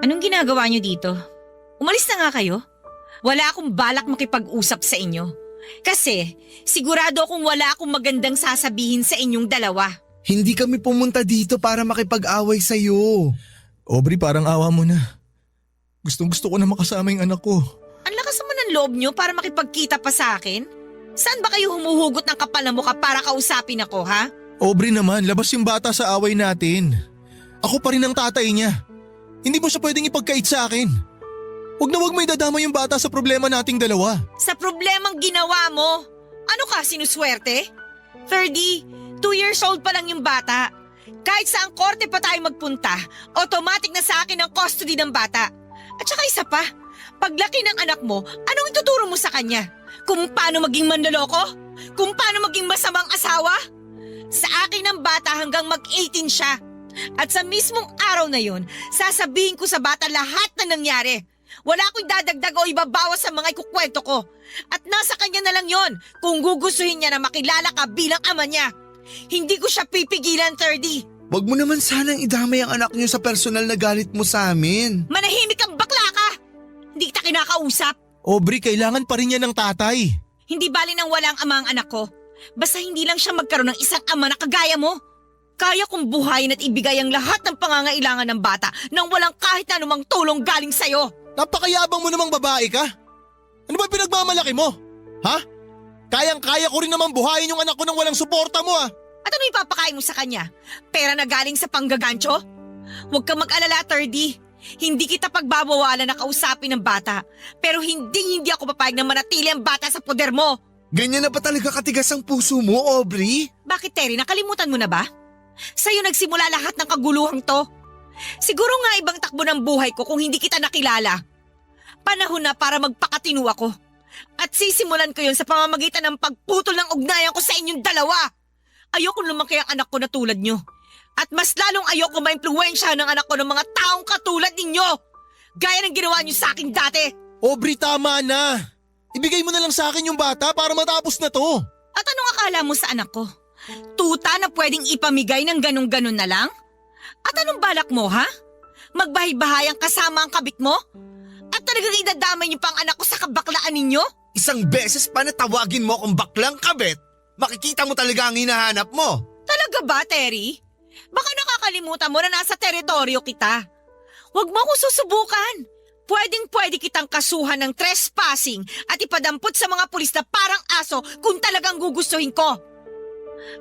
Speaker 6: Anong ginagawa niyo dito? Umalis na nga kayo. Wala akong balak makipag-usap sa inyo. Kasi sigurado akong wala akong magandang sasabihin sa inyong dalawa.
Speaker 2: Hindi kami pumunta dito para makipag-away sa'yo.
Speaker 7: Aubrey, parang awa mo na. Gustong gusto ko na makasama yung anak ko.
Speaker 6: Ang lakas naman ng loob niyo para makipagkita pa sa akin. Saan ba kayo humuhugot ng kapal na mukha para kausapin ako, ha?
Speaker 7: Aubrey naman, labas yung bata sa away natin. Ako pa rin ang tatay niya. Hindi mo siya pwedeng ipagkait sa akin. Huwag na huwag may dadama yung bata sa problema nating dalawa.
Speaker 6: Sa problemang ginawa mo, ano ka, sinuswerte? 30, 2 years old pa lang yung bata. Kahit saang korte pa tayo magpunta, automatic na sa akin ang custody ng bata. At saka isa pa, paglaki ng anak mo, anong ituturo mo sa kanya? Kung paano maging manloloko? Kung paano maging masamang asawa? Sa akin ang bata hanggang mag-18 siya. At sa mismong araw na yun, sasabihin ko sa bata lahat na nangyari. Wala akong dadagdag o ibabawas sa mga ikukwento ko. At nasa kanya na lang yon kung gugustuhin niya na makilala ka bilang ama niya. Hindi ko siya pipigilan, 30.
Speaker 2: Wag mo naman sanang idamay ang anak niyo sa personal na galit mo sa amin.
Speaker 6: Manahimik kang bakla ka! Hindi kita kinakausap.
Speaker 7: Aubrey, kailangan pa rin niya ng tatay.
Speaker 6: Hindi bali nang walang ama ang anak ko. Basta hindi lang siya magkaroon ng isang ama na kagaya mo. Kaya kong buhayin at ibigay ang lahat ng pangangailangan ng bata nang walang kahit anumang tulong galing sa'yo.
Speaker 7: Napakayabang mo namang babae ka. Ano ba pinagmamalaki mo? Ha? Kayang-kaya ko rin naman buhayin yung anak ko nang walang suporta mo
Speaker 6: At ano ipapakain mo sa kanya? Pera na galing sa panggagancho? Huwag kang mag-alala, 30. Hindi kita pagbabawalan na kausapin ng bata. Pero hindi ako papayag na manatili ang bata sa poder mo.
Speaker 2: Ganyan na ba talaga katigas ang puso mo, Aubrey?
Speaker 6: Bakit, Terry? Nakalimutan mo na ba? Sa'yo nagsimula lahat ng kaguluhang to. Siguro nga ibang takbo ng buhay ko kung hindi kita nakilala. Panahon na para magpakatino ako. At sisimulan ko yun sa pamamagitan ng pagputol ng ugnayan ko sa inyong dalawa. Ayokong lumaki ang anak ko na tulad nyo. At mas lalong ayoko maimpluwensya ng anak ko ng mga taong katulad ninyo. Gaya ng ginawa nyo sa akin dati.
Speaker 7: Aubrey, tama na. Ibigay mo na lang sa akin yung bata para matapos na to.
Speaker 6: At anong akala mo sa anak ko? Tuta na pwedeng ipamigay ng ganun-ganun na lang? At anong balak mo, ha? Magbahay-bahayang kasama ang kabit mo? At talagang idadamay niyo pa ang anak ko sa kabaklaan ninyo?
Speaker 2: Isang beses pa na tawagin mo akong baklang kabet, makikita mo talaga ang hinahanap mo.
Speaker 6: Talaga ba, Terry? Baka nakakalimutan mo na nasa teritoryo kita. Huwag mo akong susubukan. Pwedeng-pwede kitang kasuhan ng trespassing at ipadampot sa mga pulis na parang aso kung talagang gugustuhin ko.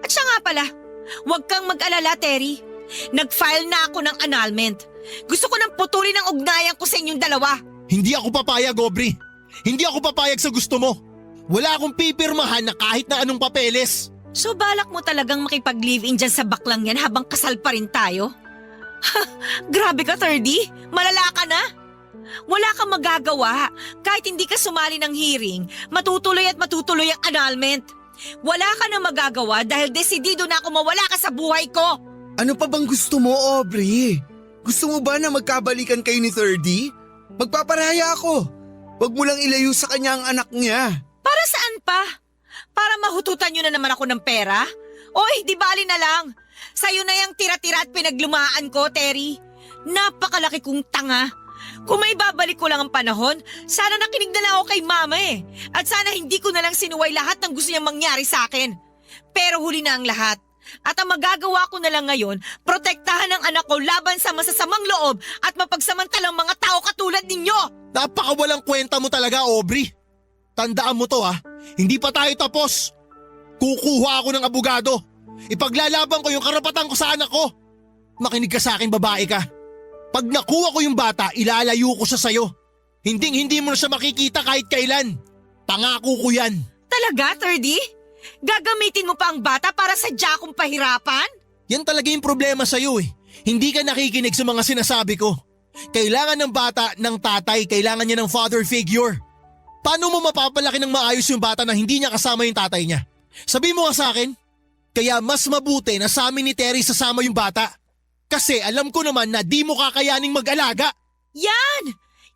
Speaker 6: At siya nga pala, huwag kang mag-alala, Terry. Nag-file na ako ng annulment. Gusto ko nang putulin ang ugnayan ko sa inyong dalawa.
Speaker 7: Hindi ako papayag, Aubrey. Hindi ako papayag sa gusto mo. Wala akong pipirmahan na kahit na anong papeles.
Speaker 6: So balak mo talagang makipag-live-in dyan sa baklang yan habang kasal pa rin tayo? Grabe ka, 30. Malala ka na. Wala kang magagawa. Kahit hindi ka sumali ng hearing, matutuloy at matutuloy ang annulment. Wala ka na magagawa dahil desidido na ako mawala ka sa buhay ko.
Speaker 2: Ano pa bang gusto mo, Aubrey? Gusto mo ba na magkabalikan kayo ni 30? Magpaparaya ako. Huwag mo lang ilayo sa kanya ang anak niya.
Speaker 6: Para saan pa? Para mahututan nyo na naman ako ng pera? Oy, di bali na lang. Sa'yo na yung tira-tira at pinaglumaan ko, Terry. Napakalaki kong tanga. Kung may babalik ko lang ang panahon, sana nakinig na lang ako kay mama eh. At sana hindi ko na lang sinuway lahat ng gusto niyang mangyari sa akin. Pero huli na ang lahat. At ang magagawa ko na lang ngayon, protektahan ang anak ko laban sa masasamang loob at mapagsamantalang mga tao katulad ninyo.
Speaker 7: Napakawalang kwenta mo talaga, Aubrey. Tandaan mo to hindi pa tayo tapos. Kukuha ako ng abogado. Ipaglalaban ko yung karapatan ko sa anak ko. Makinig ka sa akin, babae ka. Pag nakuha ko yung bata, ilalayo ko siya sa'yo. Hindi mo na siya makikita kahit kailan. Pangako ko yan.
Speaker 6: Talaga, 30? Gagamitin mo pa ang bata para sadya akong pahirapan?
Speaker 7: Yan talaga yung problema sa'yo Hindi ka nakikinig sa mga sinasabi ko. Kailangan ng bata ng tatay, kailangan niya ng father figure. Paano mo mapapalaki ng maayos yung bata na hindi niya kasama yung tatay niya? Sabi mo nga sa akin, kaya mas mabuti na sa amin ni Terry sasama yung bata. Kasi alam ko naman na di mo kakayaning mag-alaga.
Speaker 6: Yan!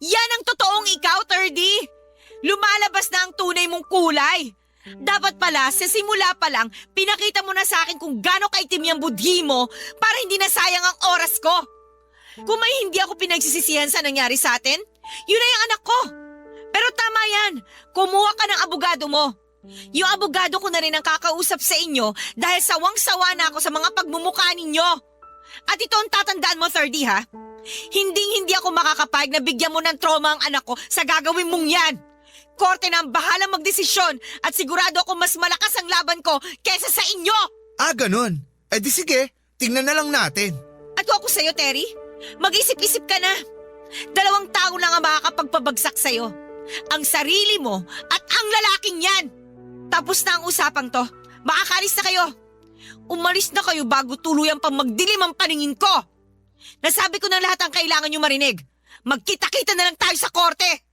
Speaker 6: Yan ang totoong ikaw, 30! Lumalabas na ang tunay mong kulay. Dapat pala, sa simula pa lang, pinakita mo na sa akin kung gaano kaitim yung budhi mo para hindi na sayang ang oras ko. Kung may hindi ako pinagsisisihan sa nangyari sa atin, yun na yung anak ko. Pero tama yan, kumuha ka ng abogado mo. Yung abogado ko na rin ang kakausap sa inyo dahil sawang-sawa na ako sa mga pagmumukha ninyo. At ito ang tatandaan mo, 30 ha? Hindi ako makakapayag na bigyan mo ng trauma ang anak ko sa gagawin mong yan. Korte na ang bahalang magdesisyon at sigurado ako mas malakas ang laban ko kesa sa inyo.
Speaker 2: Ganun. Di sige, tingnan na lang natin.
Speaker 6: At kung ako sa'yo, Terry, mag-isip-isip ka na. 2 tao lang ang makakapagpabagsak sa'yo. Ang sarili mo at ang lalaking yan. Tapos na ang usapang to. Makakalis na kayo. Umalis na kayo bago tuluyang pang magdilim ang paningin ko. Nasabi ko na lahat ang kailangan nyo marinig. Magkita-kita na lang tayo sa korte.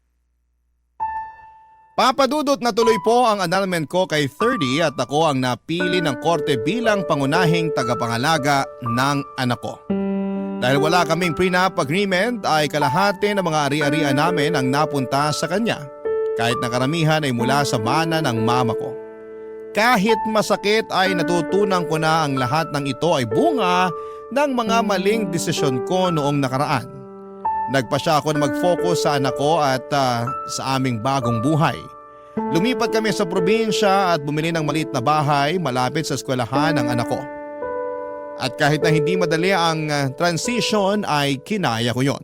Speaker 1: Papadudot na tuloy po ang annulment ko kay 30 at ako ang napili ng korte bilang pangunahing tagapangalaga ng anak ko. Dahil wala kaming prenup agreement ay kalahati ng mga ari-arian namin ang napunta sa kanya. Kahit na karamihan ay mula sa mana ng mama ko. Kahit masakit ay natutunan ko na ang lahat ng ito ay bunga ng mga maling desisyon ko noong nakaraan. Nagpasya ako na mag-focus sa anak ko at sa aming bagong buhay. Lumipat kami sa probinsya at bumili ng maliit na bahay malapit sa eskwelahan ng anak ko. At kahit na hindi madali ang transition ay kinaya ko yon.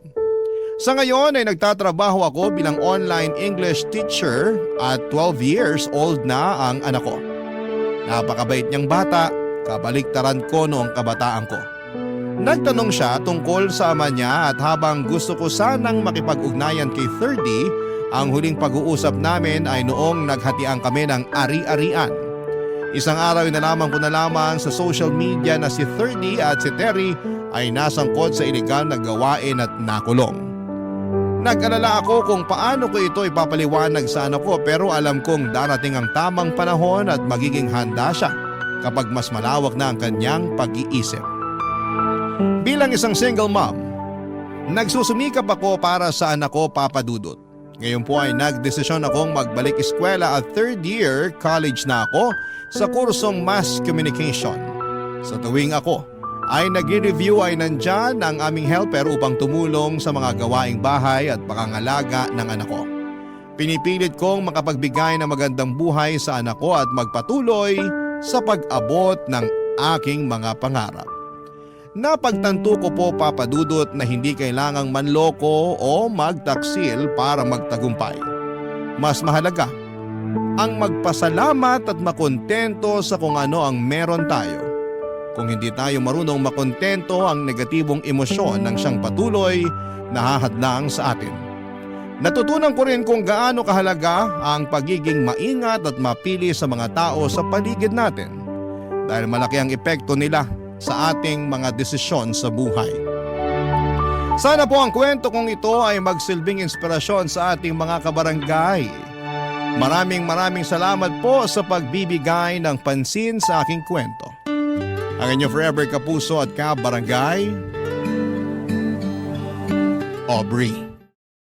Speaker 1: Sa ngayon ay nagtatrabaho ako bilang online English teacher at 12 years old na ang anak ko. Napakabait niyang bata, kabaliktaran ko noong kabataan ko. Nagtanong siya tungkol sa ama niya at habang gusto ko sanang makipag-ugnayan kay 30, ang huling pag-uusap namin ay noong naghatian kami ng ari-arian. Isang araw na lamang ko nalaman sa social media na si 30 at si Terry ay nasangkot sa iligal na gawain at nakulong. Nag-alala ako kung paano ko ito ipapaliwanag sa anak ko pero alam kong darating ang tamang panahon at magiging handa siya kapag mas malawak na ang kanyang pag-iisip. Bilang isang single mom, nagsusumikap ako para sa anak ko, Papa Dudut. Ngayon po ay nagdesisyon akong magbalik eskwela at 3rd year college na ako sa kursong Mass Communication. Sa tuwing ako ay nag-review ay nandyan ang aming helper upang tumulong sa mga gawaing bahay at pangangalaga ng anak ko. Pinipilit kong makapagbigay ng magandang buhay sa anak ko at magpatuloy sa pag-abot ng aking mga pangarap. Napagtanto ko po, Papa Dudut, na hindi kailangang manloko o magtaksil para magtagumpay. Mas mahalaga ang magpasalamat at makontento sa kung ano ang meron tayo. Kung hindi tayo marunong makontento, ang negatibong emosyon ng siyang patuloy na hahadlang sa atin. Natutunan ko rin kung gaano kahalaga ang pagiging maingat at mapili sa mga tao sa paligid natin dahil malaki ang epekto nila sa ating mga desisyon sa buhay. Sana po ang kwento kong ito ay magsilbing inspirasyon sa ating mga kabarangay. Maraming salamat po sa pagbibigay ng pansin sa aking kwento. Ang inyo forever kapuso at kabarangay, Aubrey.